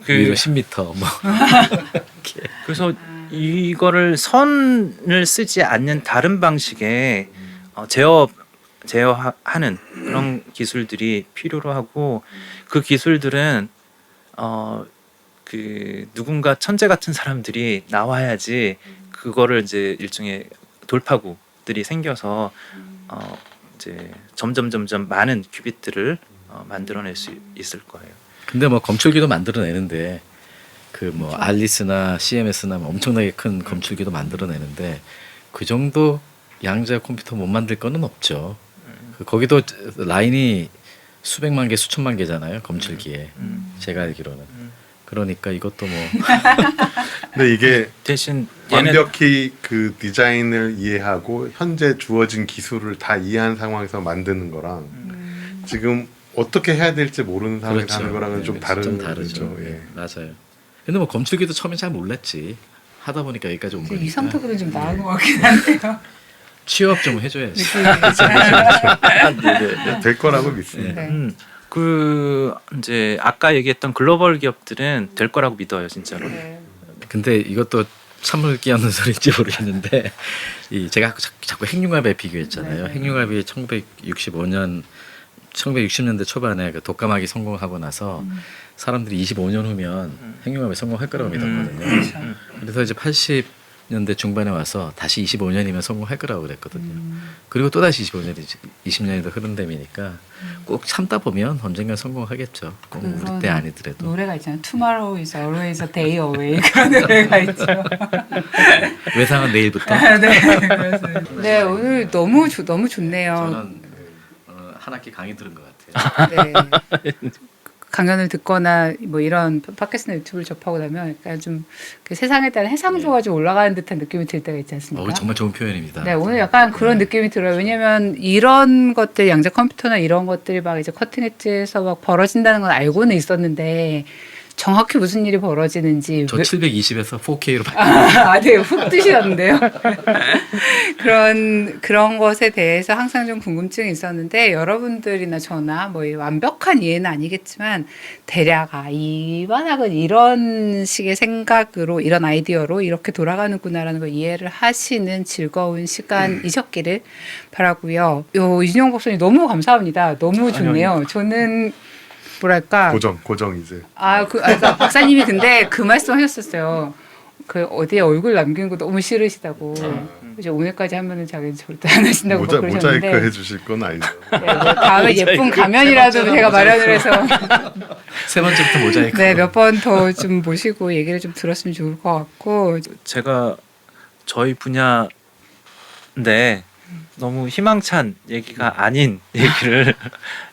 위로 10m 뭐. 그래서 이거를 선을 쓰지 않는 다른 방식의 제어하는 그런 기술들이 필요로 하고, 그 기술들은 그 누군가 천재 같은 사람들이 나와야지 그거를 이제 일종의 돌파구들이 생겨서 이제 점점 많은 큐빗들을 만들어낼 수 있을 거예요. 근데 뭐 검출기도 만들어내는데 그 뭐 알리스나 CMS나 뭐 엄청나게 큰 검출기도 만들어내는데 그 정도 양자 컴퓨터 못 만들 거는 없죠. 거기도 라인이 수백만 개, 수천만 개잖아요. 검출기에. 제가 알기로는. 그러니까 이것도 뭐 근데 이게 대신 완벽히 그 디자인을 이해하고 현재 주어진 기술을 다 이해한 상황에서 만드는 거랑 지금 어떻게 해야 될지 모르는 상황에서 그렇죠. 하는 거랑은 좀 다르죠. 다르죠. 예. 맞아요. 근데 뭐 검출기도 처음에 잘 몰랐지. 하다 보니까 여기까지 온 거니까. 이 상태보다 좀 나은 것 같긴 한데요. 취업 좀 해줘야지. 될 거라고 믿습니다. 네. 그 이제 아까 얘기했던 글로벌 기업들은 될 거라고 믿어요, 진짜로. 네. 근데 이것도 참을 끼얹는 소리인지 모르겠는데 제가 자꾸 핵융합에 비교했잖아요. 네. 핵융합이 1960년대 초반에 그 독감하기 성공하고 나서 사람들이 25년 후면 핵융합에 성공할 거라고 믿었거든요. 그래서 이제 80년대 중반에 와서 다시 25년이면 성공할 거라고 그랬거든요. 그리고 또 다시 20년이 더 흐른 셈이니까 꼭 참다 보면 언젠가 성공하겠죠. 꼭 우리 때 아니더라도. 노래가 있잖아요. Tomorrow is always a day away. 그런 노래가 있죠. 외상은 내일부터. 네. 그래서 네, 오늘 너무 좋네요. 저는 한 학기 강의 들은 것 같아요. 네. 강연을 듣거나 뭐 이런 팟캐스트나 유튜브를 접하고 나면 약간 좀 그 세상에 대한 해상도가 좀 올라가는 듯한 느낌이 들 때가 있지 않습니까? 정말 좋은 표현입니다. 네, 오늘 약간 그런 느낌이 들어요. 왜냐면 이런 것들, 양자 컴퓨터나 이런 것들이 막 이제 커팅 엣지에서 막 벌어진다는 건 알고는 있었는데 정확히 무슨 일이 벌어지는지 저 720에서 4K로 네, 훅 뜨시는데요. 그런 것에 대해서 항상 좀 궁금증이 있었는데 여러분들이나 저나 뭐 완벽한 이해는 아니겠지만 대략 이 만학은 이런 식의 생각으로 이런 아이디어로 이렇게 돌아가는구나라는 걸 이해를 하시는 즐거운 시간이셨기를 바라고요. 이준영 박사님 너무 감사합니다. 너무 좋네요. 저는 뭐랄까 고정 이제. 그러니까 박사님이 근데 그 말씀하셨었어요. 그 어디에 얼굴 남기는 거 너무 싫으시다고. 이제 오늘까지 하면은 자기 절대 안 하신다고 막 그러셨는데. 모자이크 해주실 건 아니죠. 네, 뭐 다음에 예쁜 가면이라도 제가 마련을 해서 세 번째부터 모자이크. 네, 몇 번 더 좀 모시고 얘기를 좀 들었으면 좋을 것 같고. 제가 저희 분야인데 너무 희망찬 얘기가 아닌 얘기를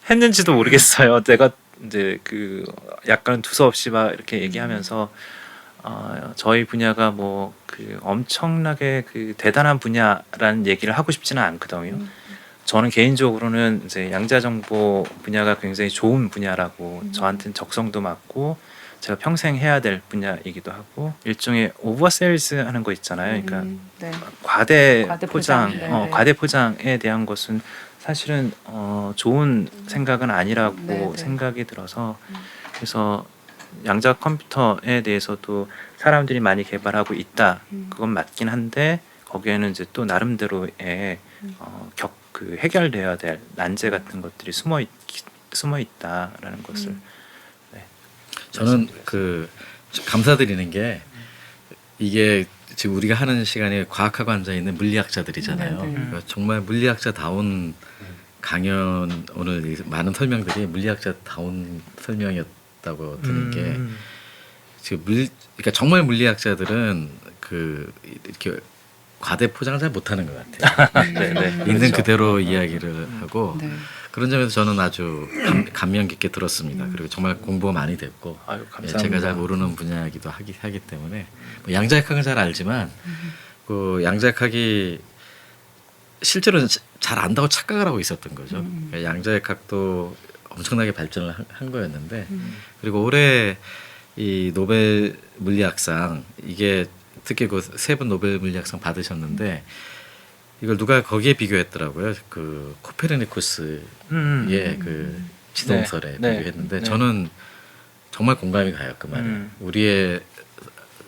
했는지도 모르겠어요. 내가 이제 그 약간 두서없이 막 이렇게 얘기하면서 저희 분야가 뭐 그 엄청나게 그 대단한 분야라는 얘기를 하고 싶지는 않거든요. 저는 개인적으로는 이제 양자 정보 분야가 굉장히 좋은 분야라고 저한테는 적성도 맞고 제가 평생 해야 될 분야이기도 하고 일종의 오버세일즈 하는 거 있잖아요. 그러니까 네. 과대 포장. 포장, 네. 과대 포장에 대한 것은 사실은 좋은 생각은 아니라고 네. 생각이 들어서 그래서 양자 컴퓨터에 대해서도 사람들이 많이 개발하고 있다. 그건 맞긴 한데 거기에는 이제 또 나름대로의 그 해결돼야 될 난제 같은 것들이 숨어 있다라는 것을 저는 그 감사드리는 게 이게 지금 우리가 하는 시간에 과학하고 앉아 있는 물리학자들이잖아요. 네, 네. 그러니까 정말 물리학자다운 강연 오늘 많은 설명들이 물리학자다운 설명이었다고 드는 게 지금 그러니까 정말 물리학자들은 그 이렇게 과대 포장을 잘 못하는 것 같아요. 네, 있는 그렇죠. 그대로 이야기를 하고 네. 그런 점에서 저는 아주 감명 깊게 들었습니다. 그리고 정말 공부가 많이 됐고 아유, 예, 감사합니다. 제가 잘 모르는 분야이기도 하기 때문에 뭐 양자역학은 잘 알지만 그 양자역학이 실제로는 잘 안다고 착각을 하고 있었던 거죠. 그러니까 양자역학도 엄청나게 발전을 한 거였는데 그리고 올해 이 노벨 물리학상 이게 특히 그 세 분 노벨 물리학상 받으셨는데 이걸 누가 거기에 비교했더라고요. 그 코페르니쿠스의 그 지동설에 네. 비교했는데 네. 저는 정말 공감이 가요. 그 말에 우리의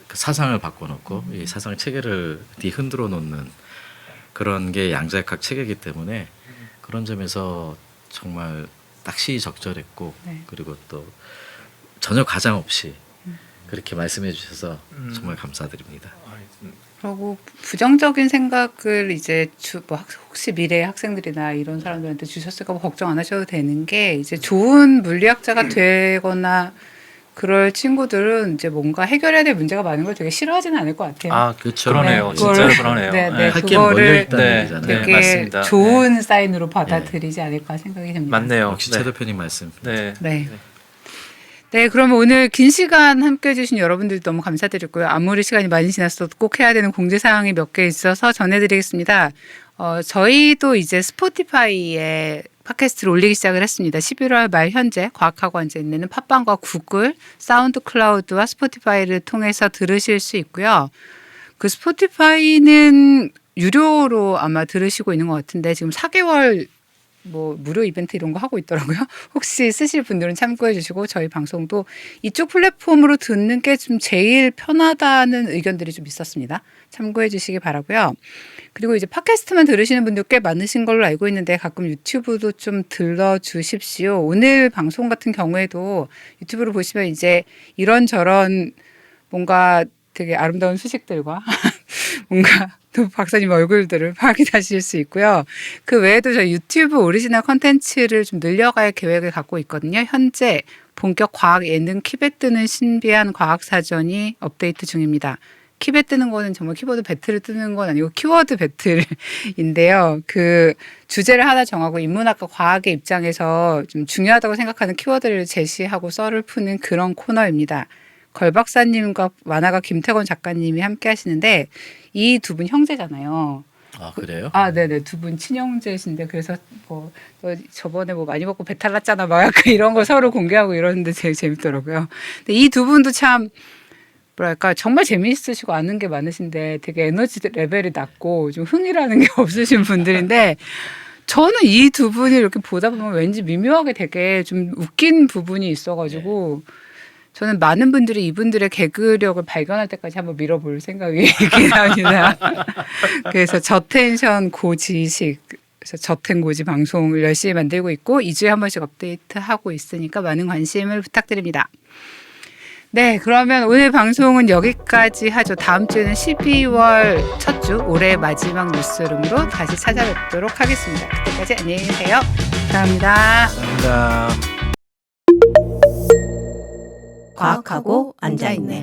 그 사상을 바꿔놓고 이 사상 체계를 뒤흔들어 놓는 그런 게 양자역학 체계이기 때문에 그런 점에서 정말 딱 시의적절했고 네. 그리고 또 전혀 과장 없이 그렇게 말씀해 주셔서 정말 감사드립니다. 그리고 부정적인 생각을 이제 혹시 미래의 학생들이나 이런 사람들한테 주셨을까 봐 걱정 안 하셔도 되는 게 이제 좋은 물리학자가 되거나 그럴 친구들은 이제 뭔가 해결해야 될 문제가 많은 걸 되게 싫어하지는 않을 것 같아요. 아, 그렇죠. 그러네요. 네, 진짜로 그거를- 그러네요. 네, 네. 할 게 멀려 그거를 있다는 네, 얘기잖아요. 네. 되게 맞습니다. 좋은 사인으로 받아들이지 않을까 생각이 듭니다. 맞네요. 역시 네. 최 대표님 말씀. 네. 네. 네, 그러면 오늘 긴 시간 함께 해주신 여러분들 너무 감사드리고요. 아무리 시간이 많이 지났어도 꼭 해야 되는 공지사항이 몇 개 있어서 전해드리겠습니다. 저희도 이제 스포티파이에 팟캐스트를 올리기 시작을 했습니다. 11월 말 현재 과학하고 앉아있는 팟빵과 구글, 사운드 클라우드와 스포티파이를 통해서 들으실 수 있고요. 그 스포티파이는 유료로 아마 들으시고 있는 것 같은데 지금 4개월 뭐 무료 이벤트 이런 거 하고 있더라고요. 혹시 쓰실 분들은 참고해 주시고 저희 방송도 이쪽 플랫폼으로 듣는 게 좀 제일 편하다는 의견들이 좀 있었습니다. 참고해 주시기 바라고요. 그리고 이제 팟캐스트만 들으시는 분들 꽤 많으신 걸로 알고 있는데 가끔 유튜브도 좀 들러 주십시오. 오늘 방송 같은 경우에도 유튜브로 보시면 이제 이런저런 뭔가 되게 아름다운 수식들과 뭔가 또 박사님 얼굴들을 확인하실 수 있고요. 그 외에도 저희 유튜브 오리지널 콘텐츠를 좀 늘려갈 계획을 갖고 있거든요. 현재 본격 과학 예능 킵에 뜨는 신비한 과학 사전이 업데이트 중입니다. 킵에 뜨는 거는 정말 키보드 배틀을 뜨는 건 아니고 키워드 배틀인데요. 그 주제를 하나 정하고 인문학과 과학의 입장에서 좀 중요하다고 생각하는 키워드를 제시하고 썰을 푸는 그런 코너입니다. 걸 박사님과 만화가 김태권 작가님이 함께 하시는데 이 두 분 형제잖아요. 아 그래요? 아, 네네. 두 분 친형제신데 그래서 뭐 너 저번에 뭐 많이 먹고 배탈 났잖아 막 약간 이런 거 서로 공개하고 이러는데 제일 재밌더라고요. 근데 이 두 분도 참 뭐랄까 정말 재미있으시고 아는 게 많으신데 되게 에너지 레벨이 낮고 좀 흥이라는 게 없으신 분들인데 저는 이 두 분이 이렇게 보다 보면 왠지 미묘하게 되게 좀 웃긴 부분이 있어가지고 저는 많은 분들이 이분들의 개그력을 발견할 때까지 한번 밀어볼 생각이긴 합니다. 그래서 저텐션 고지식, 그래서 저텐고지 방송을 열심히 만들고 있고 2주에 한 번씩 업데이트하고 있으니까 많은 관심을 부탁드립니다. 네, 그러면 오늘 방송은 여기까지 하죠. 다음 주에는 12월 첫 주 올해 마지막 뉴스룸으로 다시 찾아뵙도록 하겠습니다. 그때까지 안녕히 계세요. 감사합니다. 감사합니다. 과학하고 앉아있네.